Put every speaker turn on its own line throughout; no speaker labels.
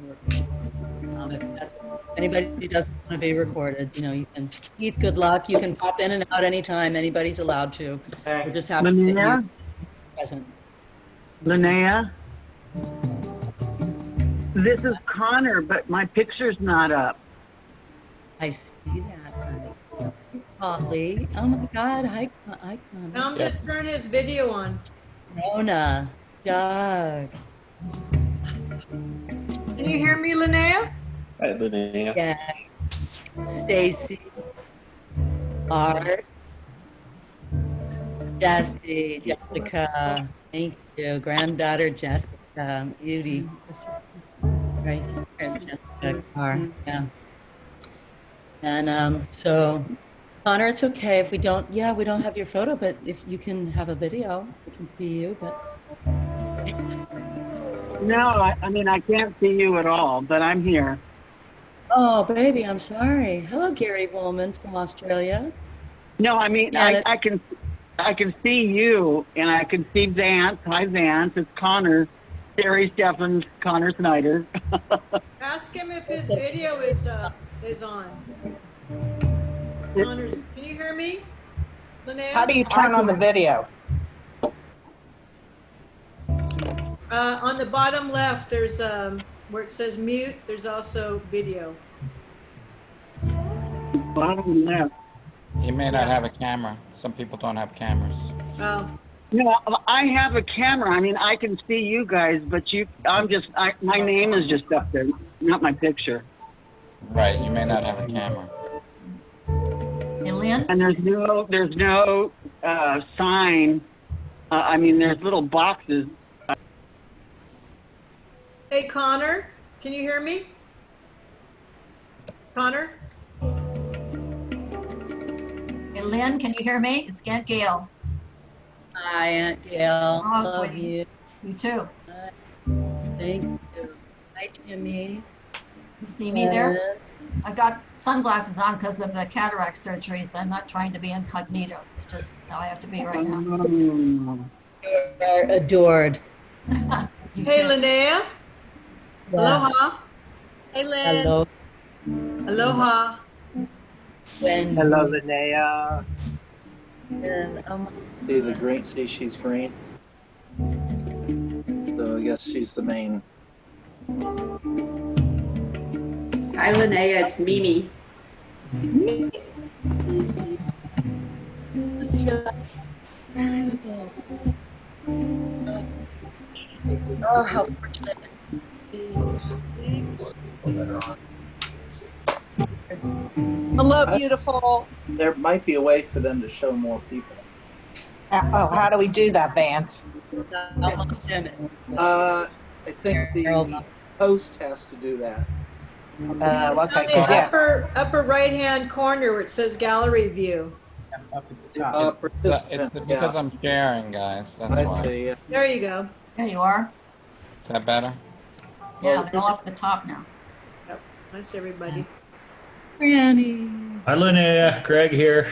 If anybody who doesn't want to be recorded, you know, you can eat. Good luck. You can pop in and out anytime. Anybody's allowed to. We'll just have to get you present.
Lynnea, this is Connor, but my picture's not up.
I see that, honey. Holly. Oh my God. Hi, Connor.
Tell him to turn his video on.
Rona. Doug.
Can you hear me, Lynnea?
Hi, Lynnea.
Yeah. Stacy. Art. Jesse. Jessica. Thank you. Granddaughter Jessica. Beauty. Right here, Jessica Carr. Yeah. And so, Connor, it's okay if we don't, we don't have your photo, but if you can have a video, we can see you, but.
No, I mean, I can't see you at all, but I'm here.
Oh, baby, I'm sorry. Hello, Gary Woolman from Australia.
No, I mean,
Yeah,
I can see you, and I can see Vance. Hi, Vance. It's Connor. Terry Steffens, Connor Snyder.
Ask him if his video is on. Connor's, can you hear me, Lynnea?
How do you turn on the video?
On the bottom left, there's where it says mute. There's also video.
Bottom left.
He may not have a camera. Some people don't have cameras.
Oh,
No, I have a camera. I mean, I can see you guys, but my name is just up there, not my picture.
Right, you may not have a camera.
Hey, Lynn?
And there's no sign. I mean, there's little boxes.
hey Connor, can you hear me? Connor?
Hey, Lynn, can you hear me? It's Aunt Gail.
Hi, Aunt Gail.
Oh,
Love
sweetie.
you.
You too.
Thank you. Hi, Jimmy.
You see me there? I got sunglasses on because of the cataract surgery, so I'm not trying to be incognito. It's just how I have to be right now.
You are adored.
You
Hey,
too.
Lynnea. Aloha.
Hey, Lynn.
Hello.
Aloha.
When
Hello, Lynnea.
See the green, see she's green. So I guess she's the main.
Hi, Lynnea. It's Mimi.
Oh, how fortunate.
Hello, beautiful.
There might be a way for them to show more people.
How do we do that, Vance?
I think the host has to do that.
It's on the upper right-hand corner where it says gallery view.
It's because I'm sharing, guys. That's why.
See,
There you go.
There you are.
Is that better?
Yeah, they're all up at the top now.
Yep. Nice, everybody.
Granny.
Hi, Lynnea. Greg here.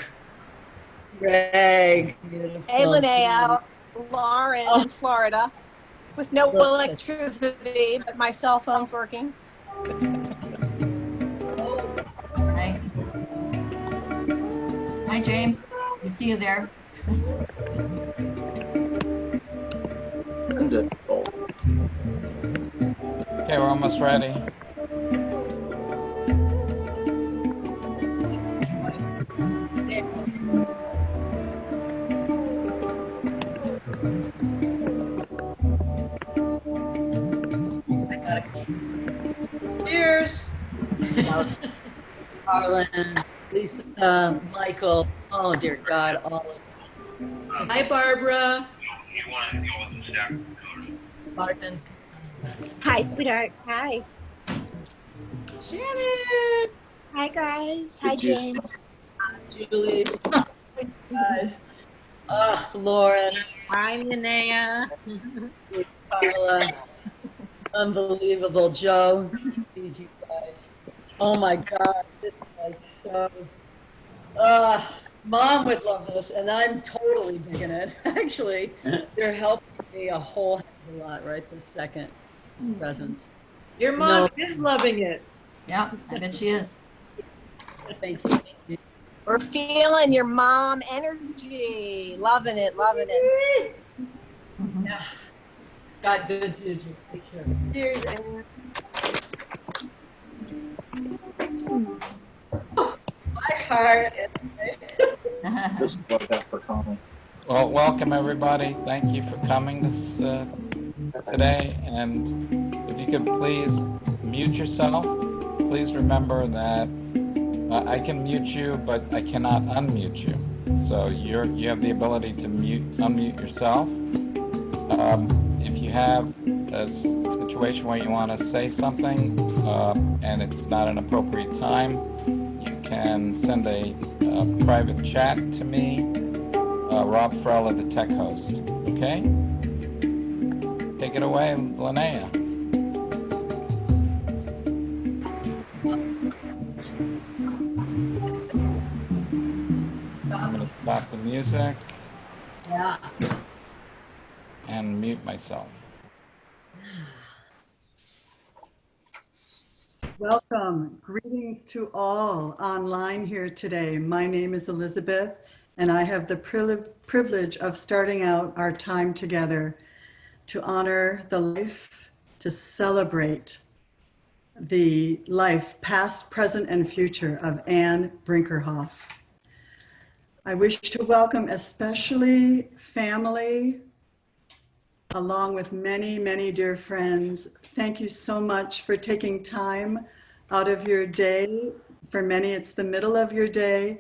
Greg. Beautiful.
Hey, Lynnea. Lauren in Florida with no electricity, but my cell phone's working.
Hi. Hi, James. We see you there.
wonderful.
Okay, we're almost ready.
Cheers.
Harlan, Lisa, Michael, oh dear God, all of them.
Hi, Barbara.
Martin.
Hi, sweetheart. Hi.
Shannon.
Hi, guys. Hi, James.
Julie. Oh my gosh. Lauren.
Hi, Linnea.
Carla. Unbelievable. Joe. Geez, you guys. Oh my God. It's like so. Mom would love this, and I'm totally digging it. Actually, they're helping me a whole heck of a lot right this second. Presents.
Your mom is loving it.
Yeah, I bet she is.
Thank you.
We're feeling your mom energy. Loving it, loving it.
Yeah. God, good, Juju. Take care.
Cheers, Anne. My heart.
This is what that for comment.
Well, welcome everybody. Thank you for coming today. And if you could please mute yourself. Please remember that I can mute you, but I cannot unmute you. So you have the ability to unmute yourself. If you have a situation where you want to say something and it's not an appropriate time, you can send a private chat to me, Rob Frella, the tech host. Okay? Take it away, Lynnea. I'm going to stop the music.
Yeah.
And mute myself.
Welcome. Greetings to all online here today. My name is Elizabeth, and I have the privilege of starting out our time together to honor the life, to celebrate the life, past, present, and future of Anne Brinkerhoff. I wish to welcome especially family, along with many, many dear friends. Thank you so much for taking time out of your day. For many, it's the middle of your day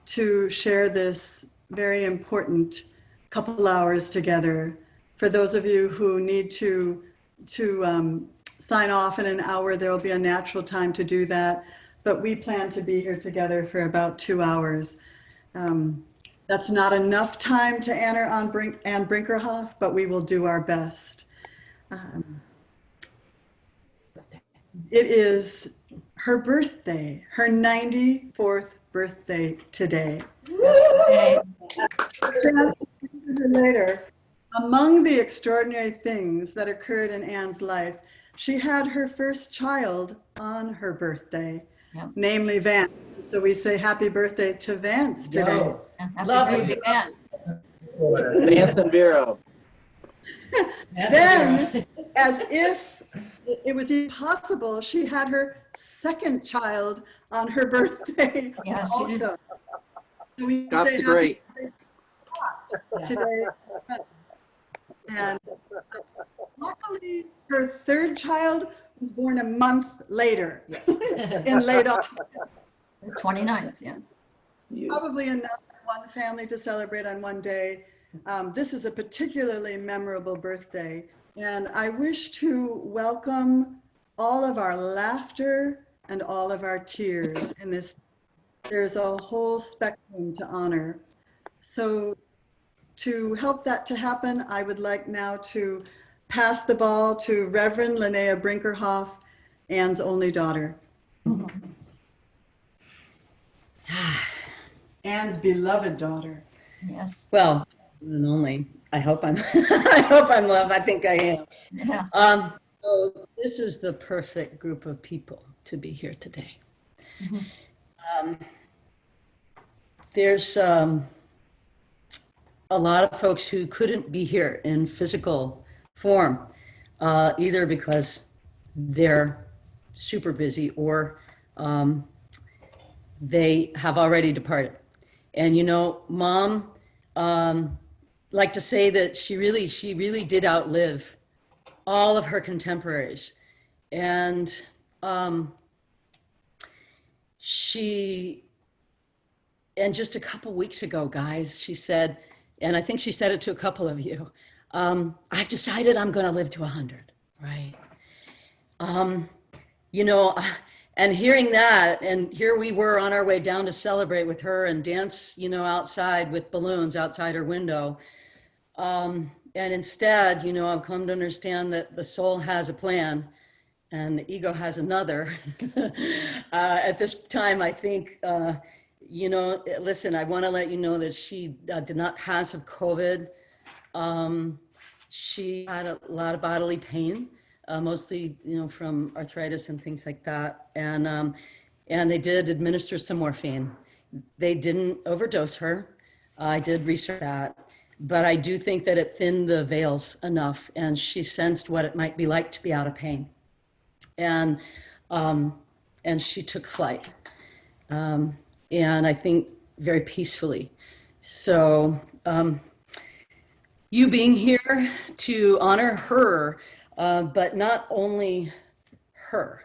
to share this very important couple hours together. For those of you who need to sign off in an hour, there will be a natural time to do that. But we plan to be here together for about 2 hours. That's not enough time to honor Anne Brinkerhoff, but we will do our best. It is her birthday, her 94th birthday today. Later, among the extraordinary things that occurred in Anne's life, she had her first child on her birthday, namely Vance. So we say happy birthday to Vance today.
Love you, Vance.
Vance and Vero.
Then, as if it was impossible, she had her second child on her birthday also. So we
Got
say
the great.
Today. And luckily, her third child was born a month later in late August.
The 29th, yeah.
Probably enough for one family to celebrate on one day. This is a particularly memorable birthday, and I wish to welcome all of our laughter and all of our tears in this. There's a whole spectrum to honor. So to help that to happen, I would like now to pass the ball to Reverend Lynnea Brinkerhoff, Anne's only daughter. Anne's beloved daughter.
Yes.
Well, and only. I hope I'm. I hope I'm loved. I think I am.
Yeah.
So this is the perfect group of people to be here today. There's a lot of folks who couldn't be here in physical form, either because they're super busy or they have already departed. And you know, Mom like to say that she really did outlive all of her contemporaries. And just a couple weeks ago, guys, she said, and I think she said it to a couple of you, I've decided I'm going to live to 100, right? You know, and hearing that, and here we were on our way down to celebrate with her and dance, you know, outside with balloons outside her window. And instead, you know, I've come to understand that the soul has a plan and the ego has another. At this time, I think, you know, listen, I want to let you know that she did not pass of COVID. She had a lot of bodily pain. mostly, from arthritis and things like that. And they did administer some morphine. They didn't overdose her. I did research that, but I do think that it thinned the veils enough, and she sensed what it might be like to be out of pain. And she took flight. And I think very peacefully. So you being here to honor her, but not only her.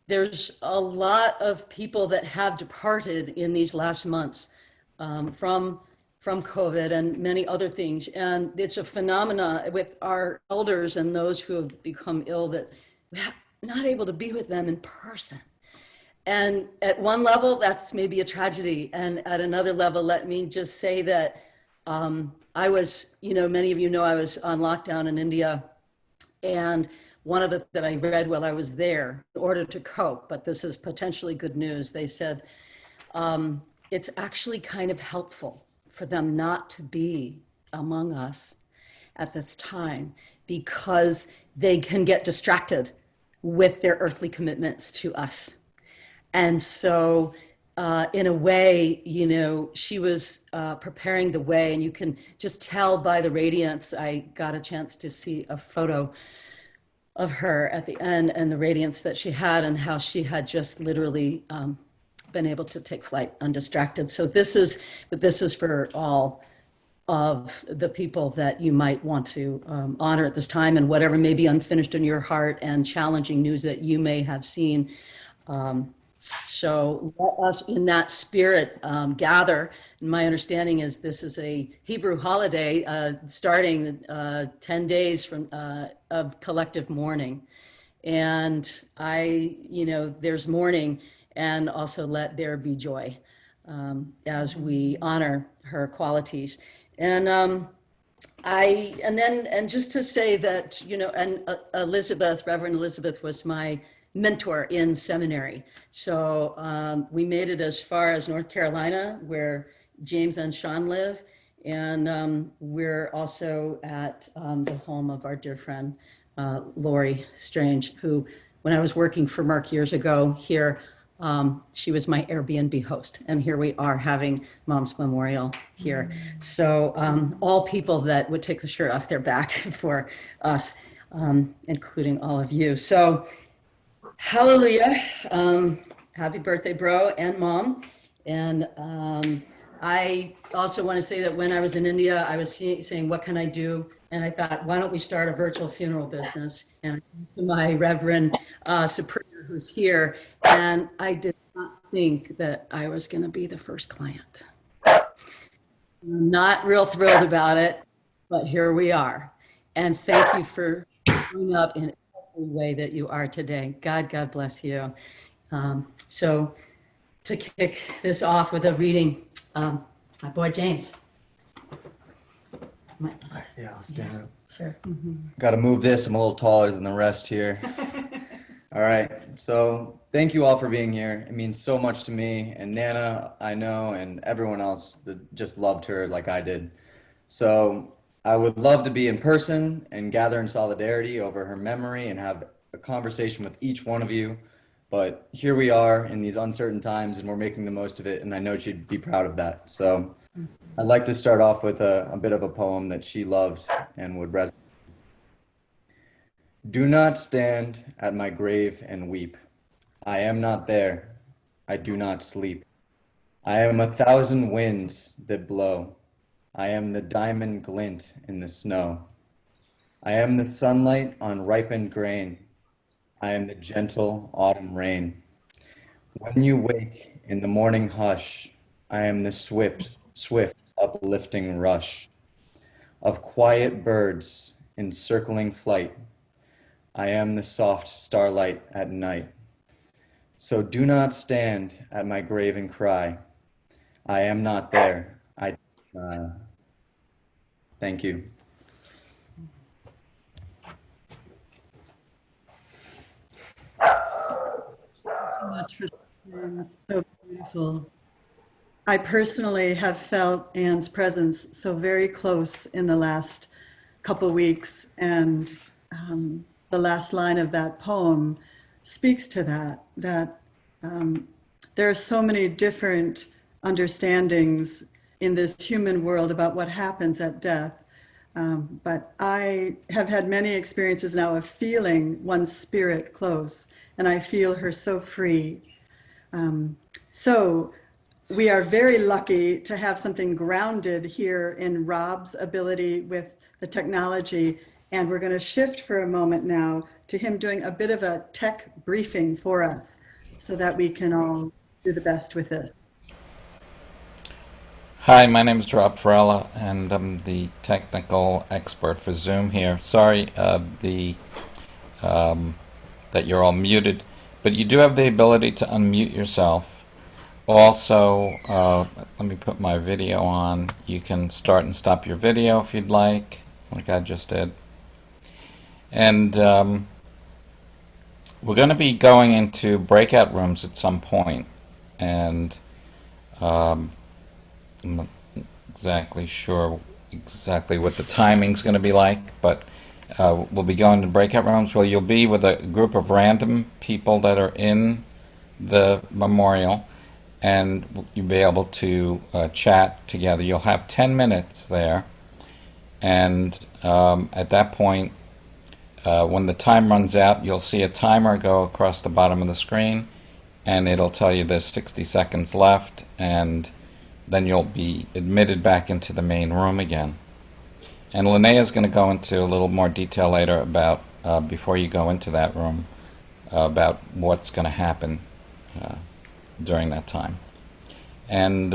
There's a lot of people that have departed in these last months from COVID and many other things. And it's a phenomena with our elders and those who have become ill that we're not able to be with them in person. And at one level, that's maybe a tragedy. And at another level, let me just say that I was, many of you know I was on lockdown in India. And one of the that I read while I was there in order to cope, but this is potentially good news. They said it's actually kind of helpful for them not to be among us at this time because they can get distracted with their earthly commitments to us. And so in a way, she was preparing the way, and you can just tell by the radiance. I got a chance to see a photo of her at the end and the radiance that she had and how she had just literally been able to take flight undistracted. So this is for all of the people that you might want to honor at this time, and whatever may be unfinished in your heart and challenging news that you may have seen. So let us in that spirit gather. And my understanding is this is a Hebrew holiday starting 10 days from of collective mourning. And there's mourning, and also let there be joy as we honor her qualities. And just to say that, Reverend Elizabeth was my mentor in seminary. So we made it as far as North Carolina, where James and Sean live. And we're also at the home of our dear friend, Lori Strange, who, when I was working for Merck years ago here, she was my Airbnb host. And here we are having Mom's Memorial here. So all people that would take the shirt off their back for us, including all of you. So hallelujah. Happy birthday, bro and mom. And I also want to say that when I was in India, I was saying, what can I do? And I thought, why don't we start a virtual funeral business? And my Reverend Superior, who's here, and I did not think that I was going to be the first client. I'm not real thrilled about it, but here we are. And thank you for showing up in every way that you are today. God bless you. So to kick this off with a reading, my boy James.
Yeah, I'll stand up.
Sure.
Got to move this. I'm a little taller than the rest here. All right. So thank you all for being here. It means so much to me, and Nana, I know, and everyone else that just loved her like I did. So I would love to be in person and gather in solidarity over her memory and have a conversation with each one of you. But here we are in these uncertain times, and we're making the most of it, and I know she'd be proud of that. So I'd like to start off with a bit of a poem that she loved and would resonate. Do not stand at my grave and weep. I am not there. I do not sleep. I am 1,000 winds that blow. I am the diamond glint in the snow. I am the sunlight on ripened grain. I am the gentle autumn rain. When you wake in the morning hush, I am the swift uplifting rush of quiet birds in circling flight. I am the soft starlight at night. So do not stand at my grave and cry. I am not there. Thank you.
So much for that. So beautiful. I personally have felt Anne's presence so very close in the last couple weeks, and the last line of that poem speaks to that there are so many different understandings in this human world about what happens at death. But I have had many experiences now of feeling one's spirit close, and I feel her so free. So we are very lucky to have something grounded here in Rob's ability with the technology. And we're going to shift for a moment now to him doing a bit of a tech briefing for us so that we can all do the best with this.
Hi, my name is Rob Farella, and I'm the technical expert for Zoom here. Sorry that you're all muted, but you do have the ability to unmute yourself. Also, let me put my video on. You can start and stop your video if you'd like I just did. And we're going to be going into breakout rooms at some point, and I'm not exactly sure exactly what the timing's going to be like, but we'll be going to breakout rooms where you'll be with a group of random people that are in the memorial, and you'll be able to chat together. You'll have 10 minutes there, and at that point, when the time runs out, you'll see a timer go across the bottom of the screen, and it'll tell you there's 60 seconds left, and then you'll be admitted back into the main room again. And Lynnea is going to go into a little more detail later about, before you go into that room, about what's going to happen during that time. And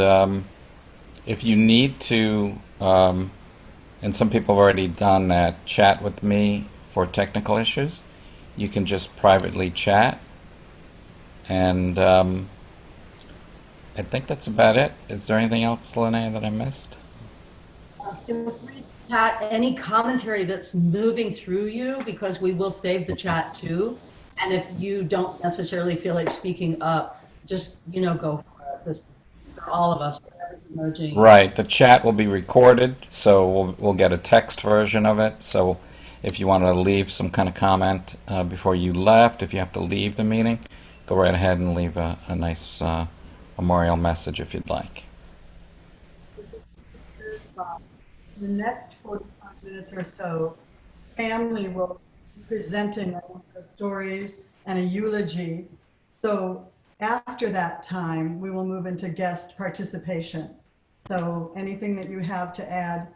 if you need to, and some people have already done that, chat with me for technical issues, you can just privately chat. And I think that's about it. Is there anything else, Lynnea, that I missed?
Feel free to chat any commentary that's moving through you, because we will save the chat too. And if you don't necessarily feel like speaking up, just, go for it. This, for all of us, whatever's emerging.
Right. The chat will be recorded, so we'll get a text version of it. So if you want to leave some kind of comment before you left, if you have to leave the meeting, go right ahead and leave a nice memorial message if you'd like.
The next 45 minutes or so, family will be presenting a number of stories and a eulogy. So after that time, we will move into guest participation. So anything that you have to add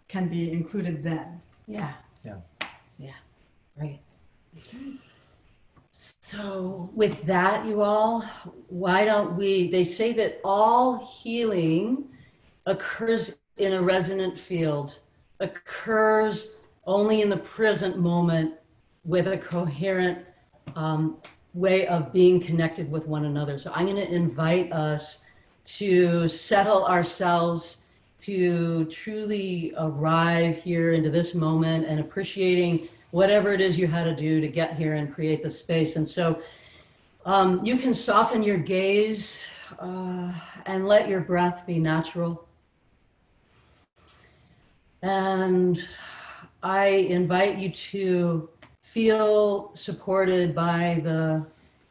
can be included then.
Yeah. Right. So with that, you all, why don't they say that all healing occurs in a resonant field, occurs only in the present moment with a coherent way of being connected with one another. So I'm going to invite us to settle ourselves, to truly arrive here into this moment and appreciating whatever it is you had to do to get here and create the space. And so you can soften your gaze and let your breath be natural. And I invite you to feel supported by the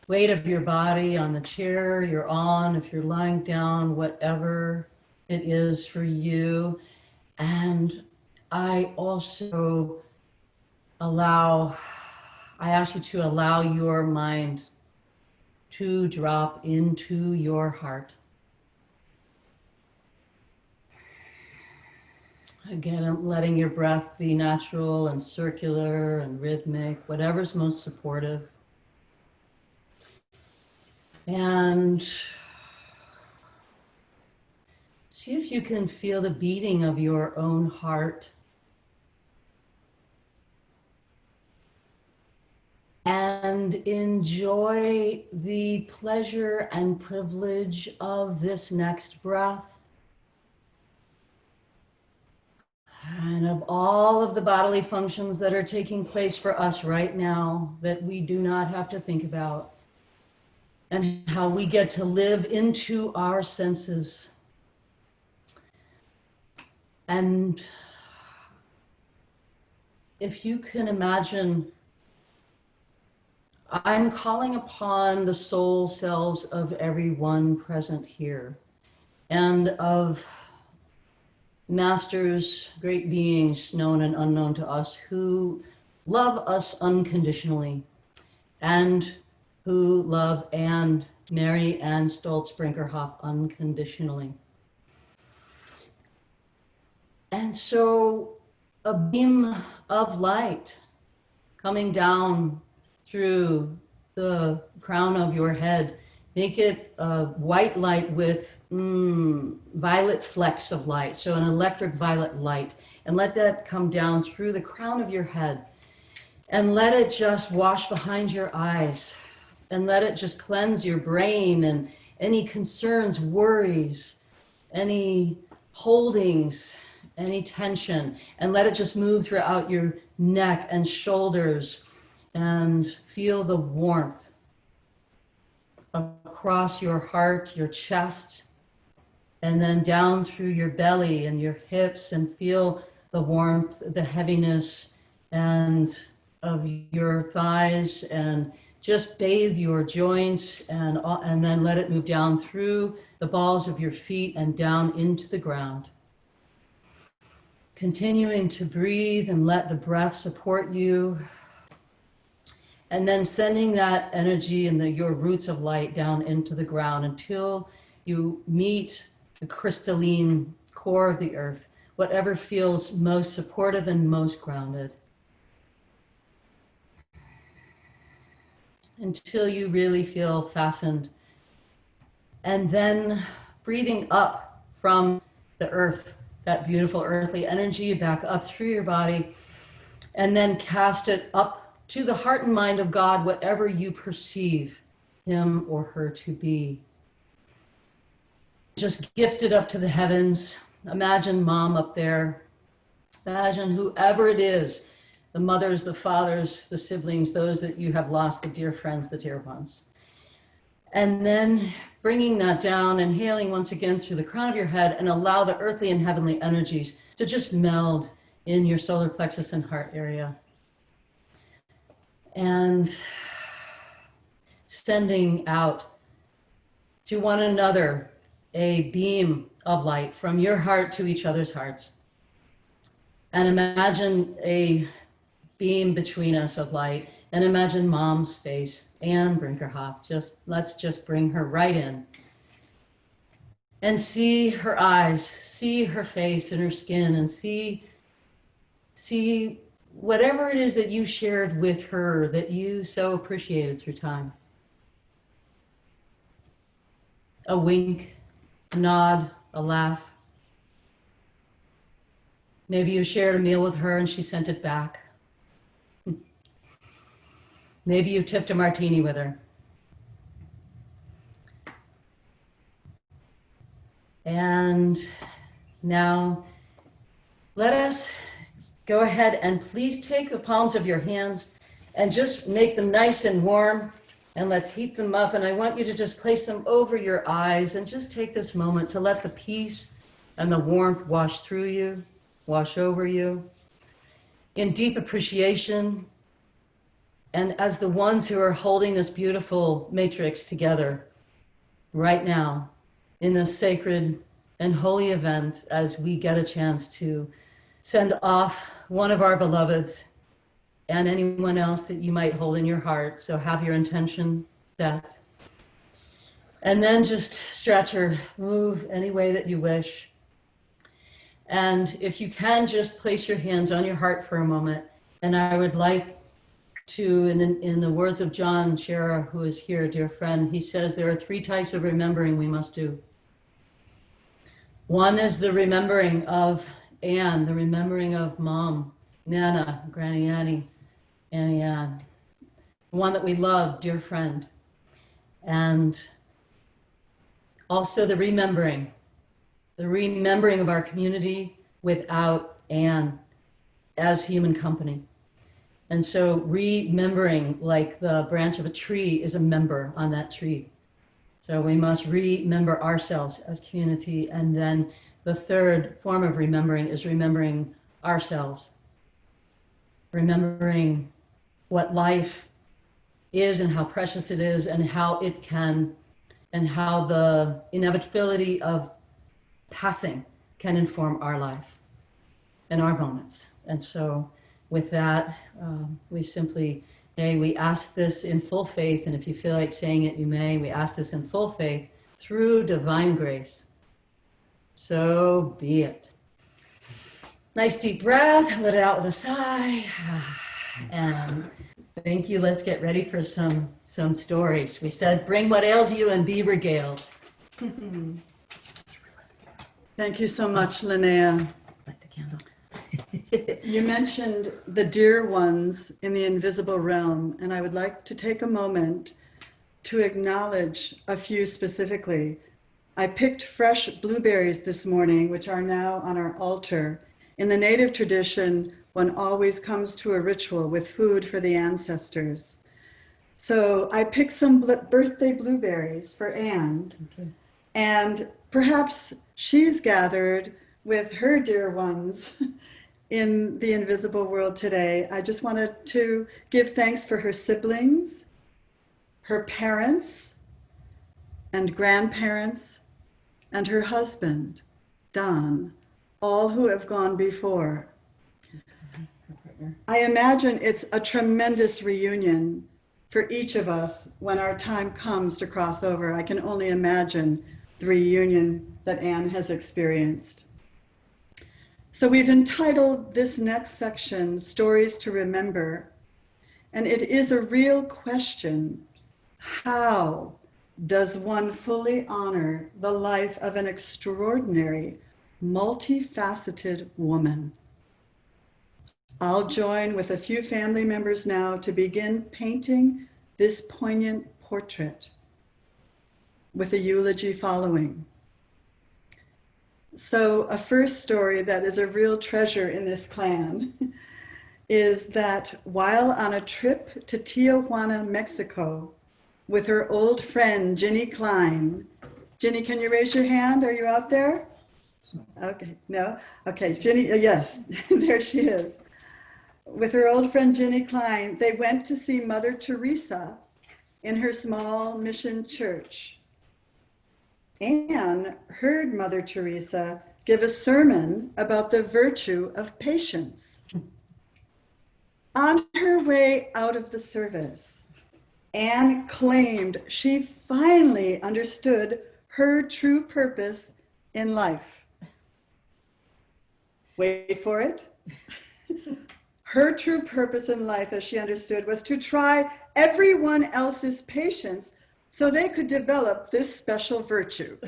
weight of your body on the chair you're on, if you're lying down, whatever it is for you. And I also ask you to allow your mind to drop into your heart. Again, letting your breath be natural and circular and rhythmic, whatever's most supportive. And see if you can feel the beating of your own heart. And enjoy the pleasure and privilege of this next breath. And of all of the bodily functions that are taking place for us right now that we do not have to think about, and how we get to live into our senses. And if you can imagine I'm calling upon the soul selves of everyone present here and of masters, great beings known and unknown to us who love us unconditionally and who love Mary Ann Stoltz Brinkerhoff unconditionally. And so a beam of light coming down through the crown of your head, make it a white light with violet flecks of light, so an electric violet light, and let that come down through the crown of your head, and let it just wash behind your eyes, and let it just cleanse your brain and any concerns, worries, any holdings, any tension, and let it just move throughout your neck and shoulders, and feel the warmth across your heart, your chest, and then down through your belly and your hips, and feel the warmth, the heaviness, and of your thighs, and just bathe your joints, and then let it move down through the balls of your feet and down into the ground. Continuing to breathe and let the breath support you. And then sending that energy and your roots of light down into the ground until you meet the crystalline core of the earth, whatever feels most supportive and most grounded. Until you really feel fastened. And then breathing up from the earth, that beautiful earthly energy back up through your body, and then cast it up to the heart and mind of God, whatever you perceive him or her to be. Just gift it up to the heavens. Imagine mom up there. Imagine whoever it is, the mothers, the fathers, the siblings, those that you have lost, the dear friends, the dear ones. And then bringing that down, inhaling once again through the crown of your head, and allow the earthly and heavenly energies to just meld in your solar plexus and heart area. And sending out to one another a beam of light from your heart to each other's hearts. And imagine a beam between us of light, and imagine mom's face, Ann Brinkerhoff. Let's just bring her right in. And see her eyes, see her face and her skin, and see whatever it is that you shared with her that you so appreciated through time. A wink, a nod, a laugh. Maybe you shared a meal with her and she sent it back. Maybe you tipped a martini with her. And now let us go ahead and please take the palms of your hands and just make them nice and warm, and let's heat them up. And I want you to just place them over your eyes and just take this moment to let the peace and the warmth wash through you, wash over you in deep appreciation. And as the ones who are holding this beautiful matrix together right now in this sacred and holy event, as we get a chance to send off one of our beloveds and anyone else that you might hold in your heart. So have your intention set. And then just stretch or move any way that you wish. And if you can, just place your hands on your heart for a moment. And I would like to, in the words of John Shera, who is here, dear friend, he says there are 3 types of remembering we must do. One is the remembering of Anne, the remembering of Mom, Nana, Granny Annie, Annie Ann, the one that we love, dear friend. And also the remembering of our community without Anne as human company. And so remembering, like the branch of a tree is a member on that tree. So we must remember ourselves as community. And then the third form of remembering is remembering ourselves. Remembering what life is and how precious it is and how it can, and how the inevitability of passing can inform our life and our moments. And so with that, we simply say, we ask this in full faith, and if you feel like saying it, you may. We ask this in full faith through divine grace. So be it. Nice deep breath, let it out with a sigh. And thank you. Let's get ready for some stories. We said, bring what ails you and be regaled.
Thank you so much, Lynnea.
Light the candle.
You mentioned the dear ones in the invisible realm, and I would like to take a moment to acknowledge a few specifically. I picked fresh blueberries this morning, which are now on our altar. In the Native tradition, one always comes to a ritual with food for the ancestors. So I picked some birthday blueberries for Anne, and perhaps she's gathered with her dear ones in the invisible world today. I just wanted to give thanks for her siblings, her parents and grandparents, and her husband, Don, all who have gone before. I imagine it's a tremendous reunion for each of us when our time comes to cross over. I can only imagine the reunion that Anne has experienced. So we've entitled this next section, Stories to Remember, and it is a real question. How does one fully honor the life of an extraordinary, multifaceted woman? I'll join with a few family members now to begin painting this poignant portrait with a eulogy following. So a first story that is a real treasure in this clan is that while on a trip to Tijuana, Mexico, with her old friend, Ginny Klein. Ginny, can you raise your hand? Are you out there? Okay, no? Okay, Ginny, yes, there she is. With her old friend, Ginny Klein, they went to see Mother Teresa in her small mission church. Anne heard Mother Teresa give a sermon about the virtue of patience. On her way out of the service, Anne claimed she finally understood her true purpose in life. Wait for it. Her true purpose in life, as she understood, was to try everyone else's patience so they could develop this special virtue.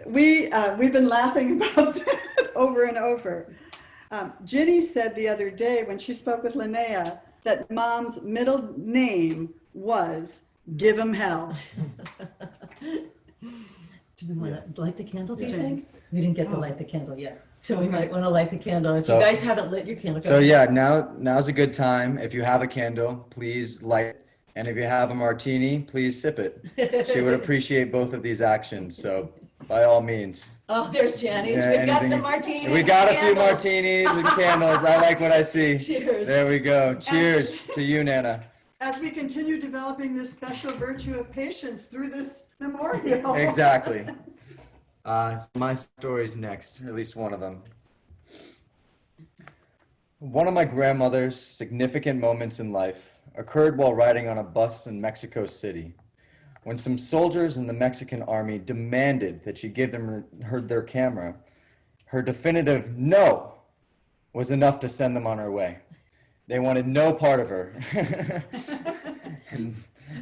We've been laughing about that over and over. Ginny said the other day when she spoke with Lynnea that Mom's middle name was Give 'em Hell.
Do we want to light the candle, do you think?
James.
We didn't get to light the candle yet. So we might want to light the candle. If
So-
you guys haven't lit your candle. go
So
ahead.
yeah, now's a good time. If you have a candle, please light it. And if you have a martini, please sip it. She would appreciate both of these actions. So by all means.
Oh, there's Janice.
Yeah,
We've got
anything-
some martinis.
We got a
and
few
candles.
martinis and candles. I like what I see.
Cheers.
There we go. Cheers to you, Nana.
As we continue developing this special virtue of patience through this memorial.
Exactly. My story's next, or at least one of them. One of my grandmother's significant moments in life occurred while riding on a bus in Mexico City, when some soldiers in the Mexican army demanded that she give them their camera. Her definitive no was enough to send them on her way. They wanted no part of her. And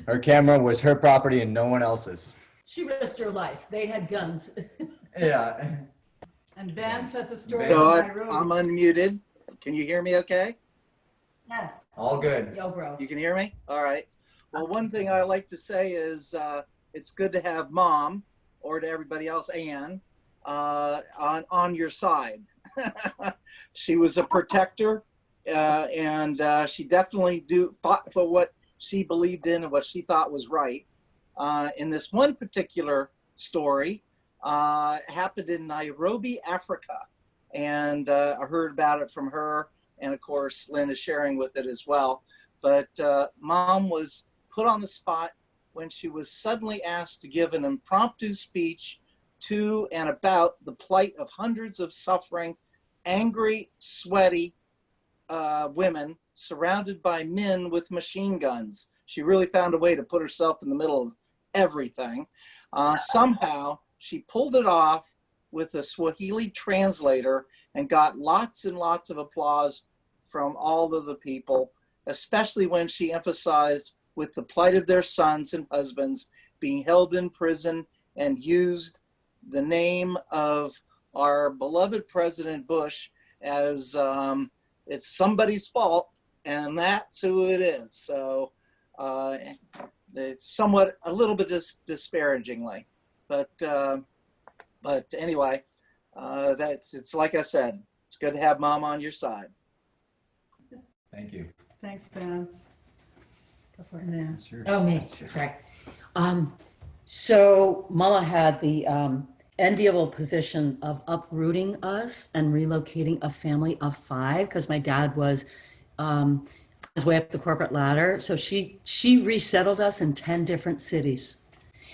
her camera was her property and no one else's.
She risked her life. They had guns.
Yeah.
And Vance has a story
So
in my room.
I'm unmuted. Can you hear me okay?
Yes.
All good.
Yo, bro.
You can hear me? All right. Well, one thing I like to say is it's good to have Mom, or to everybody else, Anne, on your side. She was a protector, and she definitely fought for what she believed in and what she thought was right. In this one particular story, happened in Nairobi, Africa. And I heard about it from her. And of course, Lynn is sharing with it as well. but Mom was put on the spot when she was suddenly asked to give an impromptu speech to and about the plight of hundreds of suffering, angry, sweaty women surrounded by men with machine guns. She really found a way to put herself in the middle of everything. Somehow she pulled it off with a Swahili translator and got lots and lots of applause from all of the people, especially when she emphasized with the plight of their sons and husbands being held in prison, and used the name of our beloved President Bush as it's somebody's fault, and that's who it is. So it's somewhat a little bit disparagingly, but anyway, it's like I said, it's good to have Mom on your side.
Thank you.
Thanks, Vance. Go for it. Yeah.
Sure.
Oh, me, sorry. So Mama had the enviable position of uprooting us and relocating a family of 5, because my dad was his way up the corporate ladder. So she resettled us in 10 different cities.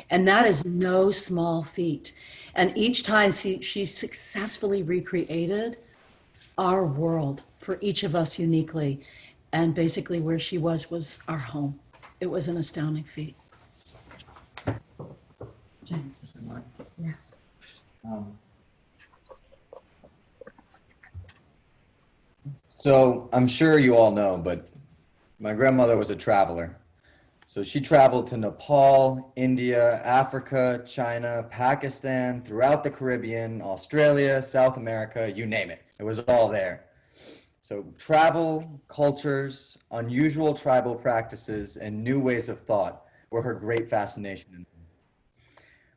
And that is no small feat. And each time she successfully recreated our world for each of us uniquely. And basically where she was our home. It was an astounding feat. James. Yeah.
So I'm sure you all know, but my grandmother was a traveler. So she traveled to Nepal, India, Africa, China, Pakistan, throughout the Caribbean, Australia, South America, you name it. It was all there. So travel, cultures, unusual tribal practices, and new ways of thought were her great fascination.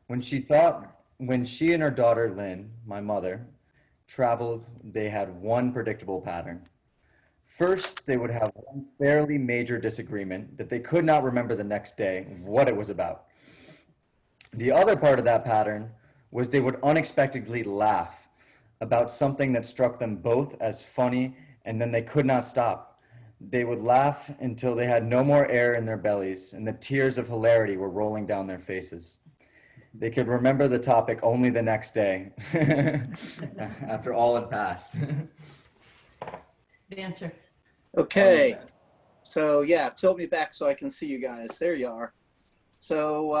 When she and her daughter Lynn, my mother, traveled, they had one predictable pattern. First, they would have one fairly major disagreement that they could not remember the next day what it was about. The other part of that pattern was they would unexpectedly laugh about something that struck them both as funny, and then they could not stop. They would laugh until they had no more air in their bellies and the tears of hilarity were rolling down their faces. They could remember the topic only the next day after all had passed.
The answer.
Okay, so yeah, tilt me back so I can see you guys. There you are. So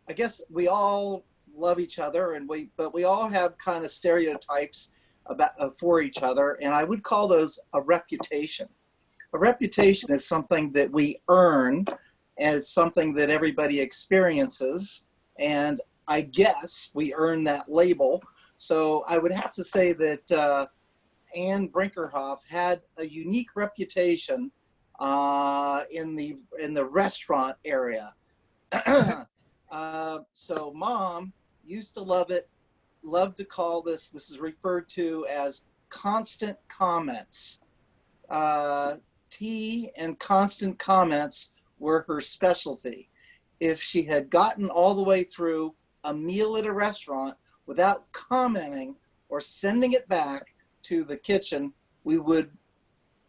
I guess we all love each other, but we all have kind of stereotypes about for each other, and I would call those a reputation. A reputation is something that we earn, and it's something that everybody experiences, and I guess we earn that label. So I would have to say that Anne Brinkerhoff had a unique reputation in the restaurant area. So Mom used to love it, loved to call this is referred to as constant comments. Tea and constant comments were her specialty. If she had gotten all the way through a meal at a restaurant without commenting or sending it back to the kitchen, we would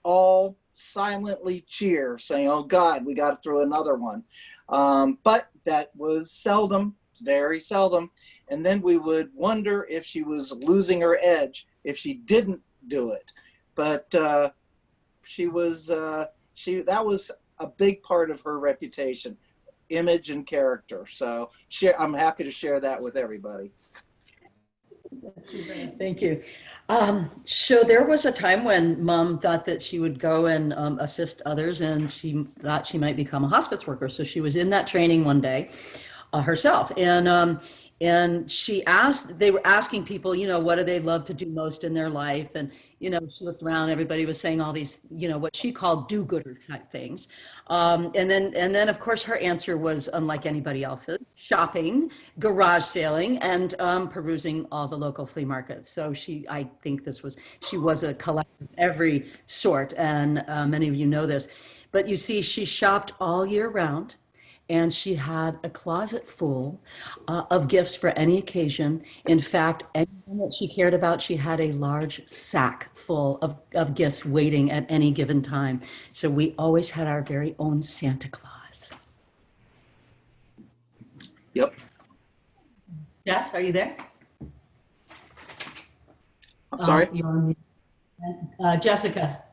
all silently cheer, saying, "Oh God, we got to throw another one." But that was seldom, very seldom. And then we would wonder if she was losing her edge if she didn't do it. But that was a big part of her reputation, image and character. So I'm happy to share that with everybody.
Thank you. So there was a time when Mom thought that she would go and assist others, and she thought she might become a hospice worker. So she was in that training one day herself, and they were asking people, what do they love to do most in their life? And, she looked around, everybody was saying all these, what she called do-gooder type things. And then of course her answer was unlike anybody else's: shopping, garage sailing, and perusing all the local flea markets. So I think she was a collector of every sort, and many of you know this. But you see, she shopped all year round. and she had a closet full of gifts for any occasion. In fact, anyone that she cared about, she had a large sack full of gifts waiting at any given time. So we always had our very own Santa Claus.
Yep.
Jess, are you there?
I'm sorry.
You're on mute. Jessica.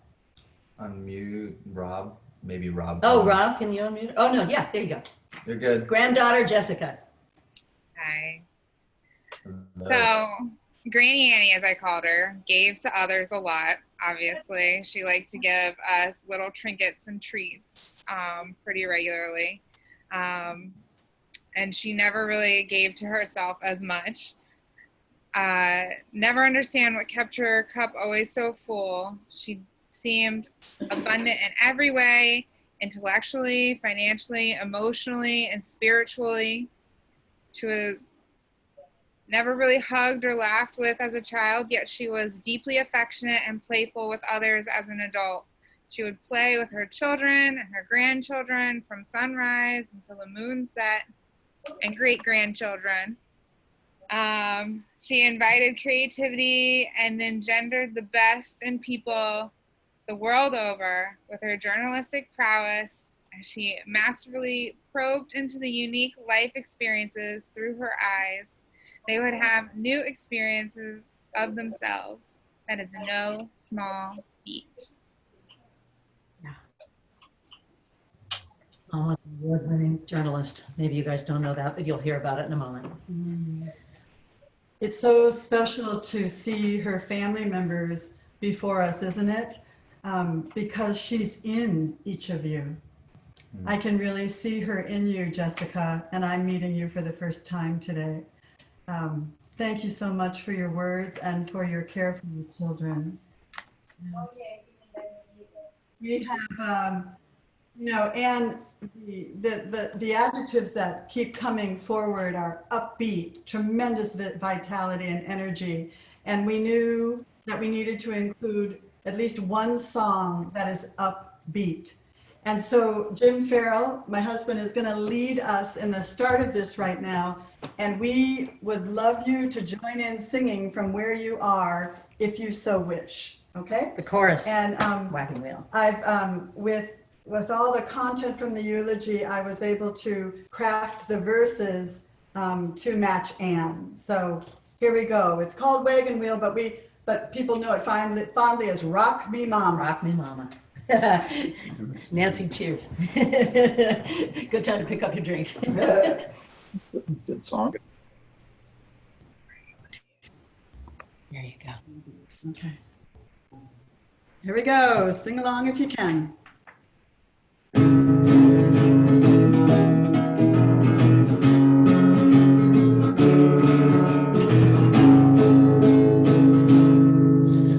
Unmute Rob. Maybe Rob.
Oh, Rob, can you unmute? Oh, no, yeah, there you go.
You're good.
Granddaughter Jessica.
Hi.
Hello.
So, Granny Annie, as I called her, gave to others a lot, obviously. She liked to give us little trinkets and treats pretty regularly. And she never really gave to herself as much. Never understand what kept her cup always so full. She seemed abundant in every way, intellectually, financially, emotionally, and spiritually. She was never really hugged or laughed with as a child, yet she was deeply affectionate and playful with others as an adult. She would play with her children and her grandchildren from sunrise until the moon set, and great-grandchildren. She invited creativity and engendered the best in people the world over with her journalistic prowess, as she masterfully probed into the unique life experiences through her eyes. They would have new experiences of themselves. That is no small feat.
Almost award-winning journalist. Maybe you guys don't know that, but you'll hear about it in a moment.
It's so special to see her family members before us, isn't it? Because she's in each of you. I can really see her in you, Jessica, and I'm meeting you for the first time today. Thank you so much for your words and for your care for your children. We have, and the adjectives that keep coming forward are upbeat, tremendous vitality and energy. And we knew that we needed to include at least one song that is upbeat. And so Jim Farrell, my husband, is going to lead us in the start of this right now. And we would love you to join in singing from where you are, if you so wish. Okay?
The chorus.
And
Wagon wheel.
I've with all the content from the eulogy, I was able to craft the verses to match Anne. So here we go. It's called Wagon Wheel, but people know it fondly as Rock Me Mama.
Rock Me Mama. Nancy, cheers. Good time to pick up your drink.
Good song.
There you go.
Okay. Here we go. Sing along if you can.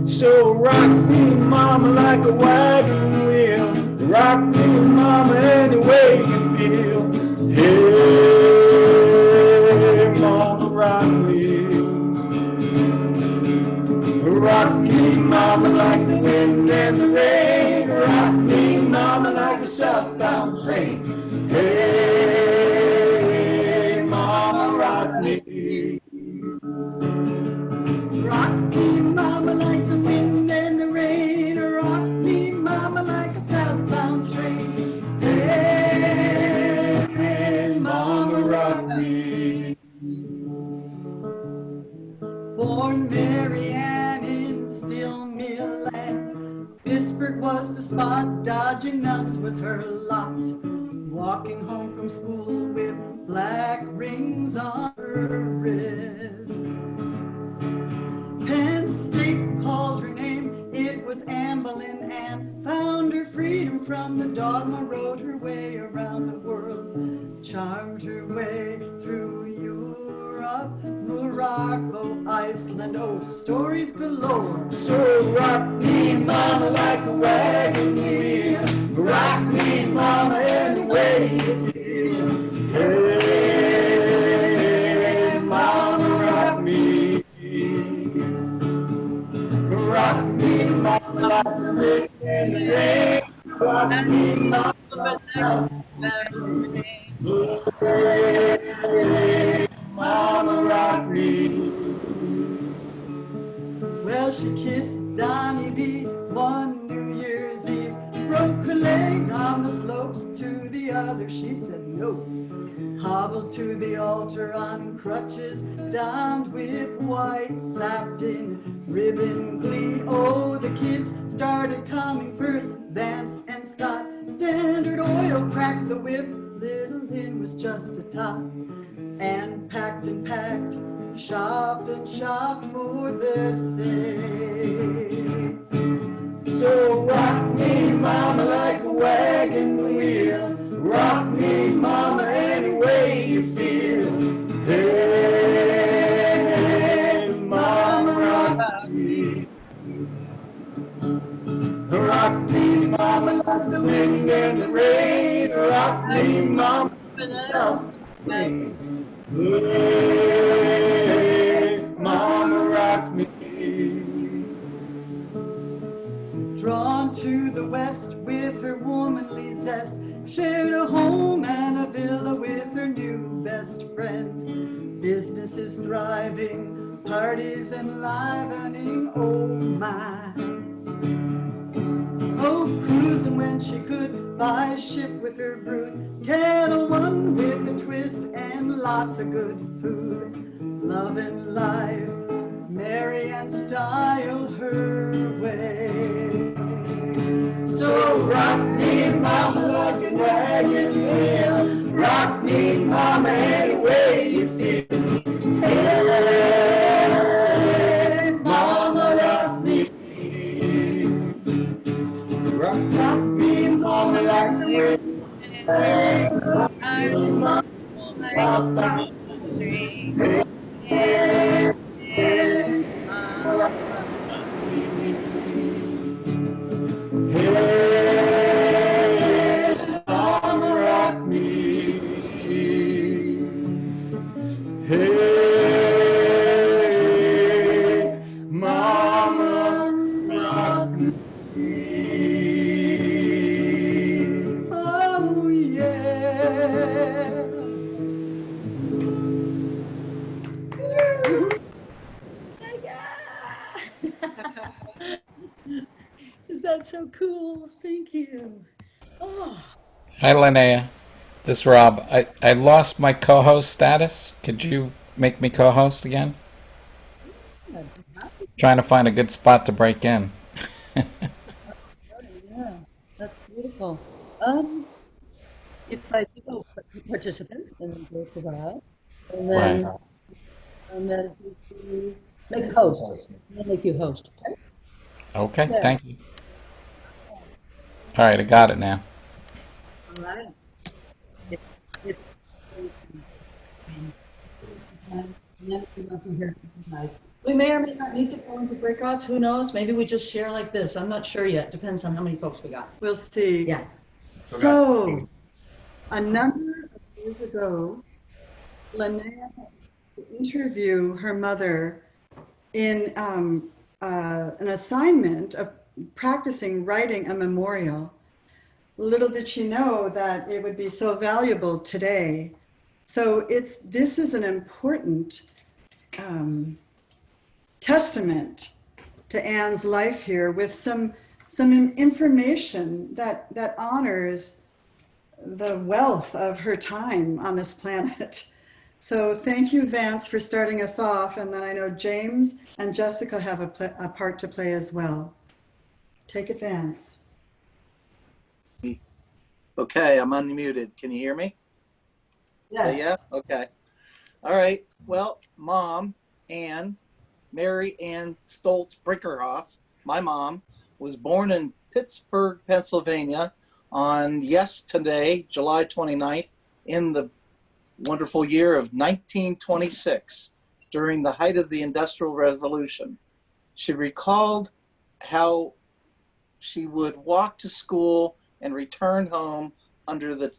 So rock me, mama, like a wagon wheel. Rock me, mama, any way you feel. Hey, mama, rock me. Rock me, mama, like the wind and the rain. Rock me, mama, like a southbound train. Hey, mama, rock me. Rock me, mama, like the wind and the rain. Rock me, mama, like a southbound train. Hey, mama, rock me. Born Mary Ann in Still Mill Land, Pittsburgh was the spot, dodging nuns was her lot. Walking home from school with black rings on her wrists. Penn State called her name, it was Anne Boleyn. Anne found her freedom from the dogma, rode her way around the world, charmed her way through Europe, Morocco, Iceland, oh, stories galore. So rock me, mama, like a wagon wheel. Rock me, mama, any way you feel. Hey, mama, rock me. Rock me, mama, like the wind and the rain. Rock me, mama, like the Mama rock me. Well, she kissed Donnie B one New Year's Eve, broke her leg on the slopes to the other. She said no. Hobbled to the altar on crutches, donned with white satin ribbon glee. Oh, the kids started coming first, Vance and Scott. Standard Oil cracked the whip, little Lynn was just a tot. And packed, shopped and shopped for their sake. So rock me, mama, like a wagon wheel. Rock me, mama, any way you feel. Hey, mama, rock me. Rock me, mama, like the wind and the rain. Rock me, mama, self rain. Hey, mama, rock me. Drawn to the west with her womanly zest, shared a home and a villa with her new best friend. Business is thriving, parties enlivening, oh my. Oh, cruising when she could, buy a ship with her brood, kettle one with a twist and lots of good food. Love and life, merry and style her way. So rock me, mama, like a wagon wheel. Rock me, mama, any way you feel. Hey, mama, rock me. Rock me, mama, like the wind. Hey, rock me, mama, like hey, hey, mama, hey, mama, rock me. Hey, mama, rock me. Oh, yeah.
Is that so cool? Thank you. Oh.
Hi, Linnea. This is Rob. I lost my co-host status. Could you make me co-host again? Trying to find a good spot to break in.
Yeah, that's beautiful. If I go participants and go to that, and then
Right.
if you make host, I'll make you host. Okay.
Okay,
Yeah.
thank you. All right, I got it now.
All right. We may or may not need to go into breakouts. Who knows? Maybe we just share like this. I'm not sure yet. Depends on how many folks we got.
We'll see.
Yeah.
So, a number of years ago, Lynnea had to interview her mother in an assignment of practicing writing a memorial. Little did she know that it would be so valuable today. So this is an important testament to Anne's life here, with some information that honors the wealth of her time on this planet. So thank you, Vance, for starting us off. And then I know James and Jessica have a part to play as well. Take it, Vance.
Okay, I'm unmuted. Can you hear me?
Yes.
Yeah? Okay. All right. Well, Mom, Anne, Mary Ann Stoltz Brinkerhoff, my mom, was born in Pittsburgh, Pennsylvania on today, July 29th, in the wonderful year of 1926, during the height of the Industrial Revolution. She recalled how she would walk to school and return home under the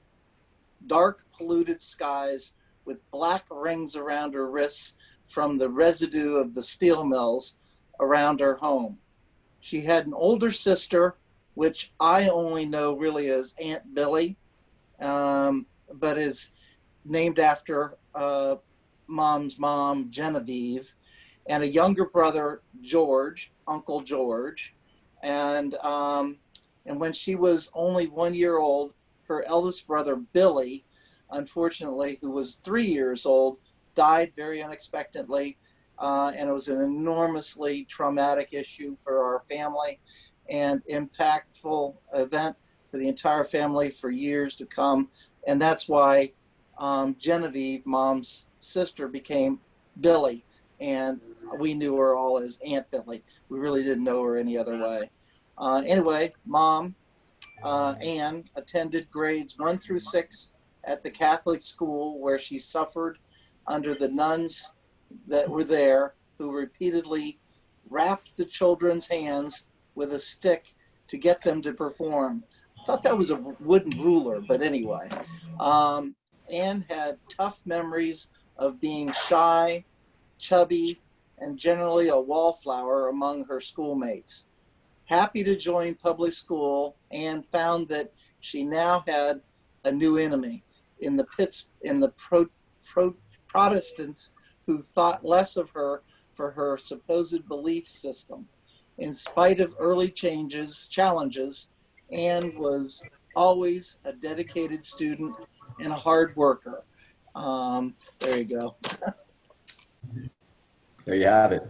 dark, polluted skies with black rings around her wrists from the residue of the steel mills around her home. She had an older sister, which I only know really as Aunt Billy. but is named after Mom's mom, Genevieve, and a younger brother, George, Uncle George. And when she was only 1 year old, her eldest brother, Billy, unfortunately, who was 3 years old, died very unexpectedly. And it was an enormously traumatic issue for our family and impactful event for the entire family for years to come. And that's why Genevieve, Mom's sister, became Billy. And we knew her all as Aunt Billy. We really didn't know her any other way. Anyway, Mom, Anne, attended grades 1 through 6 at the Catholic school where she suffered under the nuns that were there, who repeatedly wrapped the children's hands with a stick to get them to perform. I thought that was a wooden ruler, but anyway. Anne had tough memories of being shy, chubby, and generally a wallflower among her schoolmates. Happy to join public school, Anne found that she now had a new enemy in the Protestants who thought less of her for her supposed belief system. In spite of early challenges, Anne was always a dedicated student and a hard worker. There you go.
There you have it.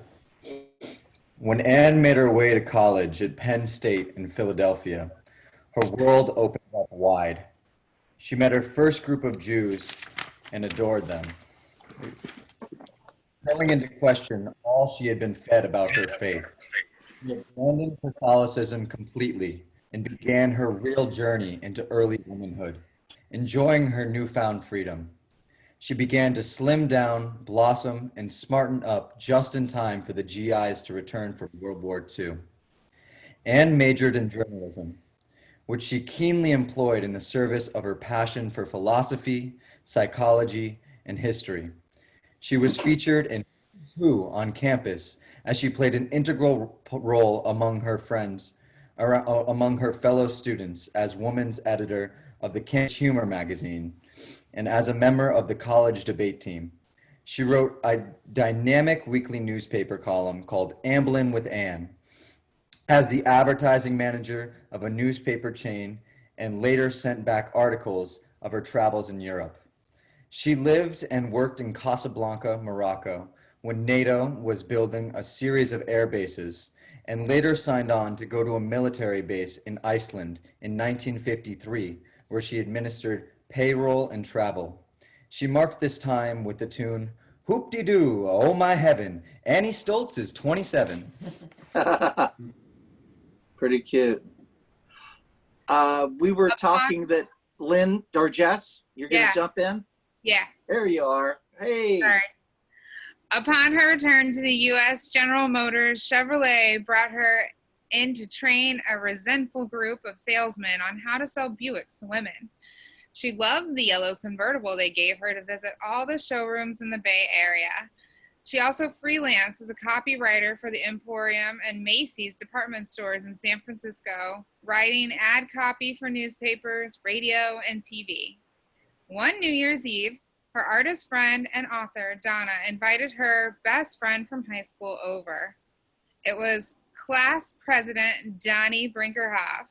When Anne made her way to college at Penn State in Philadelphia, her world opened up wide. She met her first group of Jews and adored them, calling into question all she had been fed about her faith. She abandoned Catholicism completely and began her real journey into early womanhood, enjoying her newfound freedom. She began to slim down, blossom, and smarten up just in time for the GIs to return from World War II. Anne majored in journalism, which she keenly employed in the service of her passion for philosophy, psychology, and history. She was featured in Who on campus as she played an integral role among her friends, among her fellow students as woman's editor of the Campus Humor magazine and as a member of the college debate team. She wrote a dynamic weekly newspaper column called Amblin' with Anne as the advertising manager of a newspaper chain and later sent back articles of her travels in Europe. She lived and worked in Casablanca, Morocco, when NATO was building a series of air bases, and later signed on to go to a military base in Iceland in 1953, where she administered payroll and travel. She marked this time with the tune, Hoop-de-doo, oh my heaven, Annie Stoltz is 27.
Pretty cute. We were talking that Lynn or Jess, you're going to jump in?
Yeah.
There you are. Hey.
Sorry. Upon her return to the U.S., General Motors Chevrolet brought her in to train a resentful group of salesmen on how to sell Buicks to women. She loved the yellow convertible they gave her to visit all the showrooms in the Bay Area. She also freelanced as a copywriter for the Emporium and Macy's department stores in San Francisco, writing ad copy for newspapers, radio, and TV. One New Year's Eve, her artist friend and author, Donna, invited her best friend from high school over. It was class president Donnie Brinkerhoff.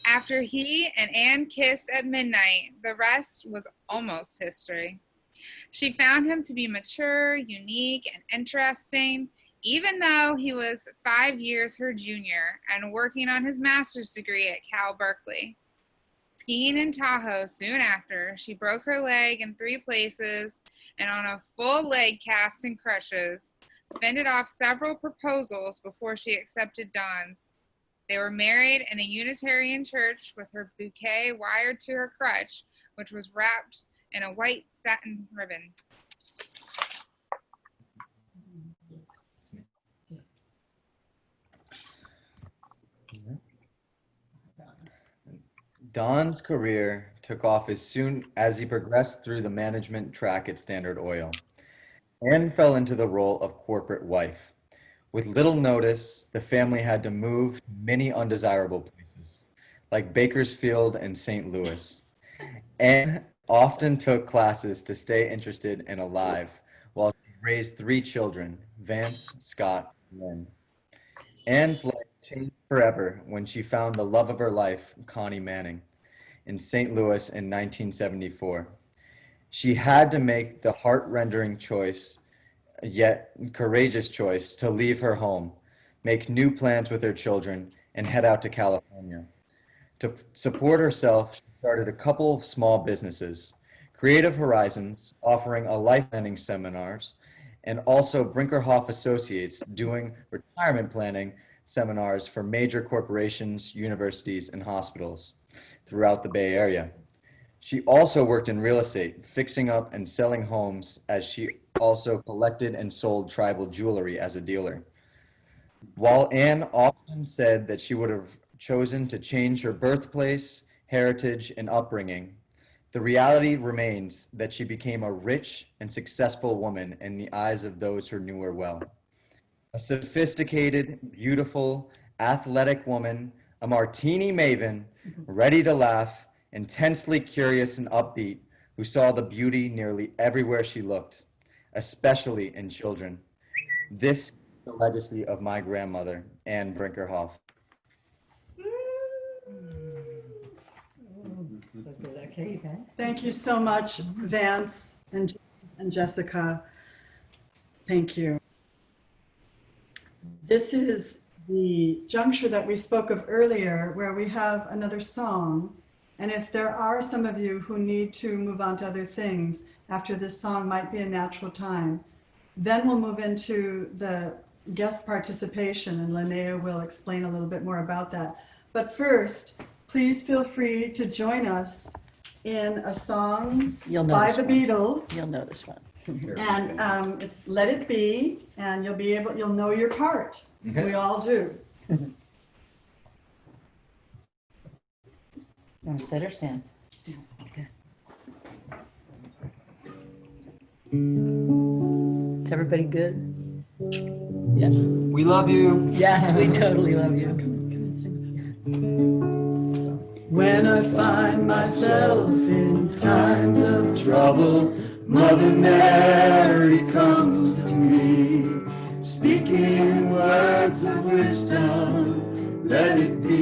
After he and Anne kissed at midnight, the rest was almost history. She found him to be mature, unique, and interesting, even though he was 5 years her junior and working on his master's degree at Cal Berkeley. Skiing in Tahoe soon after, she broke her leg in 3 places and on a full leg cast and crutches, fended off several proposals before she accepted Don's. They were married in a Unitarian church with her bouquet wired to her crutch, which was wrapped in a white satin ribbon.
Don's career took off as soon as he progressed through the management track at Standard Oil. Anne fell into the role of corporate wife. With little notice, the family had to move to many undesirable places, like Bakersfield and St. Louis. Anne often took classes to stay interested and alive, while she raised 3 children, Vance, Scott, and Lynn. Anne's life changed forever when she found the love of her life, Connie Manning, in St. Louis in 1974. She had to make the heart-rending choice, yet courageous choice, to leave her home, make new plans with her children, and head out to California. To support herself, she started a couple of small businesses, Creative Horizons, offering a life planning seminars, and also Brinkerhoff Associates, doing retirement planning seminars for major corporations, universities, and hospitals throughout the Bay Area. She also worked in real estate, fixing up and selling homes, as she also collected and sold tribal jewelry as a dealer. While Anne often said that she would have chosen to change her birthplace, heritage, and upbringing, the reality remains that she became a rich and successful woman in the eyes of those who knew her well. A sophisticated, beautiful, athletic woman, a martini maven, ready to laugh, intensely curious and upbeat, who saw the beauty nearly everywhere she looked, especially in children. This is the legacy of my grandmother, Anne Brinkerhoff.
Thank you so much, Vance and Jessica. Thank you. This is the juncture that we spoke of earlier, where we have another song. And if there are some of you who need to move on to other things after this song, might be a natural time, then we'll move into the guest participation, and Lynnea will explain a little bit more about that. But first, please feel free to join us in a song by the Beatles.
You'll know this one.
And it's Let It Be, and you'll know your part. We all do.
You want to sit or stand?
Stand.
Okay. Is everybody good? Yeah.
We love you.
Yes, we totally love you.
When I find myself in times of trouble, Mother Mary comes to me, speaking words of wisdom, let it be.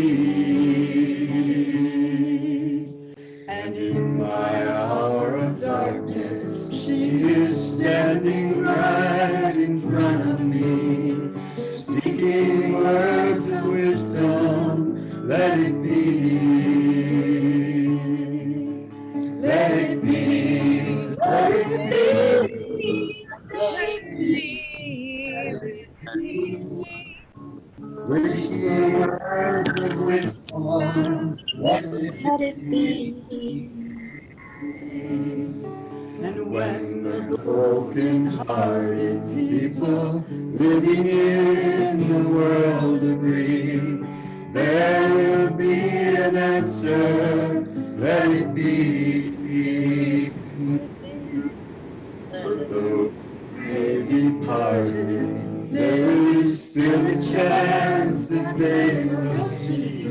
And in my hour of darkness, she is standing right in front of me, speaking words of wisdom, let it be. Let it be, let it be, let it be. Whisper words of wisdom, let it be. And when the broken-hearted people living in the world agree, there will be an answer, let it be. For though they departed, there is still a chance that they will see.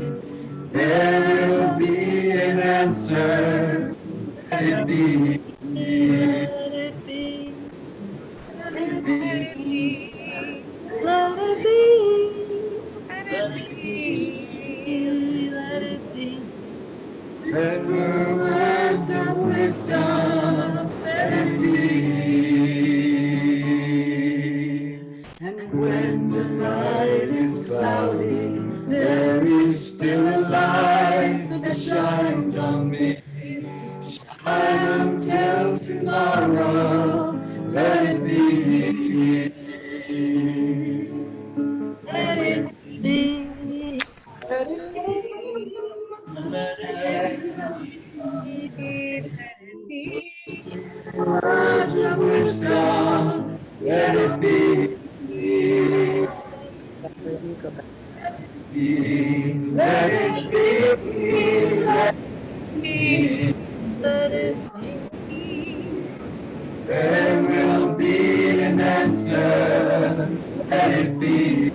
There will be an answer, let it be. Let it be. Let it be. Let it be. Let it be. Let it be. Whisper words of wisdom, let it be. And when the night is cloudy, there is still a light that shines on me. Shine until tomorrow, let it be. Let it be. Let it be. Let it be. Words of wisdom, let it be. Let it be. Let it be. Let it be. There will be an answer, let it be.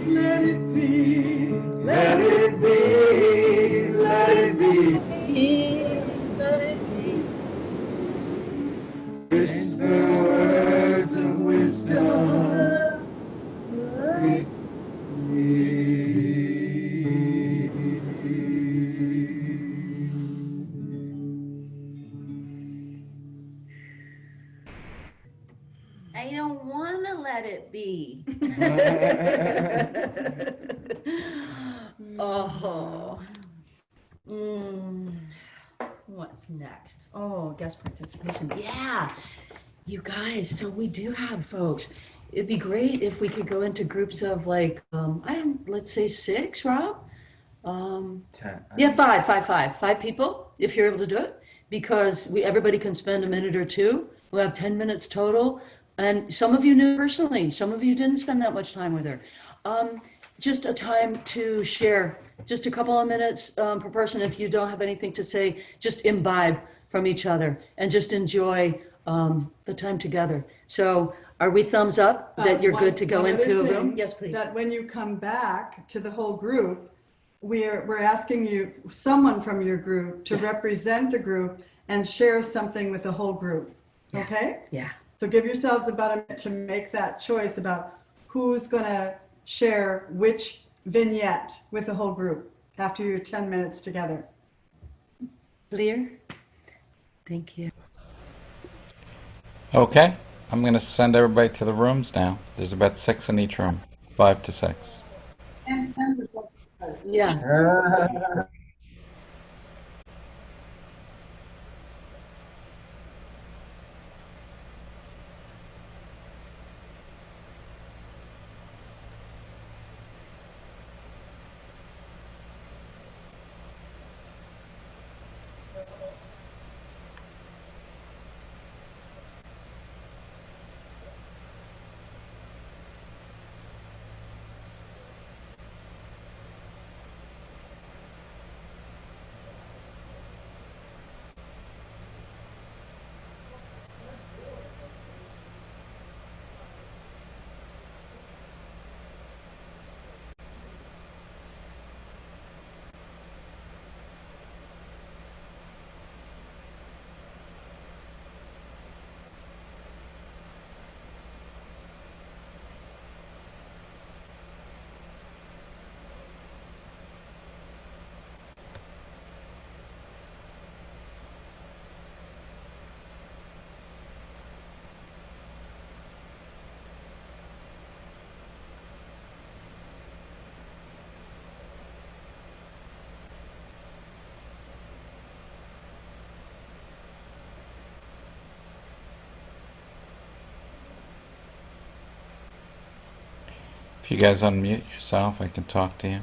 Let it be. Let it be. Let it be.
baby.
Whisper words of wisdom.
I don't want to let it be. Oh. What's next? Oh, guest participation. Yeah. You guys, so we do have folks. It'd be great if we could go into groups of like, let's say 6, Rob?
10.
Yeah, five people, if you're able to do it, because everybody can spend a minute or two. We'll have 10 minutes total. And some of you knew personally, some of you didn't spend that much time with her. Just a time to share, just a couple of minutes per person. If you don't have anything to say, just imbibe from each other and just enjoy the time together. So are we thumbs up that you're good to go
One other
into a
thing,
room? Yes, please.
That when you come back to the whole group, we're asking you, someone from your group, to represent the group and share something with the whole group. Okay?
Yeah.
So give yourselves about a minute to make that choice about who's going to share which vignette with the whole group after your 10 minutes together.
Clear? Thank you.
Okay, I'm going to send everybody to the rooms now. There's about 6 in each room, 5 to 6.
Yeah.
If you guys unmute yourself, I can talk to you.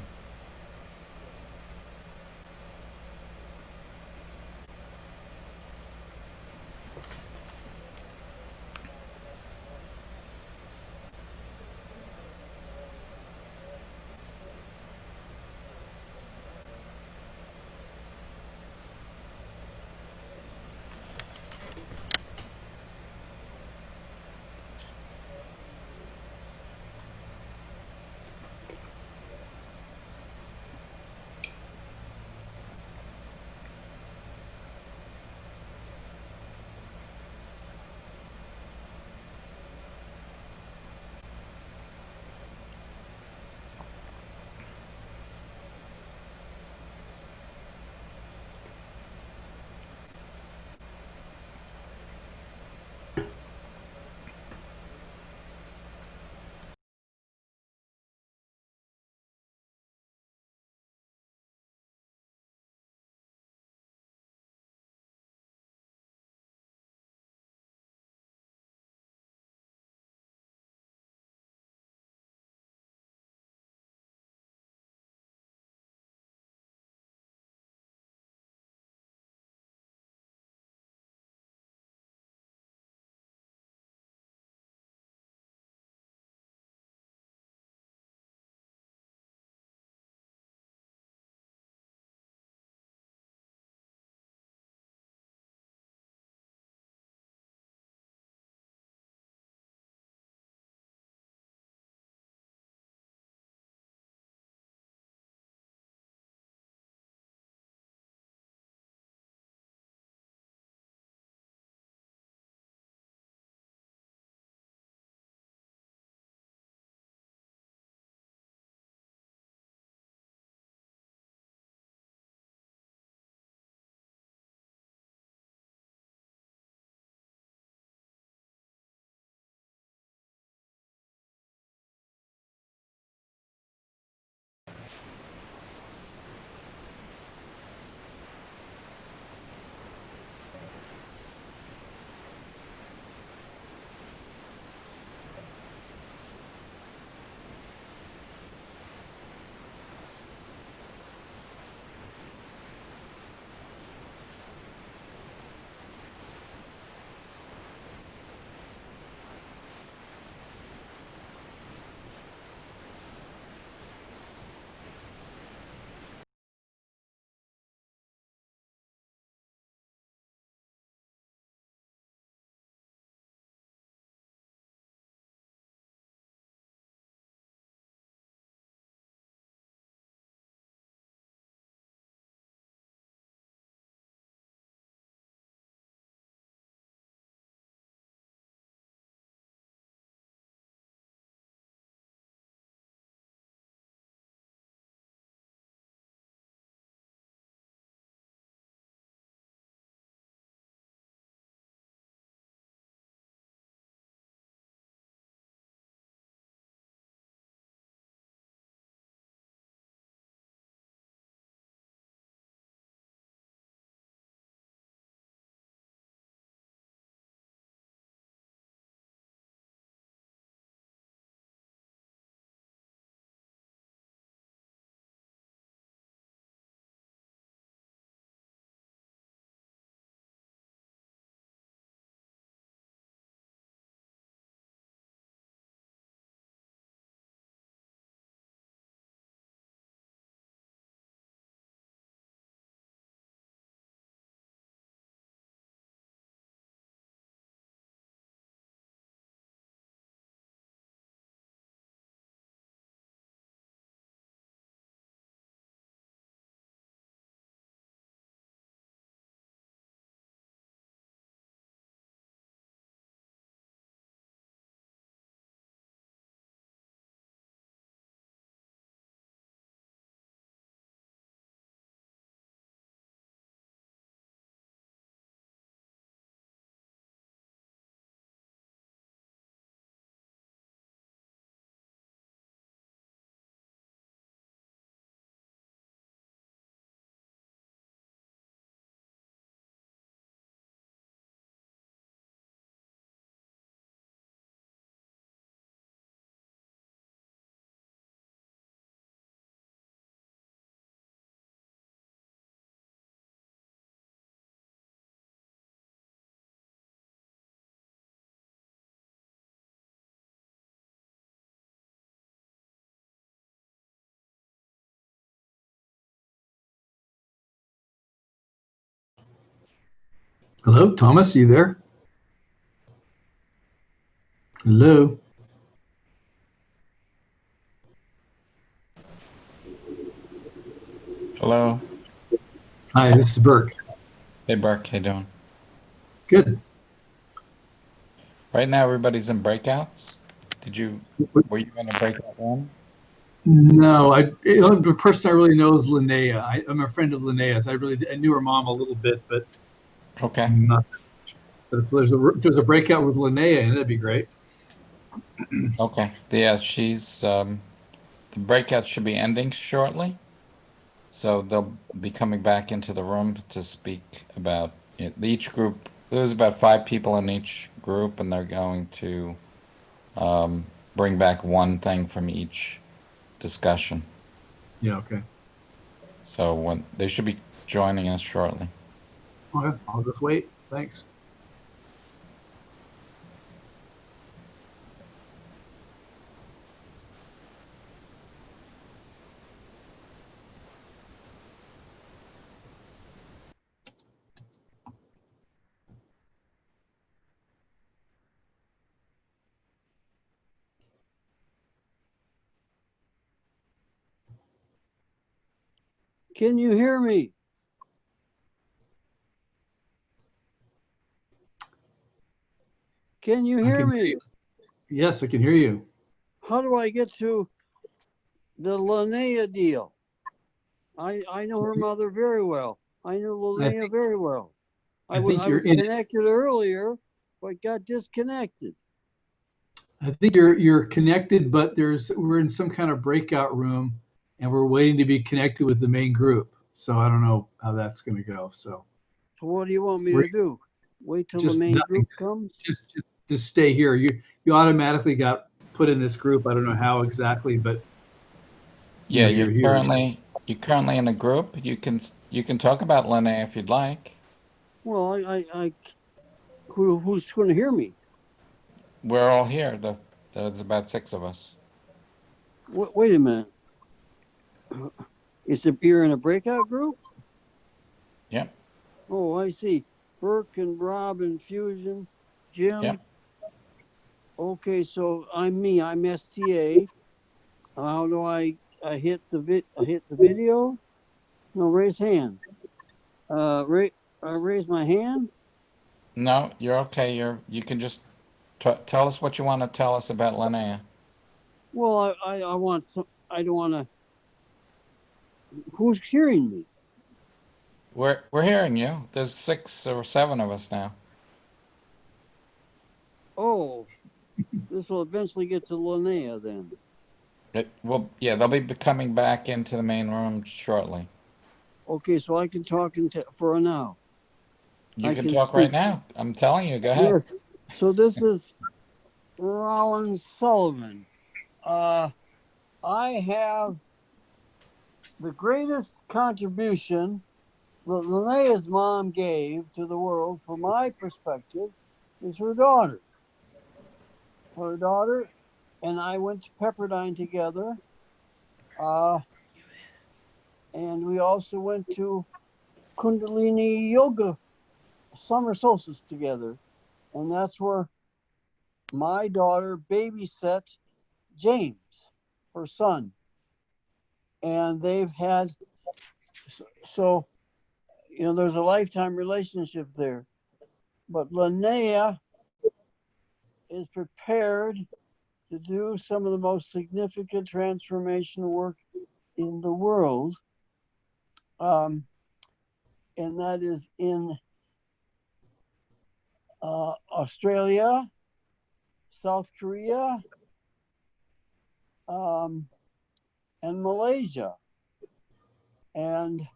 Hello, Thomas, you there? Hello?
Hello.
Hi, this is Burke.
Hey, Burke. How you doing?
Good.
Right now, everybody's in breakouts. Were you in a breakout room?
No, the person I really know is Lynnea. I'm a friend of Linnea's. I knew her mom a little bit, but
Okay.
not. But if there's a breakout with Lynnea, that'd be great.
Okay. Yeah, the breakout should be ending shortly. So they'll be coming back into the room to speak about it. Each group, there's about 5 people in each group, and they're going to bring back one thing from each discussion.
Yeah. Okay.
So they should be joining us shortly.
Okay. I'll just wait. Thanks.
Can you hear me? Can you hear me?
Yes, I can hear you.
How do I get to the Lynnea deal? I know her mother very well. I know Lynnea very well. I was connected earlier, but got disconnected.
I think you're connected, but we're in some kind of breakout room, and we're waiting to be connected with the main group. So I don't know how that's going to go. So
what do you want me to do? Wait till the main group comes?
Just stay here. You automatically got put in this group. I don't know how exactly, but
yeah,
you're here.
You're currently in a group. You can talk about Lynnea if you'd like.
Well, who's going to hear me?
We're all here. There's about 6 of us.
Wait a minute. You're in a breakout group?
Yep.
Oh, I see. Burke and Rob and Fusion, Jim.
Yep.
Okay, so I'm me. I'm STA. How do I hit the video? No, raise hand. Raise my hand.
No, you're okay. You can just tell us what you want to tell us about Lynnea.
Well, I want some. I don't want to. Who's hearing me?
We're hearing you. There's 6 or 7 of us now.
Oh, this will eventually get to Lynnea then.
Yeah, they'll be coming back into the main room shortly.
Okay, so I can talk for now.
You can talk right now. I'm telling you. Go ahead.
Yes. So this is Rollins Sullivan. I have the greatest contribution that Lynnea's mom gave to the world, from my perspective, is her daughter. Her daughter and I went to Pepperdine together. And we also went to Kundalini Yoga summer solstice together. And that's where my daughter babysat James, her son. And they've had, so, there's a lifetime relationship there. But Lynnea is prepared to do some of the most significant transformation work in the world. And that is in Australia, South Korea, and Malaysia. And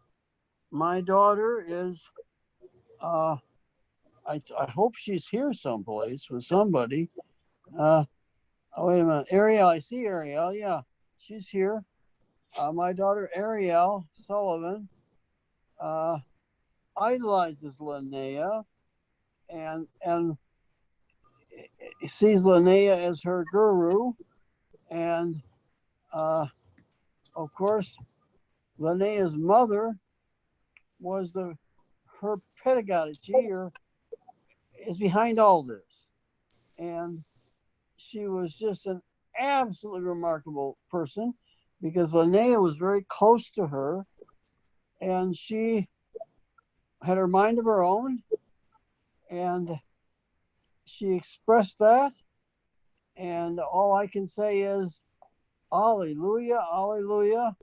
my daughter is, I hope she's here someplace with somebody. Oh, wait a minute. Ariel, I see Ariel. Yeah, she's here. My daughter, Ariel Sullivan, idolizes Lynnea and sees Lynnea as her guru. And of course, Linnea's mother was her pedagogy or is behind all this. And she was just an absolutely remarkable person because Lynnea was very close to her and she had her mind of her own and she expressed that. And all I can say is, Alleluia, Alleluia,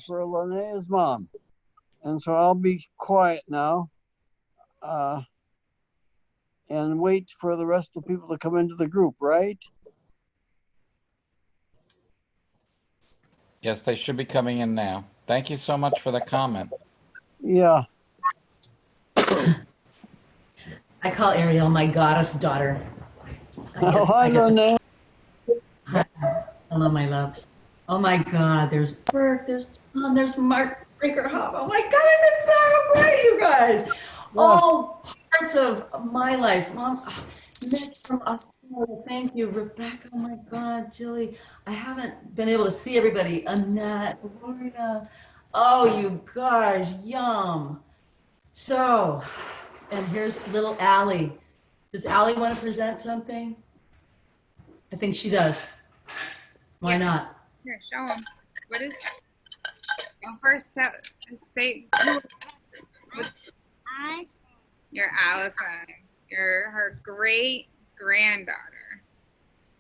for Lynnea's mom. And so I'll be quiet now and wait for the rest of the people to come into the group, right?
Yes, they should be coming in now. Thank you so much for the comment.
Yeah.
I call Ariel my goddess daughter.
Oh, hi, Lynnea.
Hello, my loves. Oh my God, there's Burke, there's Tom, there's Mark Brinkerhoff. Oh my God, this is so great, you guys. All parts of my life. Mom, Mitch from Australia, thank you. Rebecca, oh my God, Jilly. I haven't been able to see everybody. Annette, Gloria. Oh, you guys, yum. So, and here's little Allie. Does Allie want to present something? I think she does. Why not?
Here, show them. What is that? Well, first say you're Allison. You're her great granddaughter.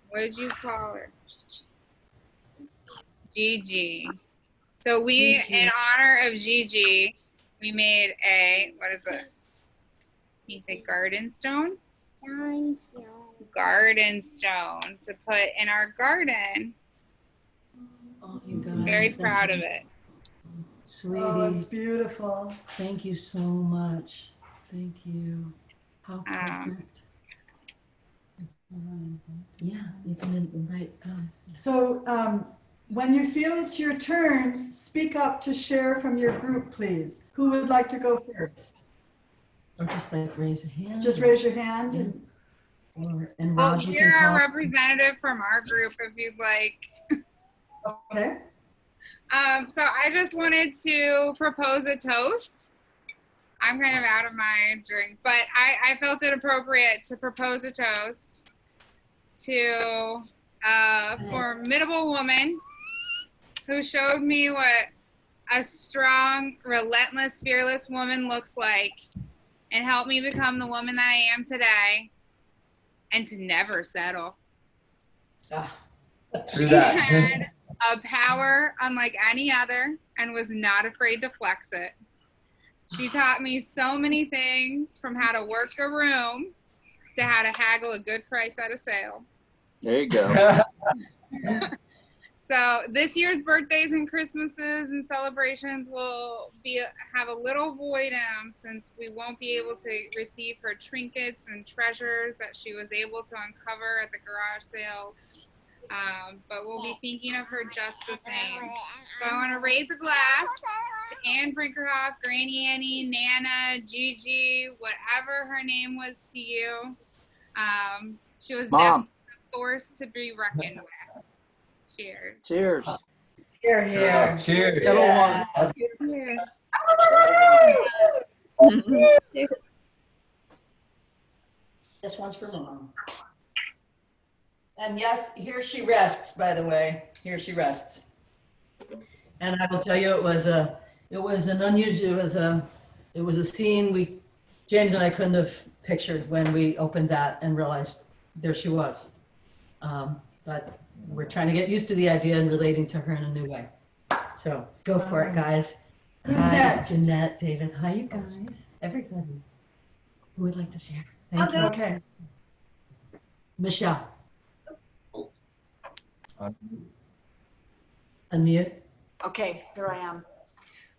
What did you call her? Gigi. So we, in honor of Gigi, we made a, what is this? Can you say garden stone? Garden stone to put in our garden.
Oh, you guys,
Very proud of it.
Sweetie.
Oh, it's beautiful.
Thank you so much. Thank you. How perfect. Yeah, you can invite.
So when you feel it's your turn, speak up to share from your group, please. Who would like to go first?
Or just like raise a hand.
Just raise your hand.
And
Well,
Rob, you
you're
can
a
talk.
representative from our group if you'd like.
Okay.
So I just wanted to propose a toast. I'm kind of out of my drink, but I felt it appropriate to propose a toast to a formidable woman who showed me what a strong, relentless, fearless woman looks like and helped me become the woman that I am today and to never settle.
True
She
that.
had a power unlike any other and was not afraid to flex it. She taught me so many things, from how to work a room to how to haggle a good price at a sale.
There you go.
So this year's birthdays and Christmases and celebrations will have a little void since we won't be able to receive her trinkets and treasures that she was able to uncover at the garage sales. But we'll be thinking of her just the same. So I want to raise a glass to Ann Brinkerhoff, Granny Annie, Nana, Gigi, whatever her name was to you. She was definitely a force to be reckoned with. Cheers.
Cheers.
Here, here.
Cheers.
Yeah.
Cheers.
This one's for Mom. And yes, here she rests, by the way. Here she rests. And I will tell you, it was an unusual, it was a scene James and I couldn't have pictured when we opened that and realized there she was. But we're trying to get used to the idea and relating to her in a new way. So go for it, guys.
Who's
Hi,
next?
Jeanette, David. Hi, you guys. Everybody who would like to share. Thank you.
Okay.
Michelle. Unmute.
Okay, here I am.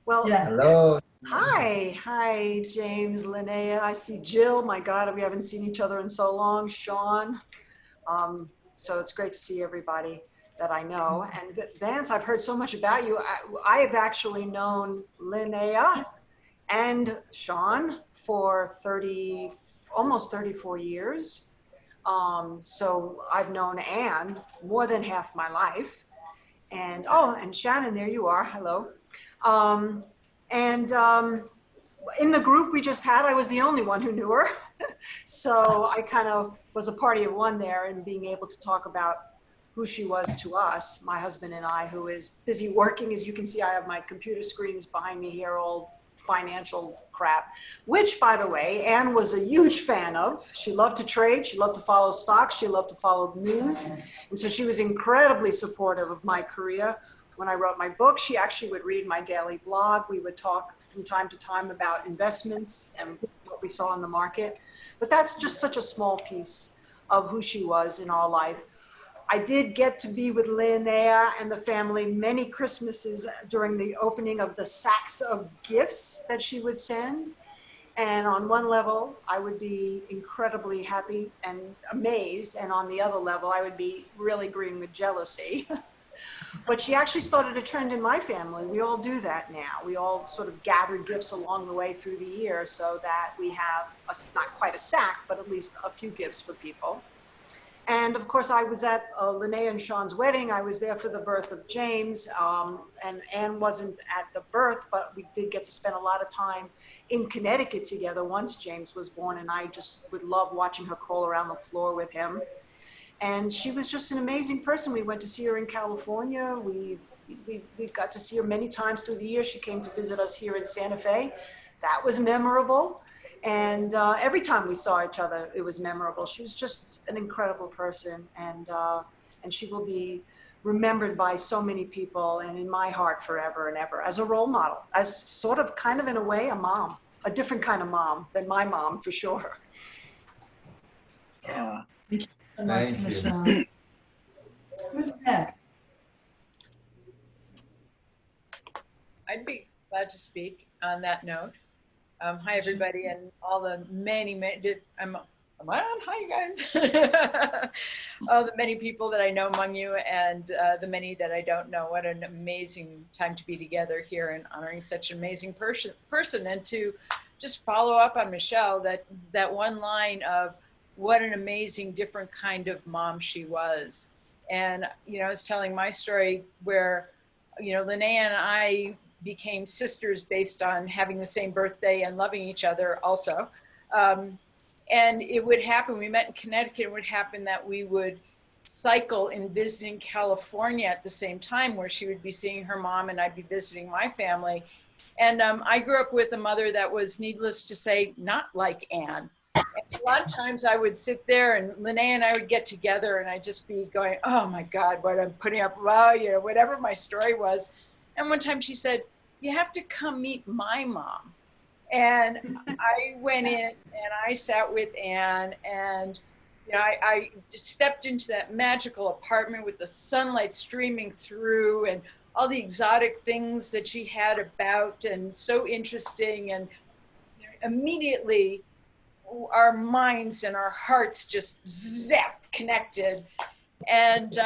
Well,
Yeah.
Hello.
hi, James, Lynnea. I see Jill. My God, we haven't seen each other in so long. Sean. So it's great to see everybody that I know. And Vance, I've heard so much about you. I have actually known Lynnea and Sean for almost 34 years. So I've known Anne more than half my life. And and Shannon, there you are. Hello. In the group we just had, I was the only one who knew her. So I kind of was a party of one there, and being able to talk about who she was to us, my husband and I, who is busy working. As you can see, I have my computer screens behind me here, all financial crap, which, by the way, Anne was a huge fan of. She loved to trade. She loved to follow stocks. She loved to follow the news. And so she was incredibly supportive of my career. When I wrote my book, she actually would read my daily blog. We would talk from time to time about investments and what we saw in the market. But that's just such a small piece of who she was in our life. I did get to be with Lynnea and the family many Christmases during the opening of the sacks of gifts that she would send. And on one level, I would be incredibly happy and amazed. And on the other level, I would be really green with jealousy. But she actually started a trend in my family. We all do that now. We all sort of gather gifts along the way through the year so that we have, not quite a sack, but at least a few gifts for people. And of course, I was at Lynnea and Sean's wedding. I was there for the birth of James, and Anne wasn't at the birth, but we did get to spend a lot of time in Connecticut together once James was born, and I just would love watching her crawl around the floor with him. And she was just an amazing person. We went to see her in California. We got to see her many times through the year. She came to visit us here in Santa Fe. That was memorable. And every time we saw each other, it was memorable. She was just an incredible person, and she will be remembered by so many people and in my heart forever and ever as a role model, as sort of kind of in a way a mom, a different kind of mom than my mom for sure.
Yeah.
Thank you so much,
Thank you.
Michelle. Who's next?
I'd be glad to speak on that note. Hi, everybody, and all the many, am I on? Hi, you guys. All the many people that I know among you, and the many that I don't know. What an amazing time to be together here and honoring such an amazing person, and to just follow up on Michelle, that one line of what an amazing different kind of mom she was. And, you know, I was telling my story where, you know, Lynnea and I became sisters based on having the same birthday and loving each other also. And it would happen, we met in Connecticut, it would happen that we would cycle in visiting California at the same time, where she would be seeing her mom and I'd be visiting my family. And I grew up with a mother that was, needless to say, not like Anne. And a lot of times I would sit there and Lynnea and I would get together and I'd just be going, oh my God, what I'm putting up, well, you know, whatever my story was. And one time she said, you have to come meet my mom. And I went in and I sat with Anne, and you know, I just stepped into that magical apartment with the sunlight streaming through and all the exotic things that she had about, and so interesting. And you know, immediately our minds and our hearts just zapped, connected. And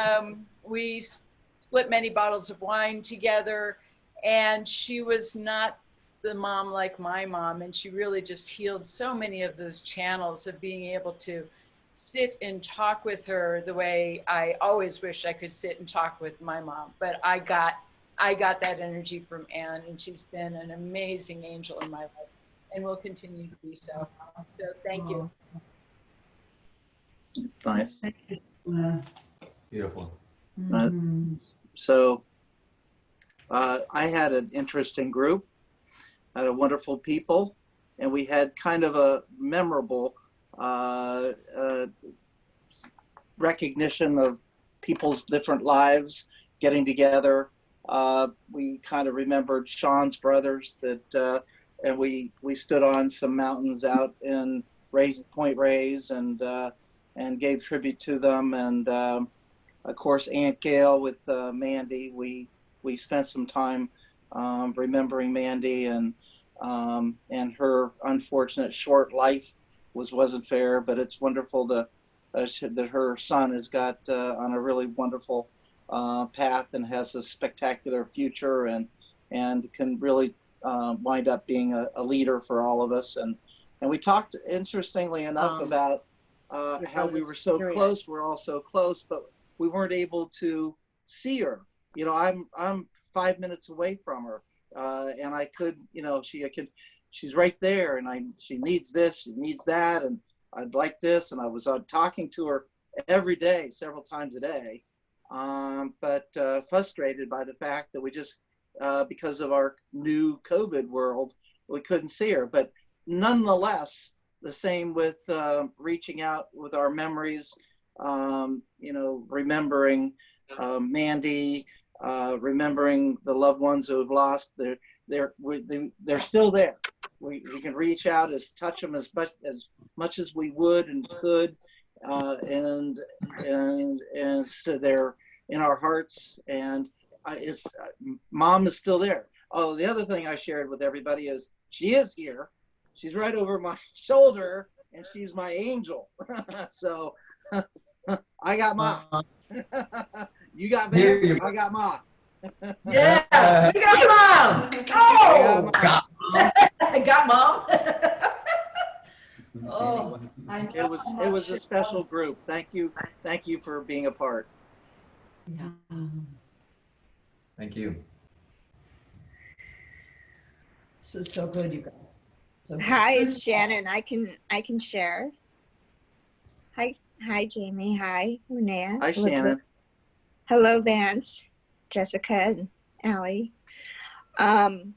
we split many bottles of wine together. And she was not the mom like my mom, and she really just healed so many of those channels of being able to sit and talk with her the way I always wish I could sit and talk with my mom. But I got that energy from Anne, and she's been an amazing angel in my life and will continue to be so. So thank you.
It's nice.
Beautiful.
So I had an interesting group, had a wonderful people, and we had kind of a memorable recognition of people's different lives getting together. We kind of remembered Sean's brothers that, and we stood on some mountains out in Point Reyes and gave tribute to them. And of course, Aunt Gail with Mandy, we spent some time remembering Mandy and her unfortunate short life wasn't fair, but it's wonderful to that her son has got on a really wonderful path and has a spectacular future and can really wind up being a leader for all of us. And we talked, interestingly enough, about how we were so close. We're all so close, but we weren't able to see her. You know, I'm 5 minutes away from her, and I could, you know, she's right there, and she needs this, she needs that, and I'd like this. And I was talking to her every day, several times a day, but frustrated by the fact that we just, because of our new COVID world, we couldn't see her. But nonetheless, the same with reaching out with our memories, you know, remembering Mandy, remembering the loved ones who have lost. They're still there. We can reach out, touch them as much as we would and could, and so they're in our hearts. And Mom is still there. Oh, the other thing I shared with everybody is she is here. She's right over my shoulder, and she's my angel. So I got Mom. You got Vance, I got Mom.
Yeah, you got Mom. Oh, I got Mom. Oh,
it was a special group. Thank you for being a part.
Yeah.
Thank you.
This is so good, you guys. So good.
Hi, it's Shannon. I can share. Hi, Jamie. Hi, Linnea.
Hi,
Elizabeth.
Shannon.
Hello, Vance, Jessica, and Allie. Well,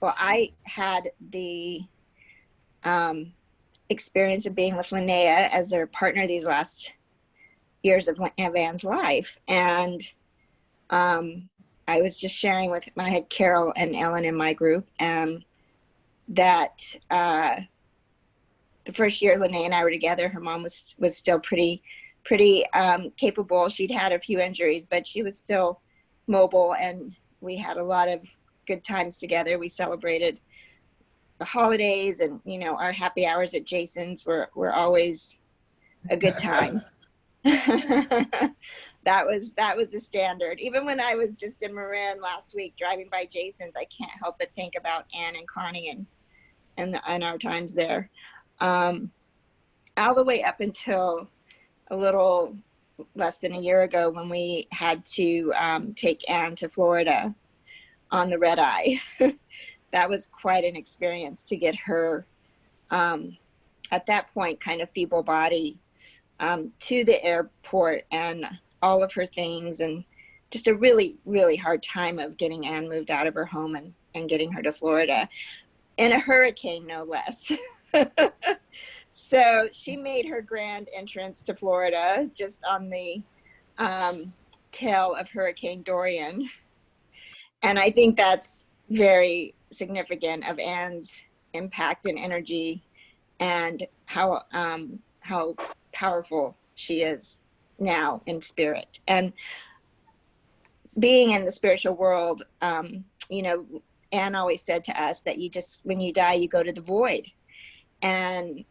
I had the experience of being with Linnea as their partner these last years of Van's life. And I was just sharing with, I had Carol and Ellen in my group, that the first year Linnea and I were together, her mom was still pretty capable. She'd had a few injuries, but she was still mobile, and we had a lot of good times together. We celebrated the holidays, and you know, our happy hours at Jason's were always a good time. That was a standard. Even when I was just in Marin last week driving by Jason's, I can't help but think about Anne and Connie and our times there. All the way up until a little less than a year ago, when we had to take Anne to Florida on the red eye. That was quite an experience to get her, at that point, kind of feeble body, to the airport and all of her things, and just a really, really hard time of getting Anne moved out of her home and getting her to Florida in a hurricane, no less. So she made her grand entrance to Florida just on the tail of Hurricane Dorian. And I think that's very significant of Anne's impact and energy, and how powerful she is now in spirit. And being in the spiritual world, you know, Anne always said to us that when you die, you go to the void. And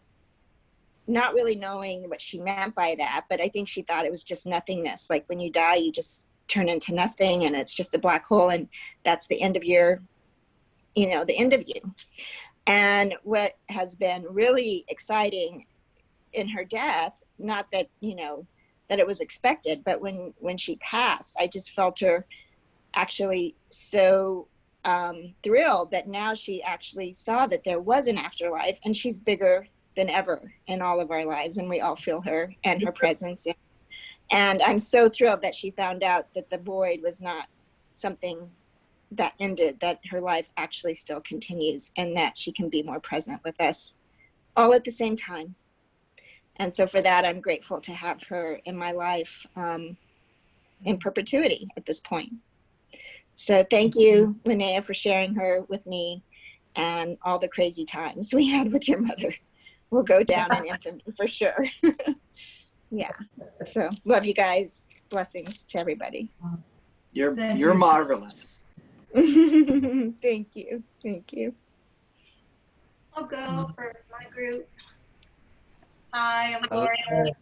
not really knowing what she meant by that, but I think she thought it was just nothingness. Like when you die, you just turn into nothing, and it's just a black hole, and that's the end of the end of you. And what has been really exciting in her death, not that, you know, that it was expected, but when she passed, I just felt her actually so thrilled that now she actually saw that there was an afterlife, and she's bigger than ever in all of our lives, and we all feel her and her presence. And I'm so thrilled that she found out that the void was not something that ended, that her life actually still continues, and that she can be more present with us all at the same time. And so for that, I'm grateful to have her in my life in perpetuity at this point. So thank you, Linnea, for sharing her with me, and all the crazy times we had with your mother will go down in infamy for sure. Yeah. So love you guys. Blessings to everybody.
You're marvelous.
Thank you. Thank you.
I'll go for my group. Hi, I'm Gloria.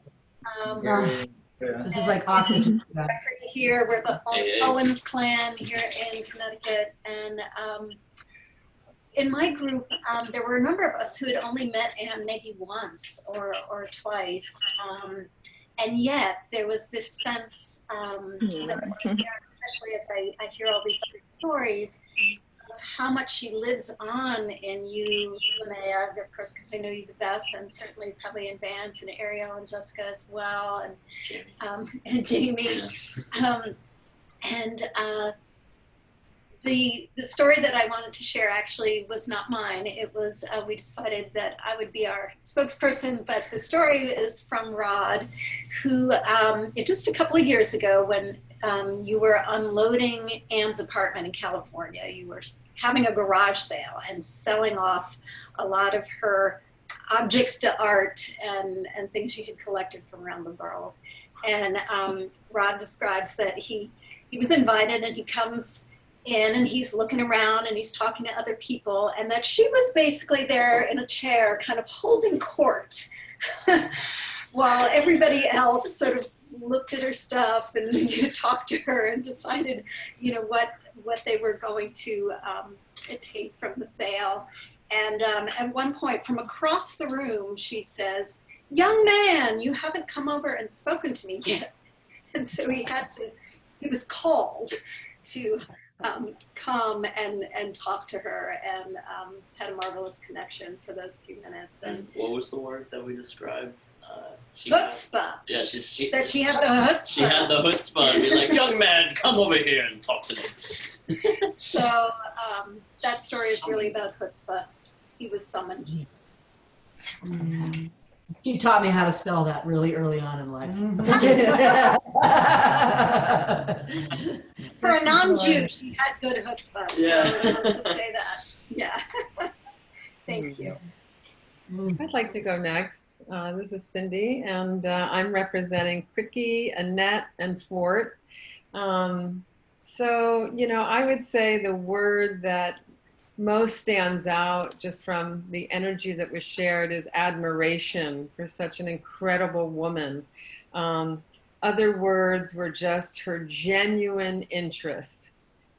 This is like oxygen.
Here, we're the Owens clan here in Connecticut, and in my group, there were a number of us who had only met Anne maybe once or twice, and yet there was this sense, you know, especially as I hear all these other stories, how much she lives on in you, Lynnea, of course, because I know you the best, and certainly probably in Vance and Ariel and Jessica as well, and Jamie. The story that I wanted to share actually was not mine. It was, we decided that I would be our spokesperson, but the story is from Rod, who just a couple of years ago when you were unloading Anne's apartment in California, you were having a garage sale and selling off a lot of her objects to art and things she had collected from around the world. And Rod describes that he was invited and he comes in and he's looking around and he's talking to other people, and that she was basically there in a chair kind of holding court while everybody else sort of looked at her stuff and talked to her and decided, what they were going to take from the sale. And at one point from across the room, she says, "Young man, you haven't come over and spoken to me yet." And so he was called to come and talk to her, and had a marvelous connection for those few minutes. And
what was the word that we described?
Chutzpah.
Yeah, she
had the chutzpah.
She had the chutzpah to be like, "Young man, come over here and talk to me."
So that story is really about chutzpah. He was summoned.
She taught me how to spell that really early on in life.
For a non-Jew, she had good chutzpah.
Yeah.
So I wanted to say that. Yeah. Thank you.
I'd like to go next. This is Cindy, and I'm representing Quickie, Annette, and Fort. So, I would say the word that most stands out just from the energy that was shared is admiration for such an incredible woman. Other words were just her genuine interest.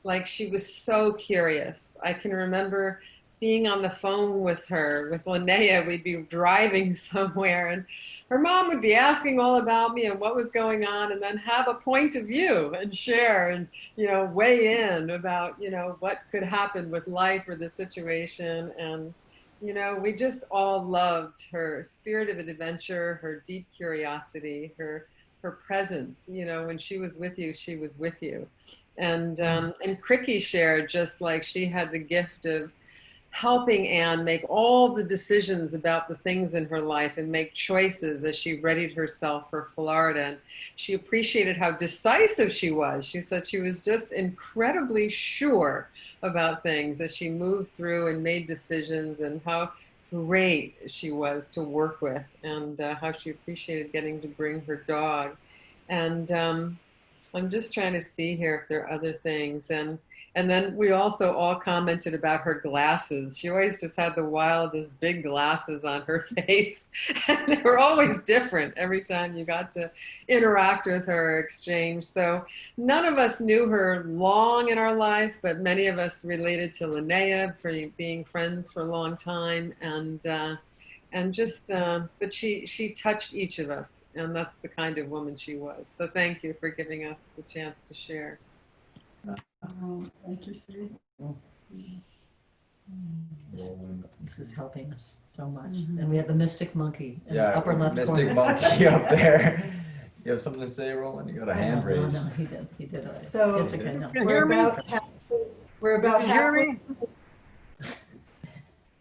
Like, she was so curious. I can remember being on the phone with her, with Lynnea. We'd be driving somewhere and her mom would be asking all about me and what was going on, and then have a point of view and share and, weigh in about, what could happen with life or the situation. And, we just all loved her spirit of adventure, her deep curiosity, her presence. When she was with you, she was with you. And Quickie shared just like she had the gift of helping Anne make all the decisions about the things in her life and make choices as she readied herself for Florida. And she appreciated how decisive she was. She said she was just incredibly sure about things as she moved through and made decisions, and how great she was to work with, and how she appreciated getting to bring her dog. And I'm just trying to see here if there are other things. And then we also all commented about her glasses. She always just had the wildest big glasses on her face. And they were always different every time you got to interact with her or exchange. So none of us knew her long in our life, but many of us related to Lynnea for being friends for a long time. But she touched each of us, and that's the kind of woman she was. So thank you for giving us the chance to share.
Oh, thank you, Susan.
This is helping us so much. And we have the mystic monkey in the
Yeah,
upper left
mystic
corner.
monkey up there. You have something to say, Roland? You got a hand raised.
No, he did. He did.
So
It's okay. No.
we're about halfway.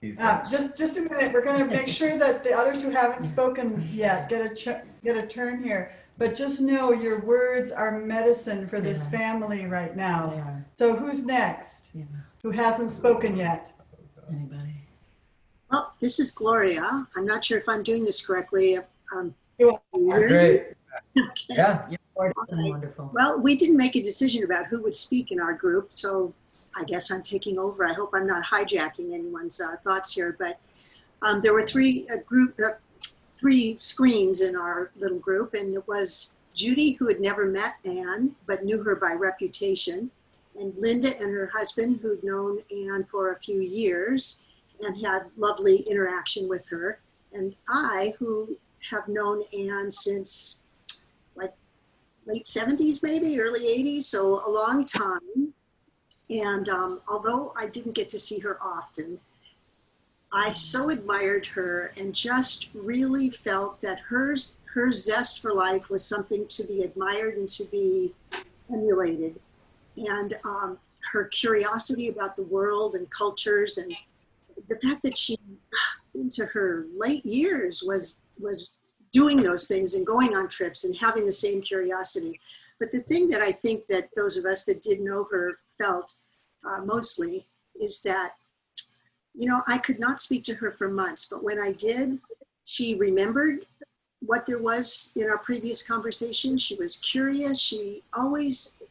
He's
Just a minute. We're going to make sure that the others who haven't spoken yet get a turn here. But just know your words are medicine for this family right now. So who's next? Who hasn't spoken yet?
Anybody?
Well, this is Gloria. I'm not sure if I'm doing this correctly.
You're great. Yeah.
You're wonderful.
Well, we didn't make a decision about who would speak in our group, so I guess I'm taking over. I hope I'm not hijacking anyone's thoughts here, but there were three screens in our little group, and it was Judy, who had never met Anne but knew her by reputation, and Linda and her husband, who'd known Anne for a few years and had lovely interaction with her, and I, who have known Anne since like late 70s, maybe early 80s, so a long time. And although I didn't get to see her often, I so admired her and just really felt that her zest for life was something to be admired and to be emulated. And her curiosity about the world and cultures, and the fact that she, into her late years, was doing those things and going on trips and having the same curiosity. But the thing that I think that those of us that did know her felt mostly is that, you know, I could not speak to her for months, but when I did, she remembered what there was in our previous conversation. She was curious. She always,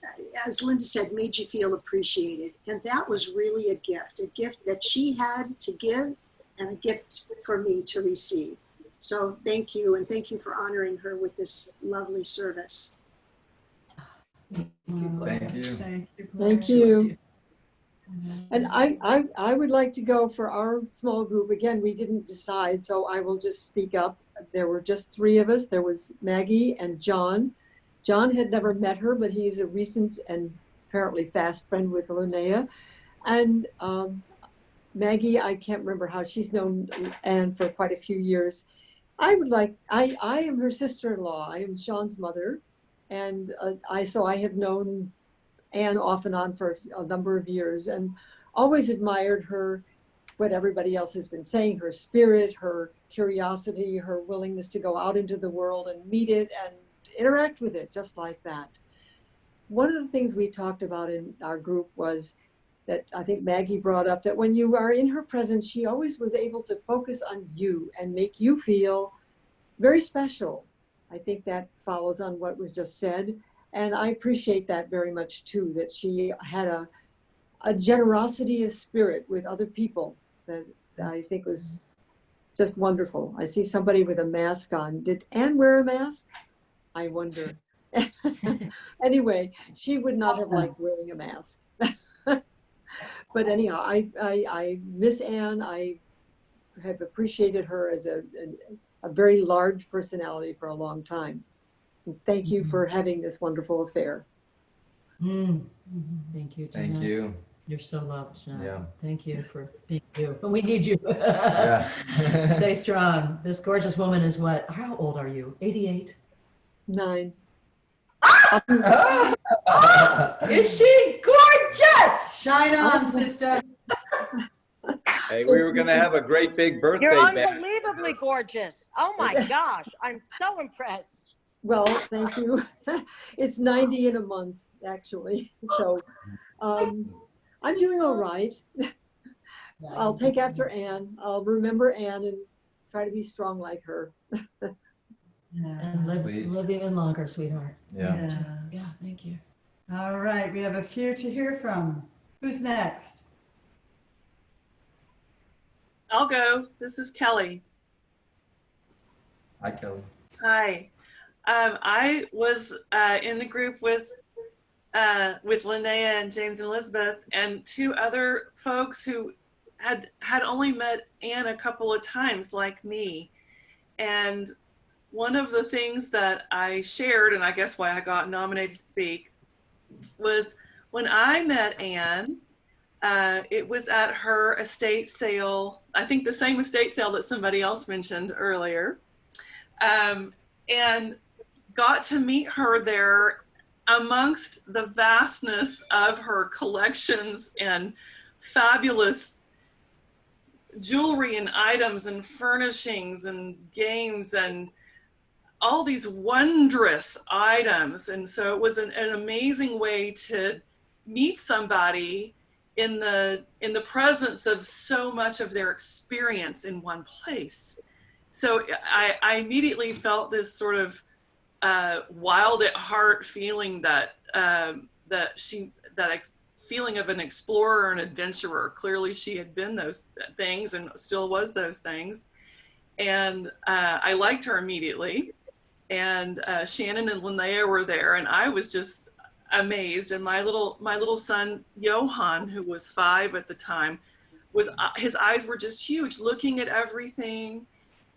as Linda said, made you feel appreciated. And that was really a gift that she had to give and a gift for me to receive. So thank you, and thank you for honoring her with this lovely service.
Thank you.
Thank you.
Thank you. And I would like to go for our small group. Again, we didn't decide, so I will just speak up. There were just 3 of us. There was Maggie and John. John had never met her, but he is a recent and apparently fast friend with Lynnea. And Maggie, I can't remember how, she's known Anne for quite a few years. I am her sister-in-law. I am Sean's mother. And so I have known Anne off and on for a number of years and always admired her, what everybody else has been saying, her spirit, her curiosity, her willingness to go out into the world and meet it and interact with it just like that. One of the things we talked about in our group was that I think Maggie brought up, that when you are in her presence, she always was able to focus on you and make you feel very special. I think that follows on what was just said. And I appreciate that very much too, that she had a generosity of spirit with other people that I think was just wonderful. I see somebody with a mask on. Did Anne wear a mask? I wonder. Anyway, she would not have liked wearing a mask. But anyhow, I miss Anne. I have appreciated her as a very large personality for a long time. And thank you for having this wonderful affair.
Thank you, Jeanette.
Thank you.
You're so loved, Jeanette.
Yeah.
Thank you for being you. But we need you.
Yeah.
Stay strong. This gorgeous woman is what? How old are you? 88?
9.
Is she gorgeous?
Shine on, sister.
Hey, we were going to have a great big birthday
You're
bash.
unbelievably gorgeous. Oh my gosh, I'm so impressed.
Well, thank you. It's 90 in a month, actually. So I'm doing all right. I'll take after Anne. I'll remember Anne and try to be strong like her.
And live even longer, sweetheart.
Yeah.
Yeah, thank you.
All right, we have a few to hear from. Who's next?
I'll go. This is Kelly.
Hi, Kelly.
Hi. I was in the group with Lynnea and James and Elizabeth and 2 other folks who had only met Anne a couple of times, like me. And one of the things that I shared, and I guess why I got nominated to speak, was when I met Anne, it was at her estate sale, I think the same estate sale that somebody else mentioned earlier, and got to meet her there amongst the vastness of her collections and fabulous jewelry and items and furnishings and games and all these wondrous items. And so it was an amazing way to meet somebody in the presence of so much of their experience in one place. So I immediately felt this sort of wild at heart feeling that feeling of an explorer and adventurer. Clearly she had been those things and still was those things. And I liked her immediately. And Shannon and Lynnea were there, and I was just amazed. And my little son Johan, who was 5 at the time, his eyes were just huge, looking at everything.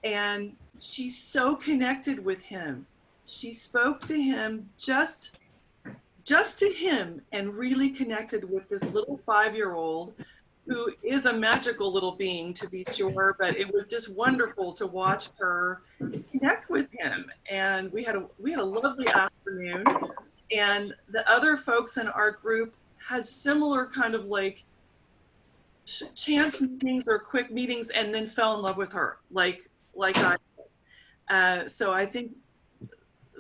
And she so connected with him. She spoke to him just just to him and really connected with this little 5-year-old who is a magical little being, to be sure, but it was just wonderful to watch her connect with him. And we had a lovely afternoon, and the other folks in our group had similar kind of like chance meetings or quick meetings, and then fell in love with her like I did. So I think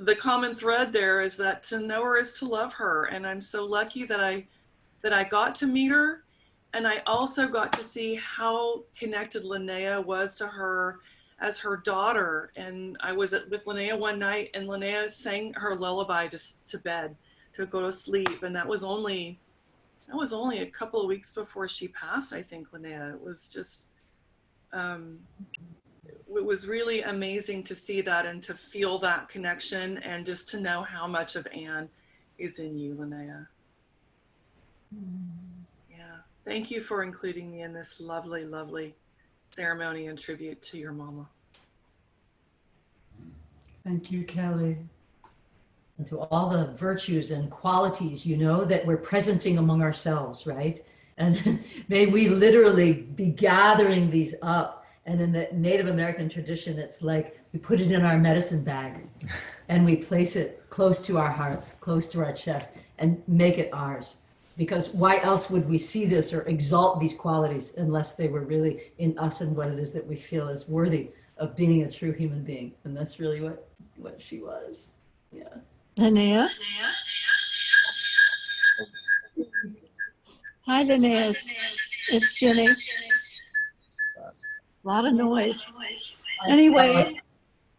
the common thread there is that to know her is to love her, and I'm so lucky that I got to meet her. And I also got to see how connected Lynnea was to her as her daughter. And I was with Lynnea one night, and Lynnea sang her lullaby just to bed to go to sleep. And that was only a couple of weeks before she passed, I think, Lynnea. It was just, it was really amazing to see that and to feel that connection, and just to know how much of Anne is in you, Lynnea. Thank you for including me in this lovely, lovely ceremony and tribute to your mama.
Thank you, Kelly.
And to all the virtues and qualities, you know, that we're presencing among ourselves, right? And may we literally be gathering these up. And in the Native American tradition, it's like we put it in our medicine bag and we place it close to our hearts, close to our chest, and make it ours. Because why else would we see this or exalt these qualities unless they were really in us and what it is that we feel is worthy of being a true human being? And that's really what she was. Yeah.
Lynnea? Hi, Lynnea. It's Jenny. A lot of noise. Anyway,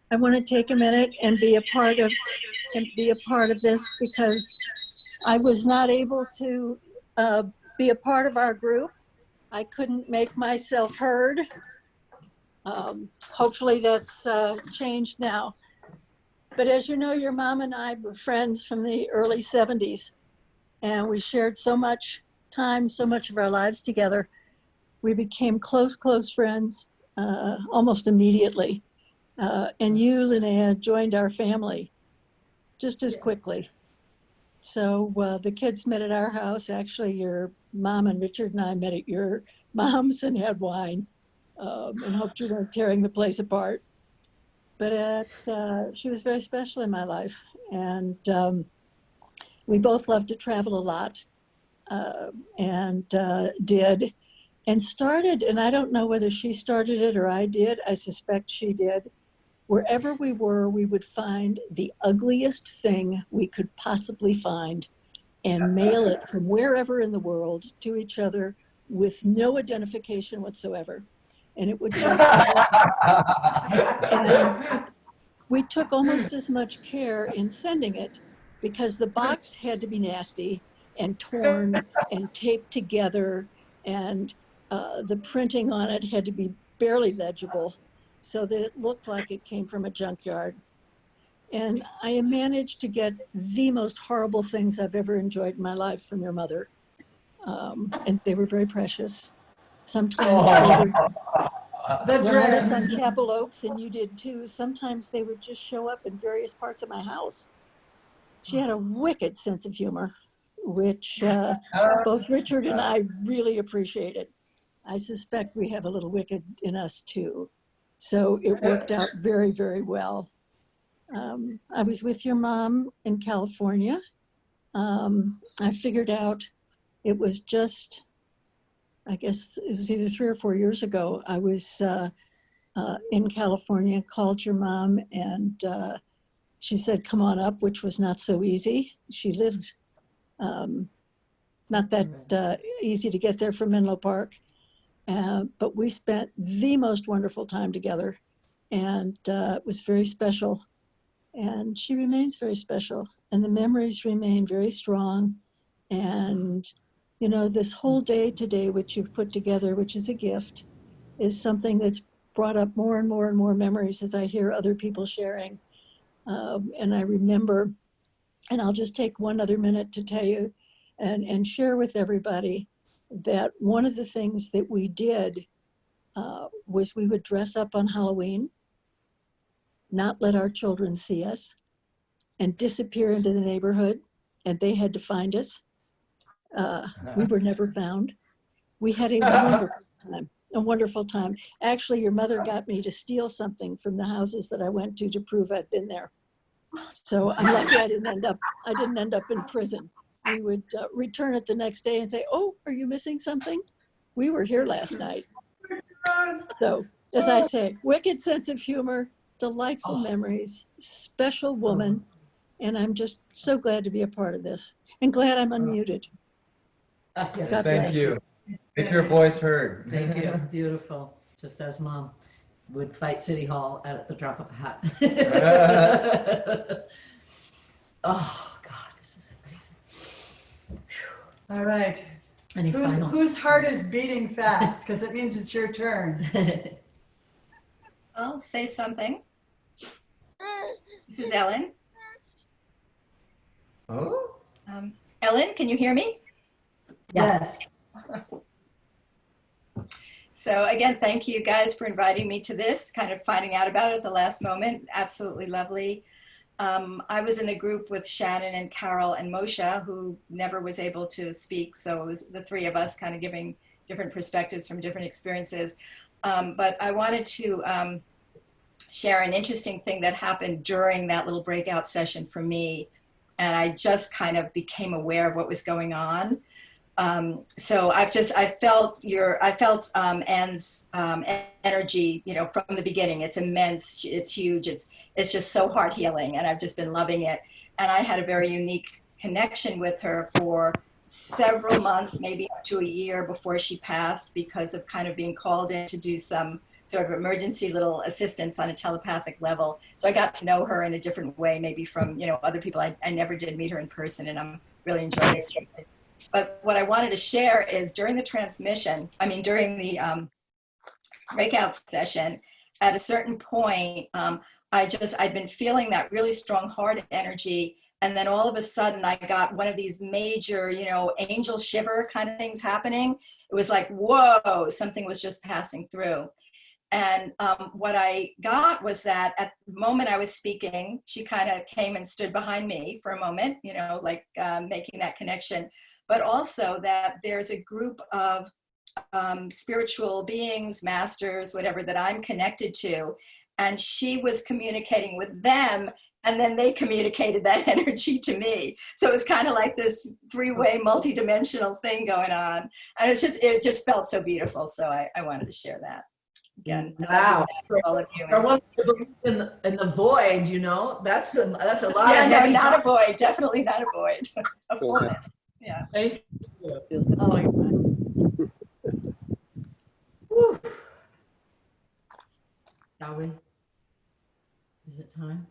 I want to take a minute and be a part of this, because I was not able to be a part of our group. I couldn't make myself heard. Hopefully that's changed now. But as you know, your mom and I were friends from the early 70s, and we shared so much time, so much of our lives together. We became close friends almost immediately. And you, Lynnea, joined our family just as quickly. So the kids met at our house. Actually, your mom and Richard and I met at your mom's and had wine, and hoped you weren't tearing the place apart. But she was very special in my life. And we both loved to travel a lot, and did. And started, and I don't know whether she started it or I did, I suspect she did. Wherever we were, we would find the ugliest thing we could possibly find and mail it from wherever in the world to each other with no identification whatsoever. And it would just and we took almost as much care in sending it, because the box had to be nasty and torn and taped together, and the printing on it had to be barely legible, so that it looked like it came from a junkyard. And I managed to get the most horrible things I've ever enjoyed in my life from your mother. And they were very precious. Sometimes they were, when I lived on Chapel Oaks, and you did too, sometimes they would just show up in various parts of my house. She had a wicked sense of humor, which both Richard and I really appreciated. I suspect we have a little wicked in us too. So it worked out very, very well. I was with your mom in California. I figured out it was just, I guess it was either 3 or 4 years ago. I was in California, called your mom, and she said, come on up, which was not so easy. She lived not that easy to get there from Menlo Park. But we spent the most wonderful time together, and it was very special. And she remains very special, and the memories remain very strong. And, you know, this whole day today, which you've put together, which is a gift, is something that's brought up more and more and more memories as I hear other people sharing. And I remember, and I'll just take one other minute to tell you and share with everybody that one of the things that we did was we would dress up on Halloween, not let our children see us, and disappear into the neighborhood and they had to find us. We were never found. We had a wonderful time, a wonderful time. Actually, your mother got me to steal something from the houses that I went to prove I'd been there. So I'm lucky I didn't end up in prison. We would return it the next day and say, "Oh, are you missing something? We were here last night." So, as I say, wicked sense of humor, delightful memories, special woman, and I'm just so glad to be a part of this, and glad I'm unmuted. God
Thank
bless.
you. Make your voice heard.
Thank you. Beautiful. Just as Mom would fight City Hall at the drop of a hat. Oh, God, this is amazing.
All right.
Any finals?
Whose heart is beating fast? Because it means it's your turn.
I'll say something. This is Ellen.
Oh?
Ellen, can you hear me?
Yes.
So again, thank you guys for inviting me to this, kind of finding out about it at the last moment. Absolutely lovely. I was in the group with Shannon and Carol and Moshe, who never was able to speak. So it was the three of us kind of giving different perspectives from different experiences. But I wanted to share an interesting thing that happened during that little breakout session for me. And I just kind of became aware of what was going on. So I felt Anne's energy, you know, from the beginning. It's immense, it's huge, it's just so heart healing, and I've just been loving it. And I had a very unique connection with her for several months, maybe up to a year before she passed, because of kind of being called in to do some sort of emergency little assistance on a telepathic level. So I got to know her in a different way, maybe from, you know, other people. I never did meet her in person, and I'm really enjoying it. But what I wanted to share is during the breakout session, at a certain point, I'd been feeling that really strong heart energy. And then all of a sudden I got one of these major, you know, angel shiver kind of things happening. It was like, whoa, something was just passing through. And what I got was that at the moment I was speaking, she kind of came and stood behind me for a moment, you know, like making that connection. But also that there's a group of spiritual beings, masters, whatever, that I'm connected to. And she was communicating with them, and then they communicated that energy to me. So it was kind of like this three-way, multi-dimensional thing going on. And it just felt so beautiful. So I wanted to share that. Again,
Wow.
for all of you.
For one to believe in the void, you know, that's a lot
Yeah,
of
no,
heavy
not a
talk.
void, definitely not a void. A fullness. Yeah.
Thank you. Oh my God. Whew. Shall we? Is it time?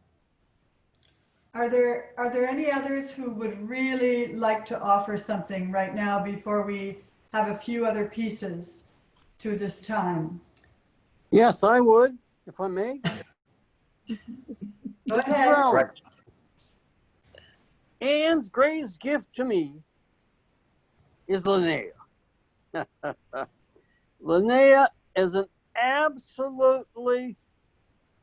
Are there any others who would really like to offer something right now before we have a few other pieces to this time?
Yes, I would, if I may.
Go ahead.
Well, Anne's greatest gift to me is Lynnea. Lynnea is an absolutely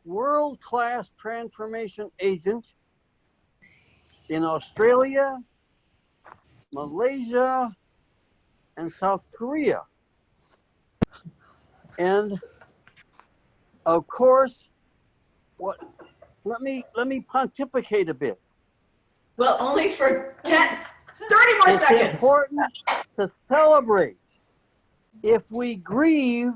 world-class transformation agent in Australia, Malaysia, and South Korea. And of course, let me pontificate a bit.
Well, only for 30 more seconds.
It's important to celebrate. If we grieve,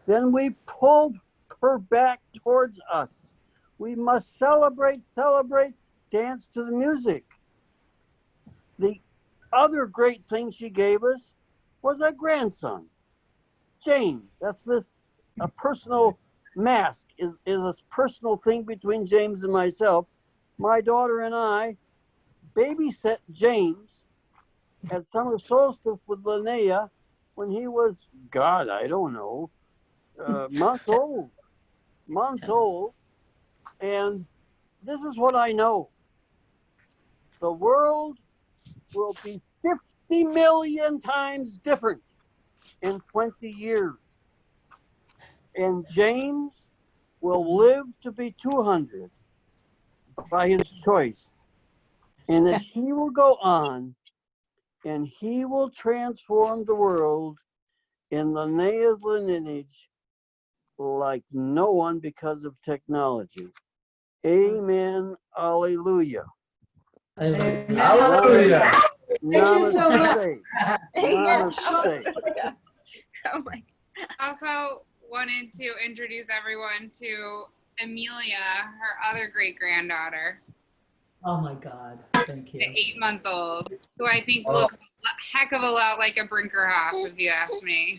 then we pull her back towards us. We must celebrate, dance to the music. The other great thing she gave us was a grandson, James. That's a personal mask, is a personal thing between James and myself. My daughter and I babysat James at summer solstice with Lynnea when he was, God, I don't know, months old. And this is what I know. The world will be 50 million times different in 20 years. And James will live to be 200 by his choice. and that he will go on and he will transform the world in Lynnea's lineage like no one because of technology. Amen. Alleluia.
Hallelujah. Thank you so much.
Namaste.
Oh my.
Also wanted to introduce everyone to Amelia, her other great granddaughter,
Oh my God, thank you.
the 8-month-old, who I think looks a heck of a lot like a Brinkerhoff, if you ask me.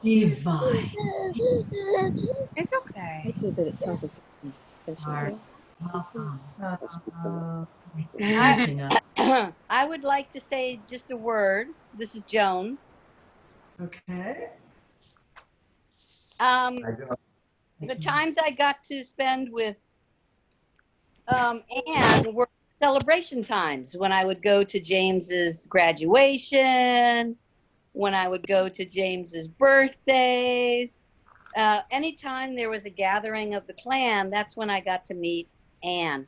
Divine.
It's okay.
I do, but it sounds like I would like to say just a word. This is Joan.
Okay.
The times I got to spend with Anne were celebration times, when I would go to James's graduation, when I would go to James's birthdays. Anytime there was a gathering of the clan, that's when I got to meet Anne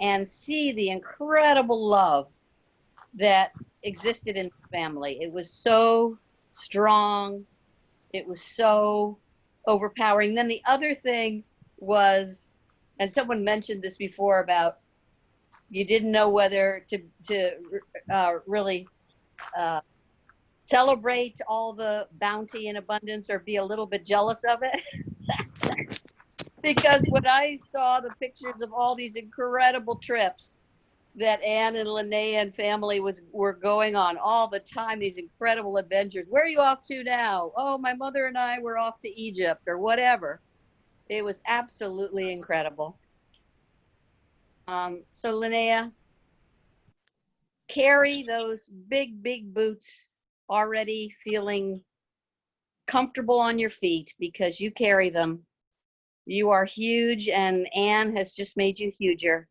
and see the incredible love that existed in the family. It was so strong. It was so overpowering. Then the other thing was, and someone mentioned this before, about you didn't know whether to really celebrate all the bounty and abundance or be a little bit jealous of it. Because when I saw the pictures of all these incredible trips that Anne and Lynnea and family were going on all the time, these incredible adventures. Where are you off to now? Oh, my mother and I were off to Egypt or whatever. It was absolutely incredible. So Lynnea, carry those big, big boots, already feeling comfortable on your feet because you carry them. You are huge, and Anne has just made you huger.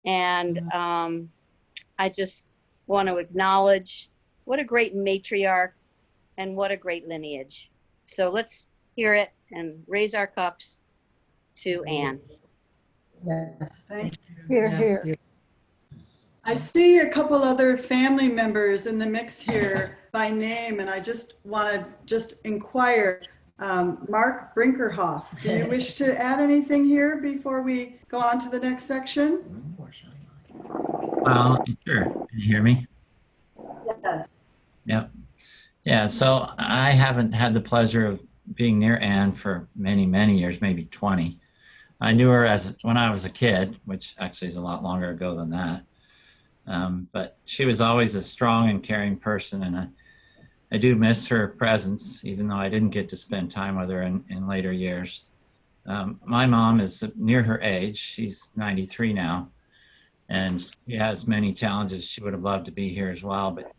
And I just want to acknowledge what a great matriarch and what a great lineage. So let's hear it and raise our cups to Anne.
Yes.
Thank you.
Here, here.
I see a couple other family members in the mix here by name, and I just want to inquire. Mark Brinkerhoff, do you wish to add anything here before we go on to the next section?
Sure. Can you hear me?
Yes.
Yep. Yeah, so I haven't had the pleasure of being near Anne for many, many years, maybe 20. I knew her when I was a kid, which actually is a lot longer ago than that. But she was always a strong and caring person, and I do miss her presence, even though I didn't get to spend time with her in later years. My mom is near her age. She's 93 now, and she has many challenges. She would have loved to be here as well, but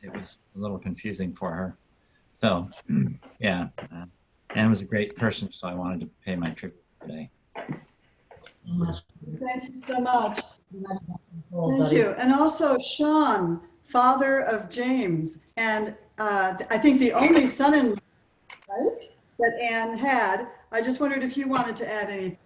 it was a little confusing for her. So, yeah, Anne was a great person, so I wanted to pay my tribute today.
Thank you so much. Thank you. And also Sean, father of James, and I think the only son-in-law, right, that Anne had. I just wondered if you wanted to add anything.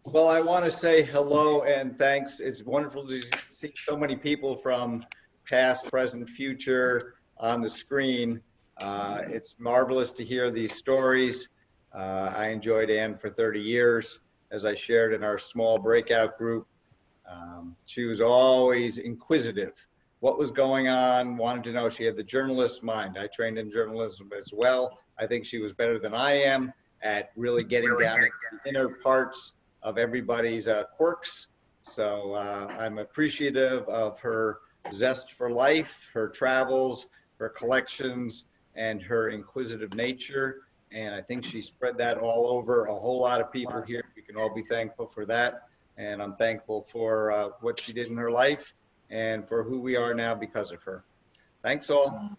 Well, I want to say hello and thanks. It's wonderful to see so many people from past, present, future on the screen. It's marvelous to hear these stories. I enjoyed Anne for 30 years, as I shared in our small breakout group. She was always inquisitive. What was going on, wanted to know. She had the journalist mind. I trained in journalism as well. I think she was better than I am at really getting down into the inner parts of everybody's quirks. So I'm appreciative of her zest for life, her travels, her collections, and her inquisitive nature. And I think she spread that all over a whole lot of people here. We can all be thankful for that. And I'm thankful for what she did in her life and for who we are now because of her. Thanks all.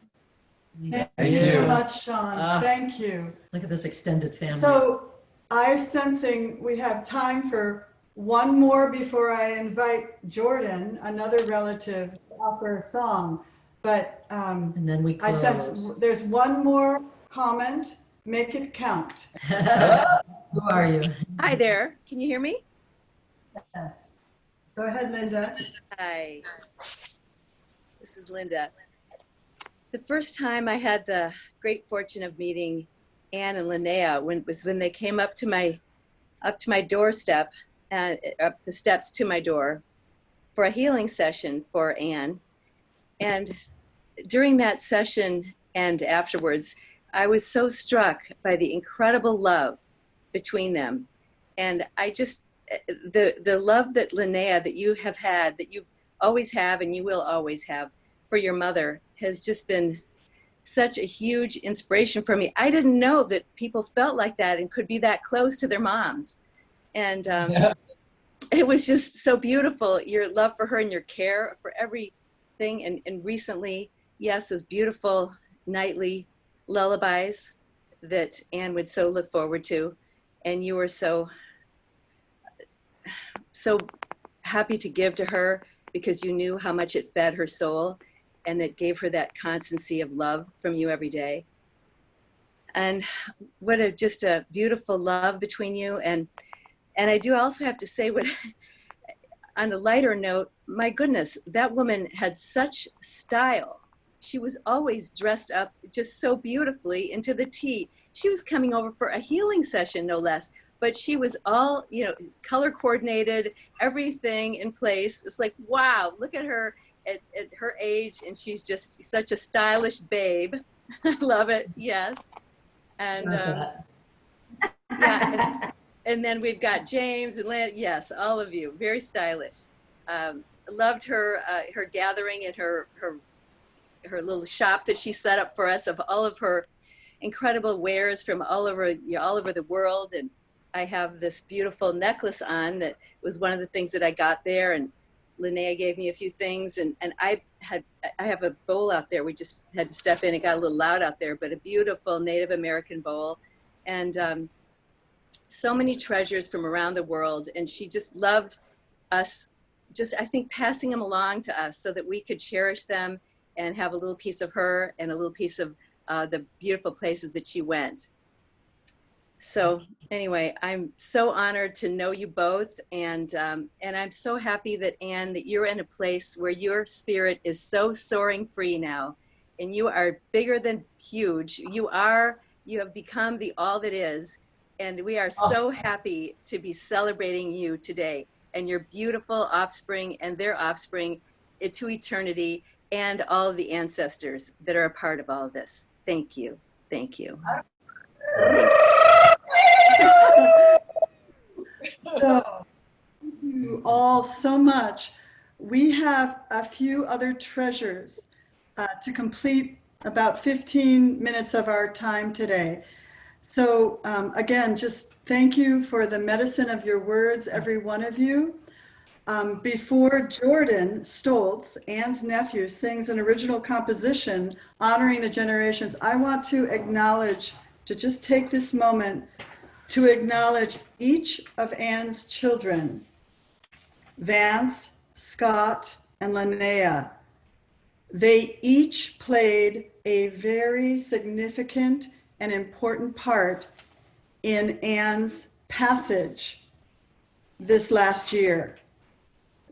Thank you so much, Sean. Thank you.
Look at this extended family.
So I'm sensing we have time for one more before I invite Jordan, another relative, to offer a song. But
and then we
I
close.
sense there's one more comment. Make it count.
Who are you?
Hi there. Can you hear me?
Yes. Go ahead, Linda.
Hi, this is Linda. The first time I had the great fortune of meeting Ann and Lynnea was when they came up to my doorstep and up the steps to my door for a healing session for Ann. And during that session and afterwards, I was so struck by the incredible love between them. And I just, the love that Lynnea, that you have had, that you've always have and you will always have for your mother has just been such a huge inspiration for me. I didn't know that people felt like that and could be that close to their moms. And it was just so beautiful, your love for her and your care for everything. And recently, yes, those beautiful nightly lullabies that Anne would so look forward to. And you were so happy to give to her because you knew how much it fed her soul and that gave her that constancy of love from you every day. And what just a beautiful love between you. And I do also have to say, what, on a lighter note, my goodness, that woman had such style. She was always dressed up just so beautifully into the T. She was coming over for a healing session, no less, but she was all, color coordinated, everything in place. It's like, wow, look at her at her age, and she's just such a stylish babe. I love it, yes. And yeah, and then we've got James and Lynn, yes, all of you, very stylish. Loved her her gathering and her little shop that she set up for us of all of her incredible wares from all over the world. And I have this beautiful necklace on that was one of the things that I got there, and Lynnea gave me a few things, and I have a bowl out there. We just had to step in. It got a little loud out there, but a beautiful Native American bowl, and so many treasures from around the world. And she just loved us, just I think passing them along to us so that we could cherish them and have a little piece of her and a little piece of the beautiful places that she went. So anyway, I'm so honored to know you both, and I'm so happy that, Anne, that you're in a place where your spirit is so soaring free now, and you are bigger than huge. You have become the all that is, and we are so happy to be celebrating you today and your beautiful offspring and their offspring to eternity, and all of the ancestors that are a part of all of this. Thank you. Thank you.
So, thank you all so much. We have a few other treasures to complete about 15 minutes of our time today. So again, just thank you for the medicine of your words, every one of you. Before Jordan Stoltz, Anne's nephew, sings an original composition honoring the generations, I want to acknowledge, to just take this moment to acknowledge each of Anne's children, Vance, Scott, and Lynnea. They each played a very significant and important part in Anne's passage this last year.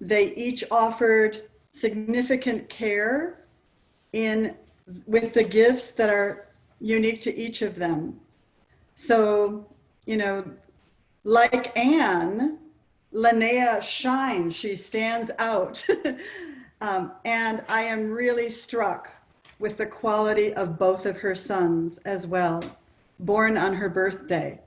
They each offered significant care with the gifts that are unique to each of them. So, like Anne, Lynnea shines, she stands out. And I am really struck with the quality of both of her sons as well, born on her birthday.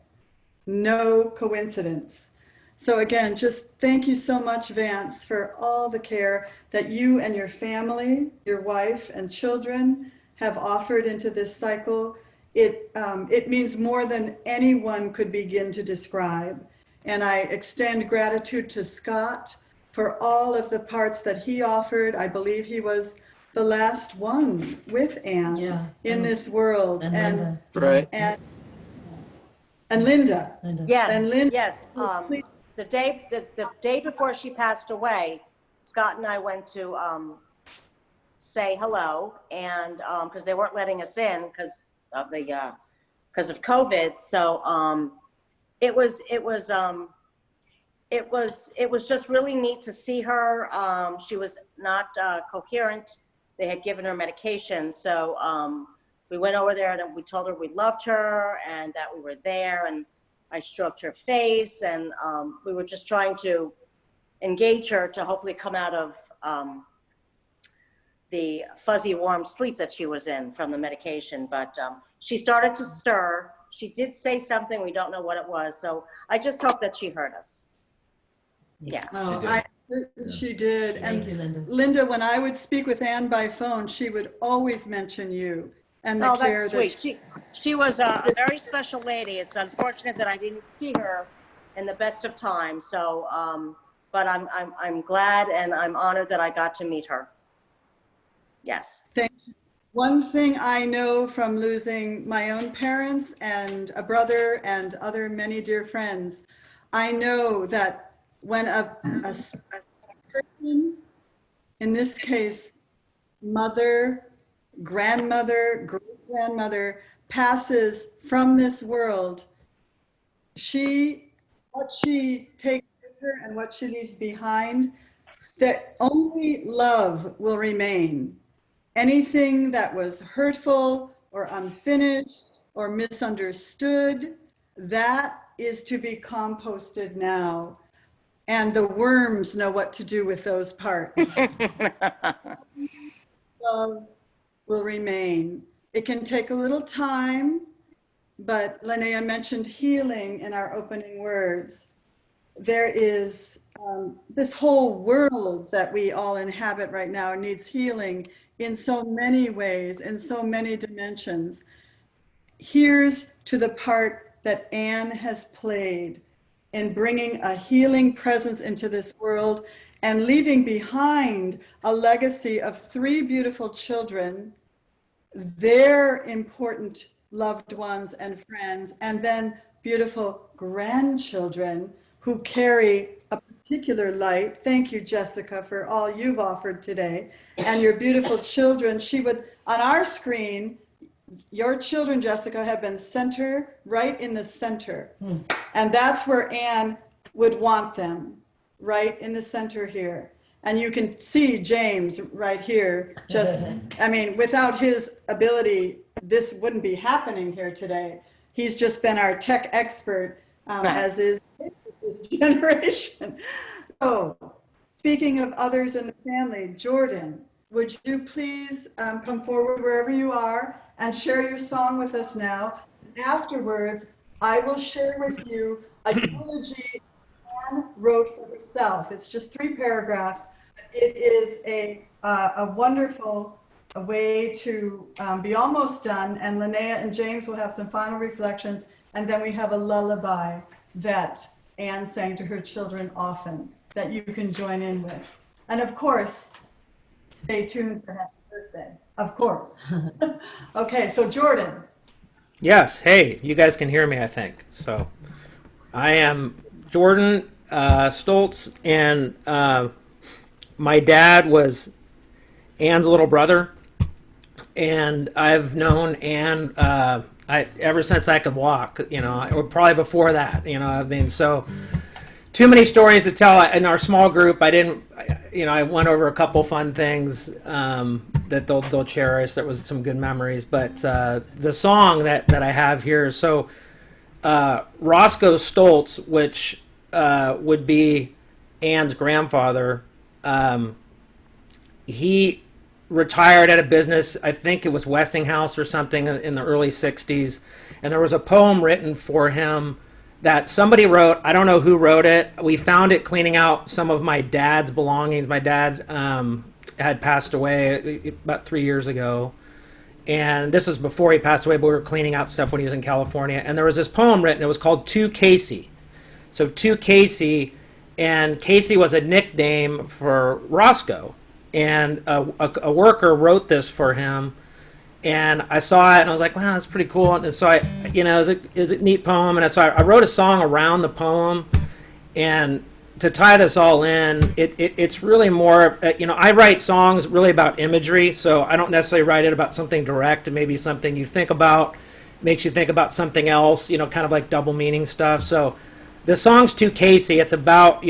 No coincidence. So again, just thank you so much, Vance, for all the care that you and your family, your wife and children have offered into this cycle. It means more than anyone could begin to describe. And I extend gratitude to Scott for all of the parts that he offered. I believe he was the last one with Anne in this world. And
right.
And Linda.
Yes,
And Linda,
yes. The day before she passed away, Scott and I went to say hello, and because they weren't letting us in because of COVID. So it was it was just really neat to see her. She was not coherent. They had given her medication, so we went over there and we told her we loved her and that we were there, and I stroked her face, and we were just trying to engage her to hopefully come out of the fuzzy warm sleep that she was in from the medication. But she started to stir. She did say something, we don't know what it was, so I just hope that she heard us. Yeah.
Oh, she did.
Thank
And
you, Linda.
Linda, when I would speak with Anne by phone, she would always mention you and the
Oh,
care
that's
that
sweet. She was a very special lady. It's unfortunate that I didn't see her in the best of times. So, but I'm glad and I'm honored that I got to meet her. Yes.
Thank you. One thing I know from losing my own parents and a brother and other many dear friends, I know that when a person, in this case, mother, grandmother, great-grandmother, passes from this world, what she takes with her and what she leaves behind, that only love will remain. Anything that was hurtful or unfinished or misunderstood, that is to be composted now. And the worms know what to do with those parts. Love will remain. It can take a little time, but Lynnea mentioned healing in our opening words. There is this whole world that we all inhabit right now needs healing in so many ways, in so many dimensions. Here's to the part that Anne has played in bringing a healing presence into this world and leaving behind a legacy of 3 beautiful children, their important loved ones and friends, and then beautiful grandchildren who carry a particular light. Thank you, Jessica, for all you've offered today. And your beautiful children. She would, on our screen, your children, Jessica, have been right in the center. And that's where Anne would want them, right in the center here. And you can see James right here. Just, I mean, without his ability, this wouldn't be happening here today. He's just been our tech expert, as is his generation. So, speaking of others in the family, Jordan, would you please come forward wherever you are and share your song with us now? Afterwards, I will share with you a eulogy Anne wrote for herself. It's just 3 paragraphs. It is a wonderful way to be almost done, and Lynnea and James will have some final reflections, and then we have a lullaby that Anne sang to her children often that you can join in with. And of course, stay tuned for happy birthday, of course. Okay, so Jordan.
Yes, hey, you guys can hear me, I think. So I am Jordan Stoltz, and my dad was Anne's little brother, and I've known Anne ever since I could walk, or probably before that, I mean, so too many stories to tell in our small group. I went over a couple fun things that they'll cherish. There was some good memories, but the song that I have here is Roscoe Stoltz, which would be Anne's grandfather. He retired at a business, I think it was Westinghouse or something, in the early 60s, and there was a poem written for him that somebody wrote. I don't know who wrote it. We found it cleaning out some of my dad's belongings. My dad had passed away about 3 years ago, and this was before he passed away, but we were cleaning out stuff when he was in California, and there was this poem written. It was called To Casey. So To Casey, and Casey was a nickname for Roscoe, and a worker wrote this for him, and I saw it and I was like, wow, that's pretty cool. And so it was a neat poem, and so I wrote a song around the poem. And to tie this all in, it's really more, I write songs really about imagery, so I don't necessarily write it about something direct, and maybe something you think about makes you think about something else, kind of like double meaning stuff. So the song's to Casey. It's about,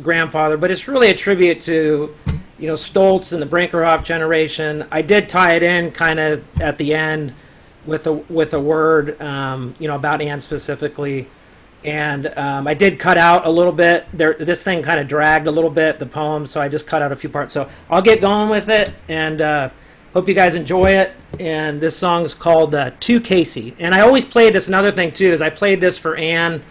grandfather, but it's really a tribute to, Stoltz and the Brinkerhoff generation. I did tie it in kind of at the end with a word, about Anne specifically. And I did cut out a little bit. This thing kind of dragged a little bit, the poem, so I just cut out a few parts. So I'll get going with it, and hope you guys enjoy it. And this song is called To Casey. And I always played this. Another thing, too, is I played this for Anne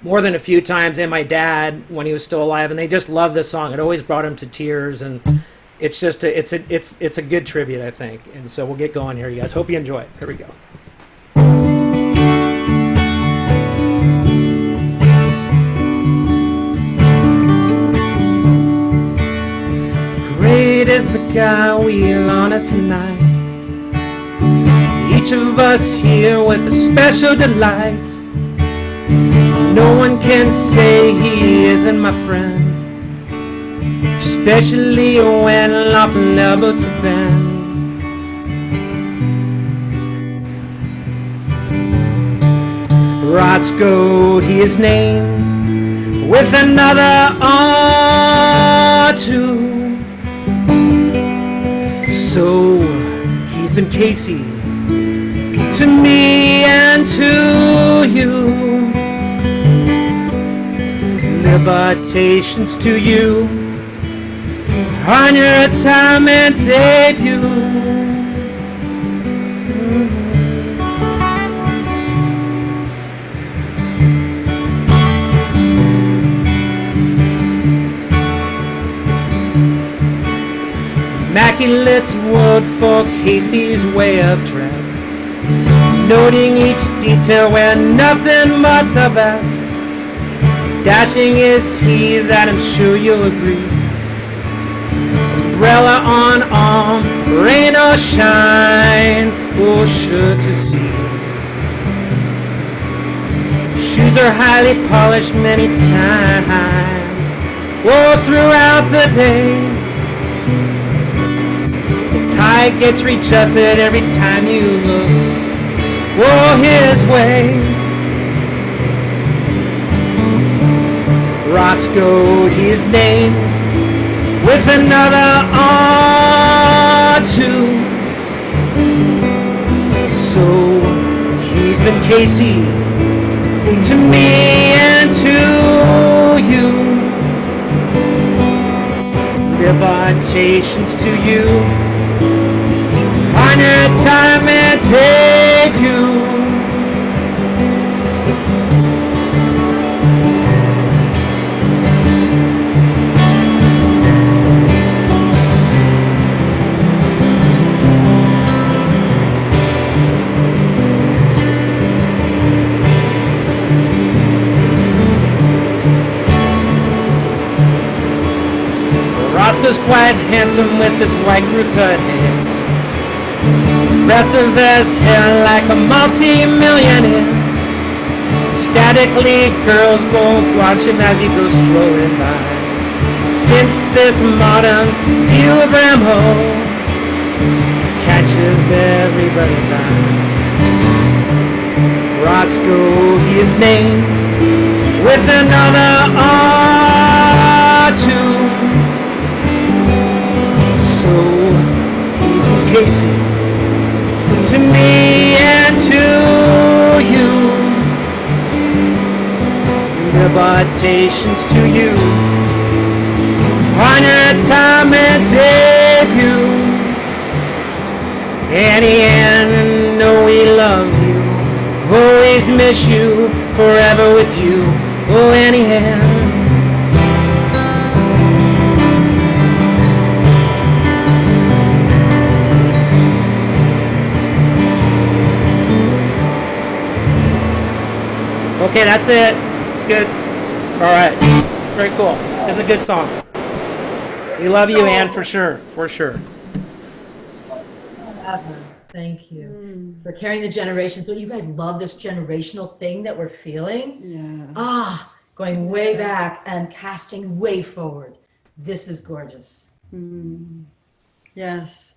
more than a few times, and my dad when he was still alive, and they just loved this song. It always brought them to tears, and it's just it's a good tribute, I think. And so we'll get going here, you guys. Hope you enjoy it. Here we go. Great is the God we'll honor tonight. Each of us here with a special delight. No one can say he isn't my friend, especially when lawful elbows are bent. Roscoe, he is named with another R too. So he's been Casey to me and to you. Liberations to you on your retirement debut. Immaculate's word for Casey's way of dress, noting each detail where nothing but the best. Dashing is he, that I'm sure you'll agree. Umbrella on arm, rain or shine, oh sure to see. Shoes are highly polished many times, oh throughout the day. The tie gets readjusted every time you look, oh his way. Roscoe, his name, with another R too. So he's been Casey to me and to you. Liberations to you on your retirement debut. Roscoe's quite handsome with his white crew-cut hair, aggressive as hair like a multi-millionaire. Statically, girls go watch him as he goes strolling by. Since this modern view of Ramho catches everybody's eye. Roscoe, his name, with another R too. So he's been Casey to me and to you. Liberations to you on your retirement debut. Annie Ann, know we love you, always miss you, forever with you. Oh Annie Ann. Okay, that's it. It's good. All right. Very cool. It's a good song. We love you, Anne, for sure. For sure.
Thank you for carrying the generations. So you guys love this generational thing that we're feeling.
Yeah.
Going way back and casting way forward. This is gorgeous.
Yes.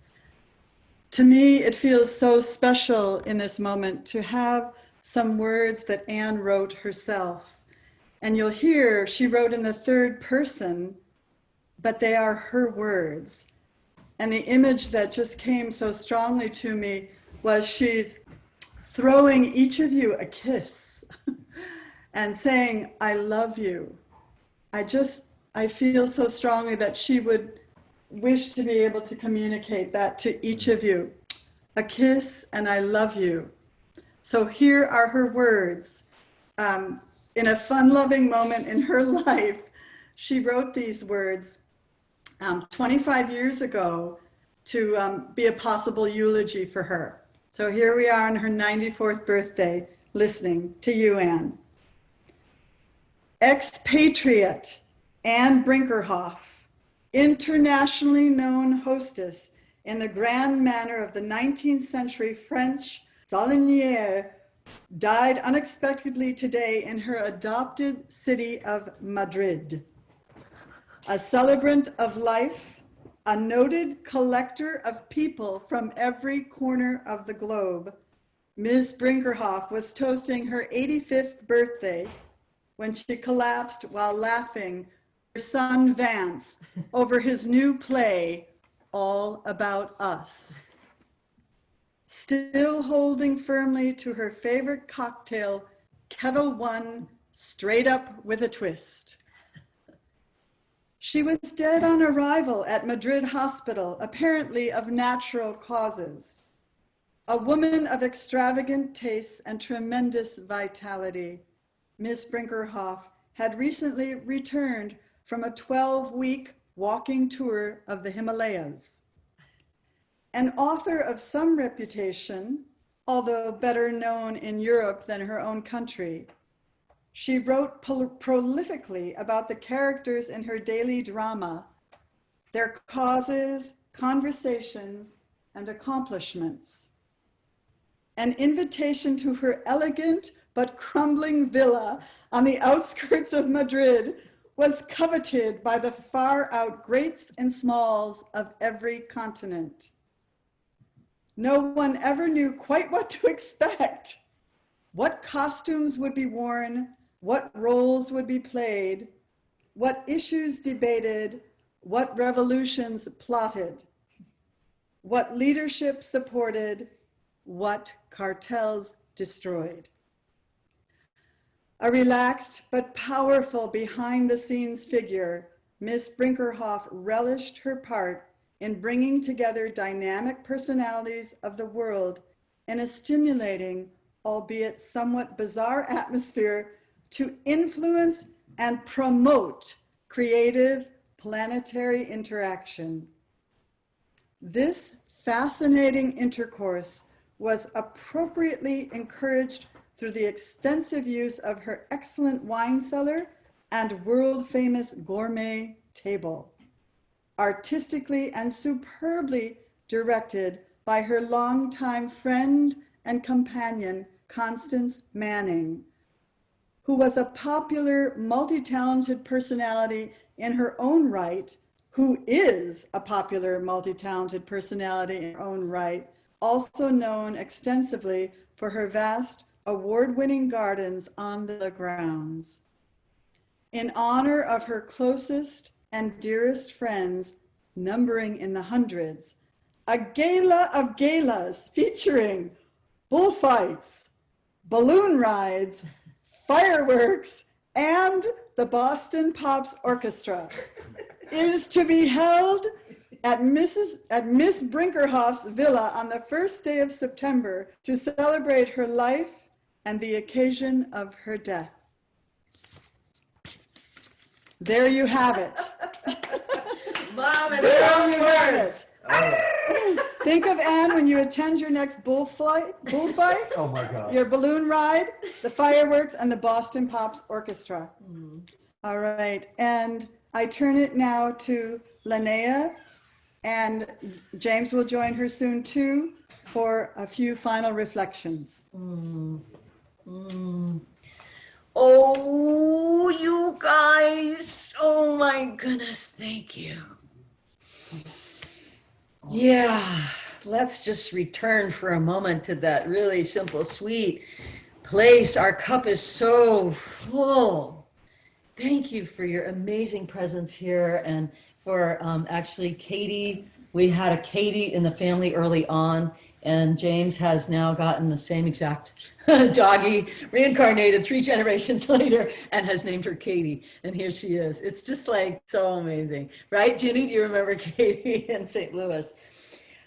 To me, it feels so special in this moment to have some words that Anne wrote herself And you'll hear she wrote in the third person, but they are her words. And the image that just came so strongly to me was she's throwing each of you a kiss and saying, I love you. I feel so strongly that she would wish to be able to communicate that to each of you. A kiss and I love you. So here are her words. In a fun-loving moment in her life, she wrote these words 25 years ago to be a possible eulogy for her. So here we are on her 94th birthday, listening to you, Anne. Expatriate Anne Brinkerhoff, internationally known hostess in the grand manner of the 19th century French salinière, died unexpectedly today in her adopted city of Madrid. A celebrant of life, a noted collector of people from every corner of the globe, Ms. Brinkerhoff was toasting her 85th birthday when she collapsed while laughing her son Vance over his new play, All About Us. Still holding firmly to her favorite cocktail, Kettle One, straight up with a twist. She was dead on arrival at Madrid Hospital, apparently of natural causes. A woman of extravagant tastes and tremendous vitality, Miss Brinkerhoff had recently returned from a 12-week walking tour of the Himalayas. An author of some reputation, although better known in Europe than her own country, she wrote prolifically about the characters in her daily drama, their causes, conversations, and accomplishments. An invitation to her elegant but crumbling villa on the outskirts of Madrid was coveted by the far-out greats and smalls of every continent. No one ever knew quite what to expect, what costumes would be worn, what roles would be played, what issues debated, what revolutions plotted, what leadership supported, what cartels destroyed. A relaxed but powerful behind-the-scenes figure, Miss Brinkerhoff relished her part in bringing together dynamic personalities of the world in a stimulating, albeit somewhat bizarre atmosphere to influence and promote creative planetary interaction. This fascinating intercourse was appropriately encouraged through the extensive use of her excellent wine cellar and world-famous gourmet table, artistically and superbly directed by her longtime friend and companion, Constance Manning, who was a popular, multi-talented personality in her own right, who is a popular, multi-talented personality in her own right, also known extensively for her vast award-winning gardens on the grounds. In honor of her closest and dearest friends, numbering in the hundreds, a gala of galas featuring bullfights, balloon rides, fireworks, and the Boston Pops Orchestra is to be held at Miss Brinkerhoff's villa on the first day of September to celebrate her life and the occasion of her death. There you have it.
Mom, and
There you have
words.
it. Think of Anne when you attend your next bullfight,
Oh my God.
your balloon ride, the fireworks, and the Boston Pops Orchestra. All right, and I turn it now to Lynnea, and James will join her soon too for a few final reflections.
Oh, you guys. Oh my goodness. Thank you. Yeah, let's just return for a moment to that really simple, sweet place. Our cup is so full. Thank you for your amazing presence here, and for actually Katie. We had a Katie in the family early on, and James has now gotten the same exact doggy, reincarnated 3 generations later, and has named her Katie. And here she is. It's just like so amazing. Right, Ginny? Do you remember Katie in St. Louis?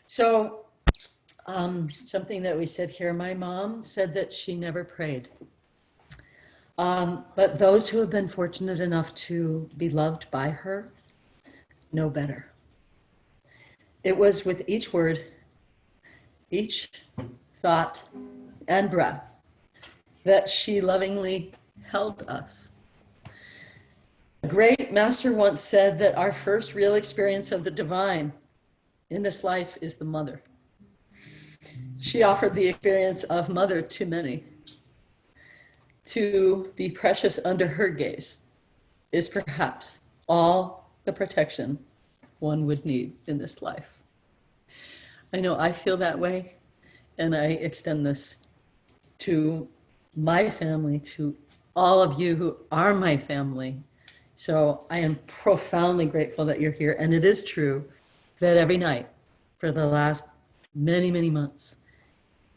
So something that we said here, my mom said that she never prayed. But those who have been fortunate enough to be loved by her know better. It was with each word, each thought and breath that she lovingly held us. A great master once said that our first real experience of the divine in this life is the mother. She offered the experience of mother to many. To be precious under her gaze is perhaps all the protection one would need in this life. I know I feel that way, and I extend this to my family, to all of you who are my family. So I am profoundly grateful that you're here. And it is true that every night for the last many, many months,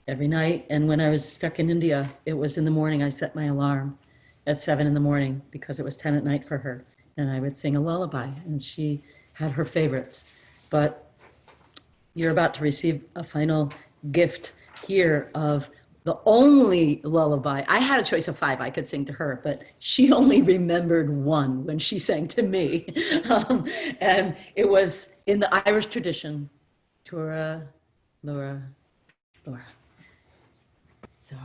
every night, and when I was stuck in India, it was in the morning. I set my alarm at 7 in the morning because it was 10 at night for her. And I would sing a lullaby, and she had her favorites. But you're about to receive a final gift here of the only lullaby. I had a choice of 5 I could sing to her, but she only remembered 1 when she sang to me. And it was in the Irish tradition, Tura, Laura, Laura. So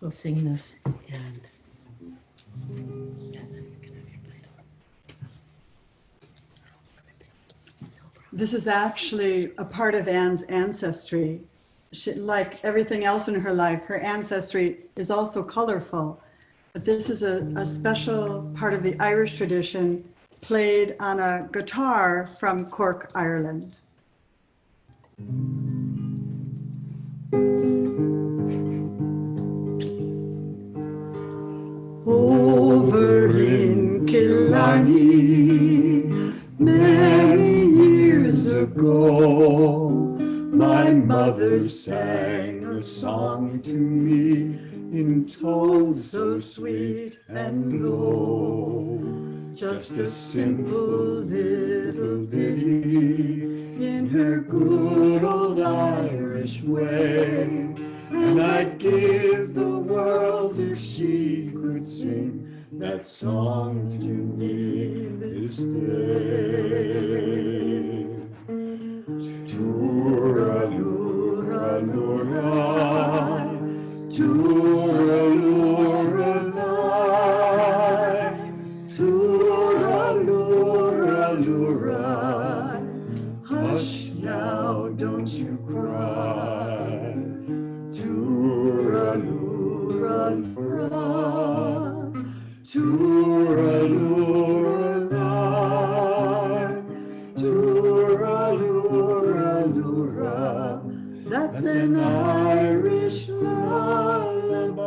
we'll sing this, and
This is actually a part of Anne's ancestry. She, like everything else in her life, her ancestry is also colorful. But this is a special part of the Irish tradition, played on a guitar from Cork, Ireland. Over in Killarney, many years ago, my mother sang a song to me in tones so sweet and low. Just a simple little ditty in her good old Irish way. And I'd give the world if she could sing that song to me this day. Toora-loora-loora, toora-loora-lie, toora-loora-loora. Hush now, don't you cry. Toora-loora-loora, toora-loora-lie, toora-loora-loora. That's an Irish lullaby.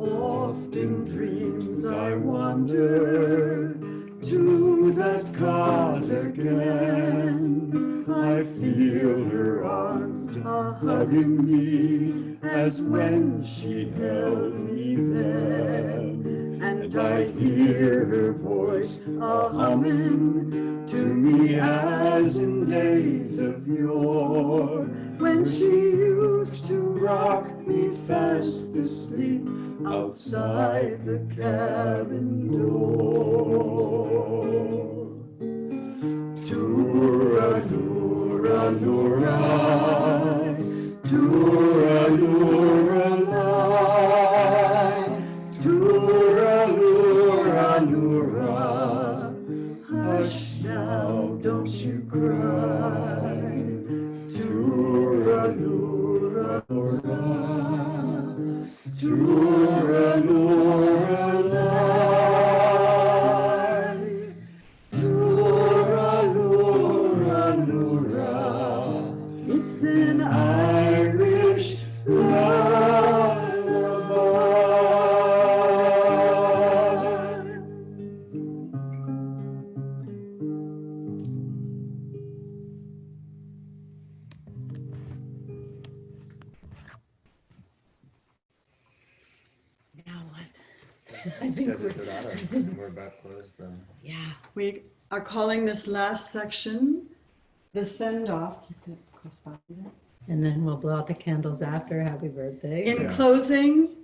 Oft in dreams I wander to that cot again. I feel her arms a-hugging me as when she held me then. And I hear her voice a-humming to me as in days of yore, when she used to rock me fast asleep outside the cabin door. Toora-loora-loora, toora-loora-lie, toora-loora-loora. Hush now, don't you cry. Toora-loora-loora, toora-loora-lie, toora-loora-loora. It's an Irish
I think
We're about close though.
yeah.
We are calling this last section the send-off. Keep it close by there.
And then we'll blow out the candles after. Happy birthday.
In closing,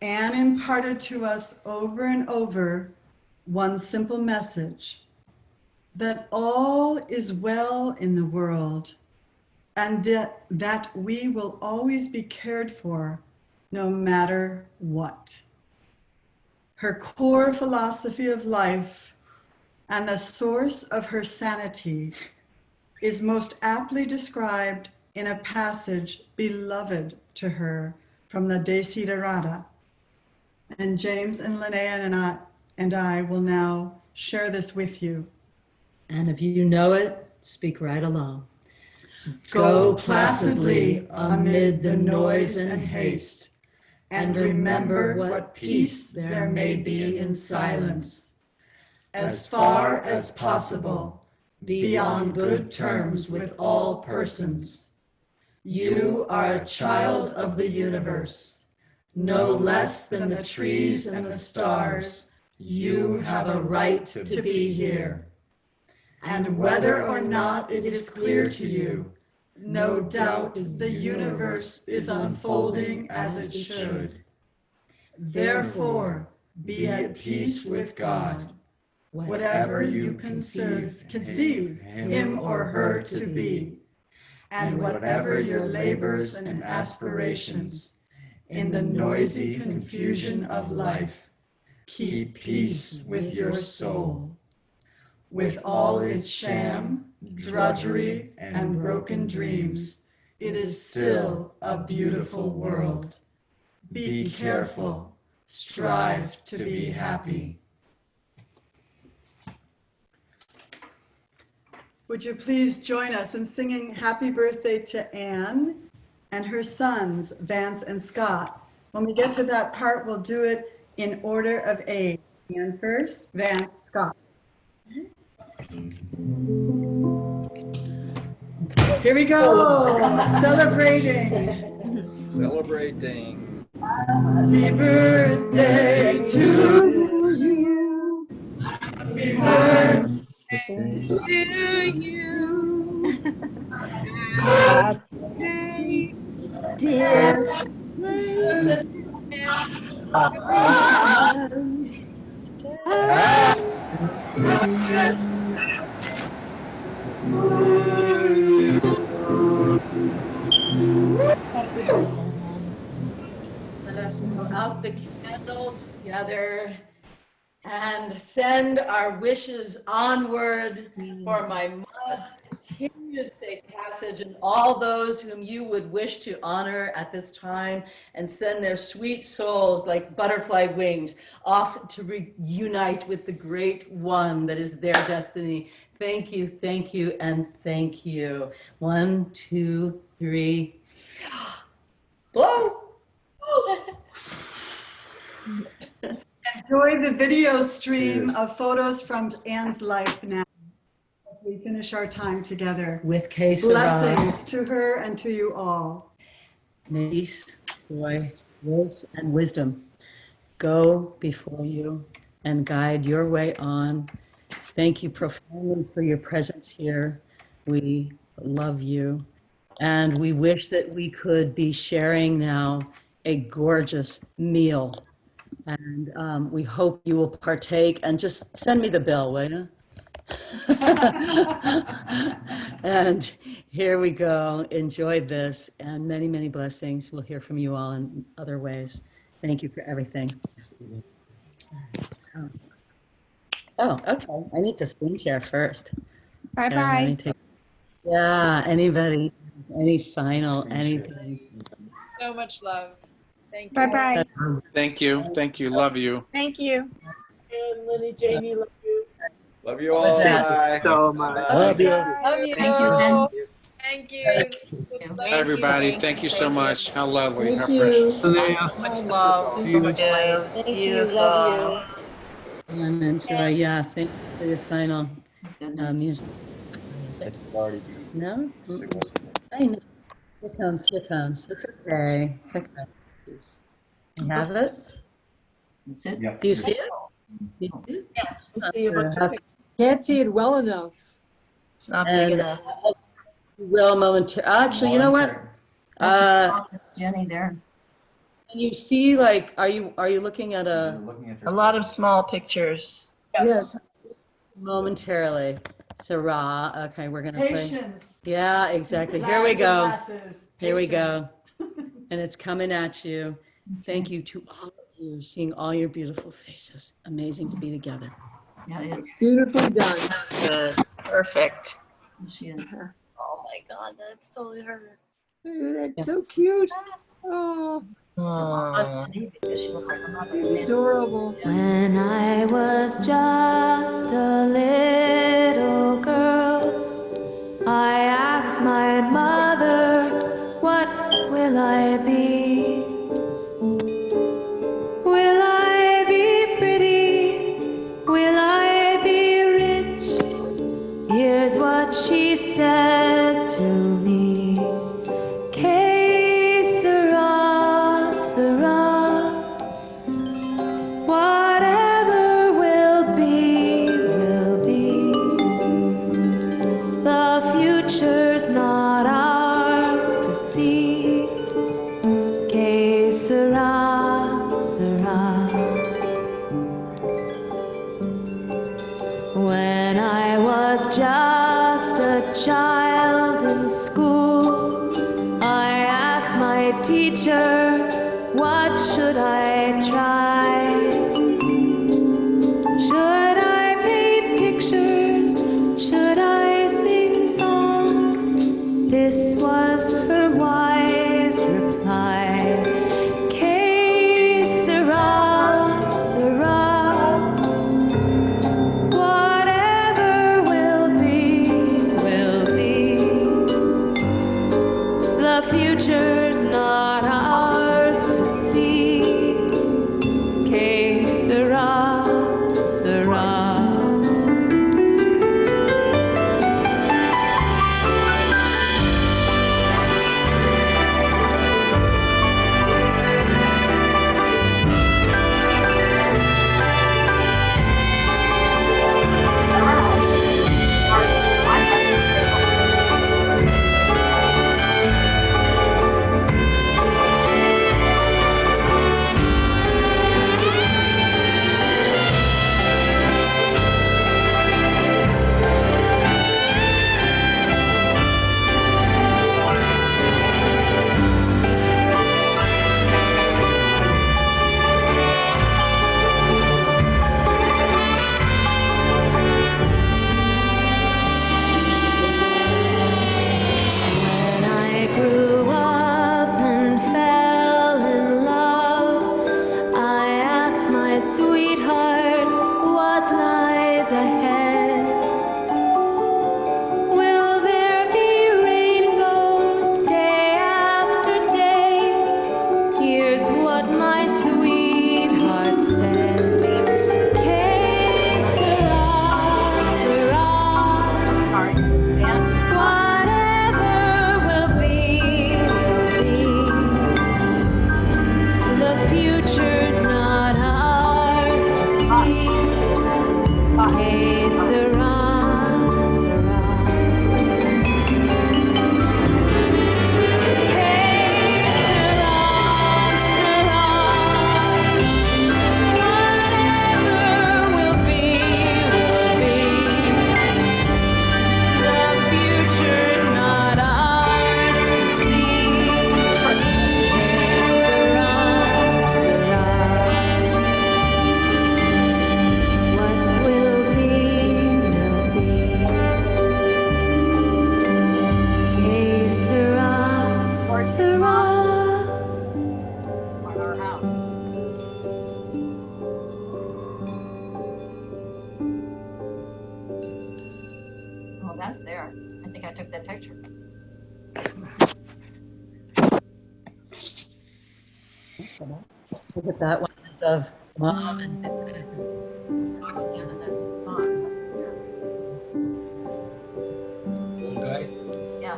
Anne imparted to us over and over one simple message, that all is well in the world, and that we will always be cared for no matter what. Her core philosophy of life and the source of her sanity is most aptly described in a passage beloved to her from the Desiderata. And James and Lynnea and I will now share this with you.
And if you know it, speak right along.
Go placidly amid the noise and haste, and remember what peace there may be in silence. As far as possible, be on good terms with all persons. You are a child of the universe. No less than the trees and the stars, you have a right to be here. And whether or not it is clear to you, no doubt the universe is unfolding as it should. Therefore, be at peace with God, whatever you conceive him or her to be, and whatever your labors and aspirations. In the noisy confusion of life, keep peace with your soul. With all its sham, drudgery, and broken dreams, it is still a beautiful world. Be careful, strive to be happy. Would you please join us in singing Happy Birthday to Anne and her sons, Vance and Scott. When we get to that part, we'll do it in order of age. Anne first, Vance, Scott. Here we go, celebrating.
Celebrating.
Happy birthday to you. Happy birthday
to you.
Happy dear.
Let us blow out the candle together and send our wishes onward for my mom's continued safe passage and all those whom you would wish to honor at this time, and send their sweet souls like butterfly wings off to reunite with the great one that is their destiny. Thank you, and thank you. 1, 2, 3. Blow!
Enjoy the video stream of photos from Anne's life now as we finish our time together.
With case
blessings to her and to you all.
Peace, joy, grace, and wisdom go before you and guide your way on. Thank you profoundly for your presence here. We love you. And we wish that we could be sharing now a gorgeous meal. And we hope you will partake, and just send me the bill, will you? And here we go. Enjoy this, and many, many blessings. We'll hear from you all in other ways. Thank you for everything. Oh, okay. I need to screen share first.
Bye-bye.
Yeah, anybody, any final, anything.
So much love. Thank you.
Bye-bye.
Thank you. Thank you. Love you.
Thank you.
And Lenny, Jamie, love you.
Love you all. Bye.
So much.
Bye.
Love you.
Love you.
Thank you.
Thank you.
Everybody, thank you so much. How lovely. How
Thank
precious.
you. Much love. Much light.
Thank you. Love
And enjoy, yeah, thank you for your final music. No? I know. Here comes. It's okay. It's okay. You have it?
That's it?
Yep.
Do you see it?
Yes, we see a bunch of pictures.
Can't see it well enough.
It's not big
And
enough.
will momentarily. Actually, you know what?
That's Jenny there.
Can you see, like, are you looking at a
A lot of small pictures.
Yes.
momentarily? Sarah, okay, we're gonna play.
Patience.
Yeah, exactly. Here we go.
Glasses.
Here we go.
Patience.
And it's coming at you. Thank you to all of you, seeing all your beautiful faces. Amazing to be together.
Yeah, it is.
Beautifully done.
That's good. Perfect.
She is.
Oh my God, that's totally her.
That's so cute. Oh, adorable.
When I was just a little girl, I asked my mother, what will I be? Will I be pretty? Will I be rich? Here's what she said to me. Que sera, sera. Whatever will be, will be. The future's not ours to see. Que sera, sera. When I was just a child in school, I asked my teacher, what should I try? Should I paint pictures? Should I sing songs? This was her wise reply. Que sera, sera. Whatever will be, will be. The future's not ours to see. Que sera, sera. When I grew up and fell in love, I asked my sweetheart what lies ahead. Will there be rainbows day after day? Here's what my sweetheart said. Que sera, sera. Whatever will be, will be. The future's not ours to see. Que sera, sera. Que sera, sera. Whatever will be, will be. The future's not ours to see. Que sera, sera. What will be, will be. Que sera, sera.
Oh, that's there. I think I took that picture.
Look at that one. It's of Mom and
Yeah, that's fun. Yeah.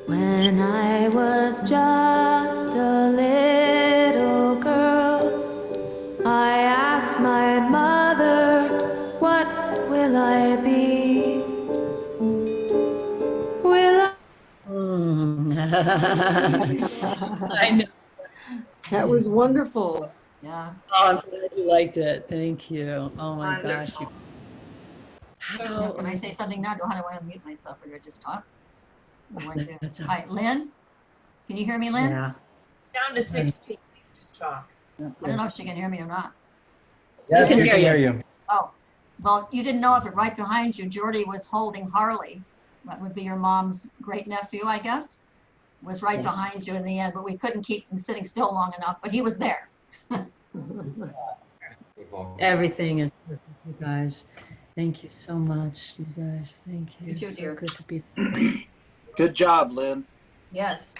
When I was just a little
I know.
That was wonderful.
Yeah.
Oh, I'm glad you liked it. Thank you. Oh my gosh.
Wonderful. Can I say something now? Do I want to mute myself or do I just talk?
That's
Hi, Lynn? Can you hear me, Lynn?
Yeah.
Down to 16. Just talk.
I don't know if she can hear me or not.
Yes, we can hear you.
Oh, well, you didn't know it, but right behind you, Jordy was holding Harley. That would be your mom's great nephew, I guess. Was right
Yes.
behind you in the end, but we couldn't keep him sitting still long enough, but he was there.
Everything is perfect, you guys. Thank you so much, you guys. Thank you.
You too,
So
dear.
good to be.
Good job, Lynn.
Yes.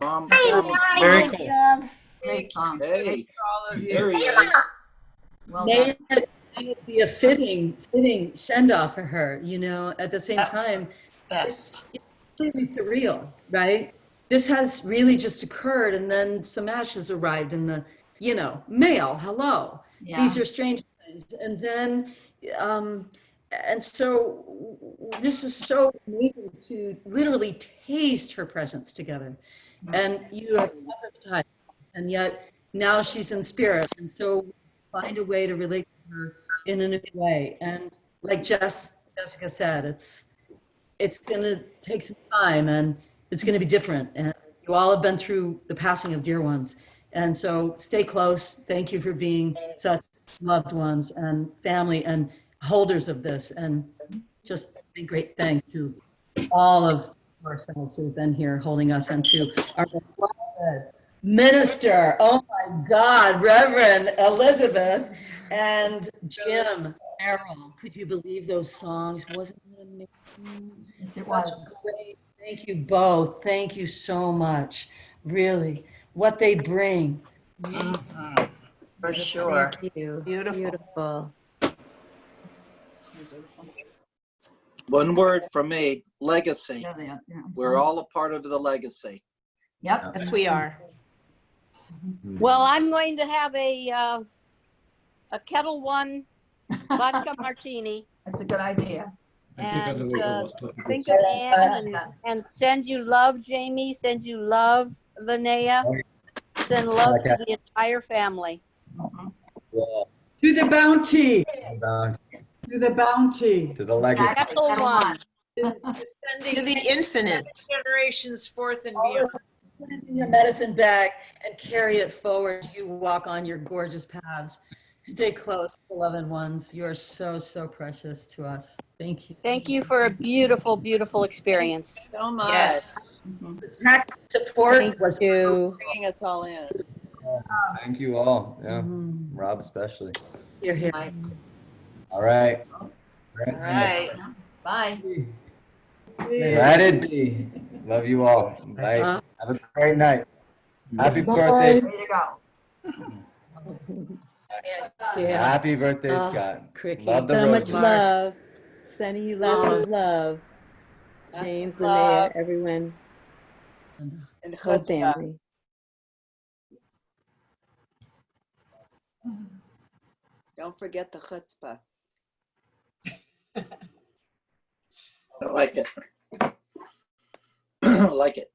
Mom.
Very cool.
Great song.
Hey,
All of you.
there he is.
Well
May
done.
it be a fitting send off for her, you know, at the same time.
Best.
It's really surreal, right? This has really just occurred, and then some ashes arrived in the, you know, mail. Hello.
Yeah.
These are strange things. And then, and so this is so amazing to literally taste her presence together. And you have never touched, and yet now she's in spirit. And so find a way to relate to her in a new way. And like Jessica said, it's going to take some time and it's going to be different. And you all have been through the passing of dear ones. And so stay close. Thank you for being such loved ones and family and holders of this. And just a great thank to all of ourselves who've been here holding us, and to our beloved minister, oh my God, Reverend Elizabeth and Jim Errol. Could you believe those songs? Wasn't it amazing?
Yes, it was.
Great. Thank you both. Thank you so much. Really, what they bring.
For sure.
Thank you.
Beautiful.
One word from me, legacy.
There they are. Yeah, I'm
We're
sorry.
all a part of the legacy.
Yep.
Yes, we are.
Well, I'm going to have a Kettle One vodka martini.
That's a good idea.
And think of Anne and send you love, Jamie. Send you love, Linnea. Send love to the entire family.
To the bounty. To the bounty.
To the legacy.
Kettle One.
To the infinite. Generations forth and beyond.
Put it in your medicine bag and carry it forward as you walk on your gorgeous paths. Stay close, beloved ones. You are so, so precious to us. Thank you.
Thank you for a beautiful, beautiful experience.
So much. Yes.
The tech support was
Bringing us all in.
Thank you all. Yeah, Rob especially.
You're here.
All right.
All right.
Bye.
Let it be. Love you all. Bye. Have a great night. Happy birthday.
Way to go.
Yeah.
Happy birthday, Scott.
Cricky.
Love the
So much
roses.
love. Sending you lots of love. James, Linnea, everyone.
And
Whole
chutzpah.
family.
Don't forget the chutzpah.
I like it. I like it.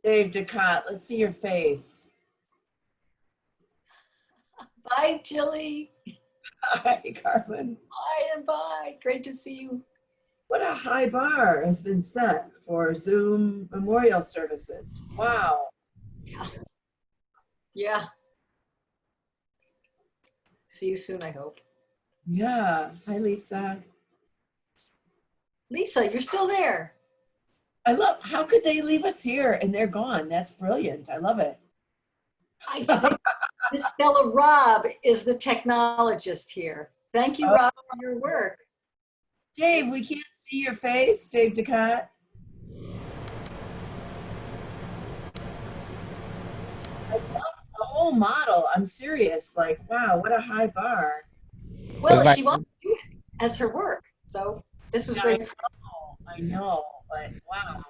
Dave Ducott, let's see your face.
Bye, Jilly.
Hi, Carlin.
Bye and bye. Great to see you.
What a high bar has been set for Zoom memorial services. Wow.
Yeah. See you soon, I hope.
Yeah. Hi, Lisa.
Lisa, you're still there.
I love, how could they leave us here and they're gone? That's brilliant. I love it.
I think Miss Stella Robb is the technologist here. Thank you, Rob, for your work.
Dave, we can't see your face, Dave Ducott. I love the whole model. I'm serious. Like, wow, what a high bar.
Well, she wants to do it as her work. So this was great.
I know. but wow.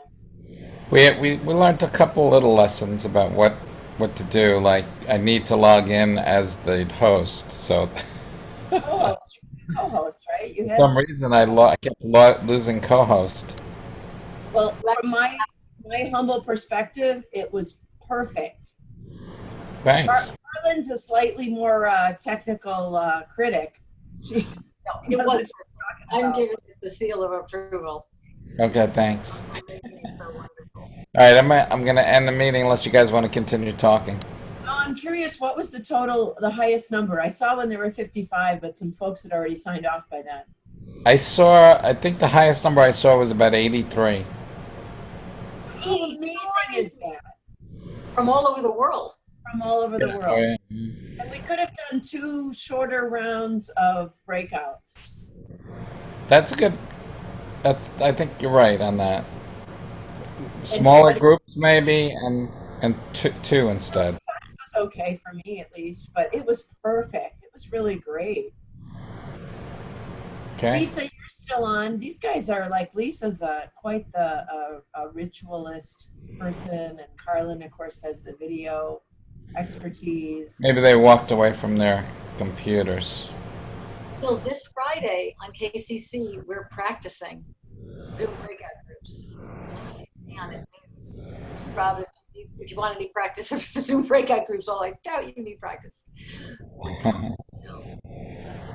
We learned a couple little lessons about what to do. Like I need to log in as the host, so
Co-host, co-host, right? You
for
had,
some reason I kept losing co-host.
well, from my humble perspective, it was perfect.
Thanks.
Carlin's a slightly more technical critic. She's
It
knows
was.
what she's talking
I'm
about.
giving it the seal of approval.
Okay, thanks.
Making it so wonderful.
All right, I'm gonna end the meeting unless you guys want to continue talking.
I'm curious, what was the total, the highest number? I saw when there were 55, but some folks had already signed off by then.
I think the highest number I saw was about 83.
How amazing is that?
From all over the world.
From all over the
Oh,
world.
yeah.
And we could have done 2 shorter rounds of breakouts.
That's good. I think you're right on that. Smaller groups maybe, and two instead.
The size was okay for me at least, but it was perfect. It was really great.
Okay.
Lisa, you're still on. These guys are like, Lisa's quite the ritualist person, and Carlin, of course, has the video expertise.
Maybe they walked away from their computers.
So this Friday on KCC, we're practicing Zoom breakout groups. And Rob, if you want any practice of Zoom breakout groups, I doubt you need practice.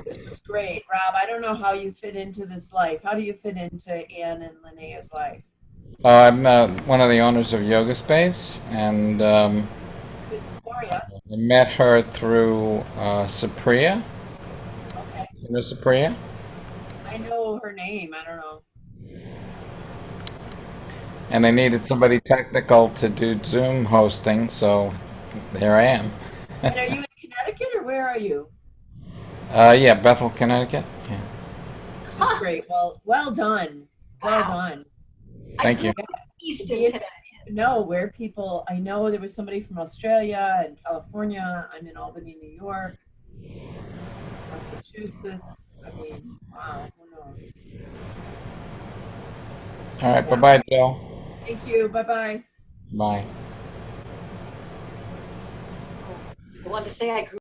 This was great, Rob. I don't know how you fit into this life. How do you fit into Anne and Linnea's life?
I'm one of the owners of Yoga Space, and I met her through Supriya.
Okay.
You know Supriya?
I know her name. I don't know.
And they needed somebody technical to do Zoom hosting, so here I am.
And are you in Connecticut or where are you?
Yeah, Bethel, Connecticut. Yeah.
That's great. Well done. Well done.
Thank you.
Easton. Know where people. I know there was somebody from Australia and California. I'm in Albany, New York, Massachusetts. I mean, wow. Who knows?
All right, bye-bye, Joe.
Thank you. Bye-bye.
Bye.
I wanted to say I grew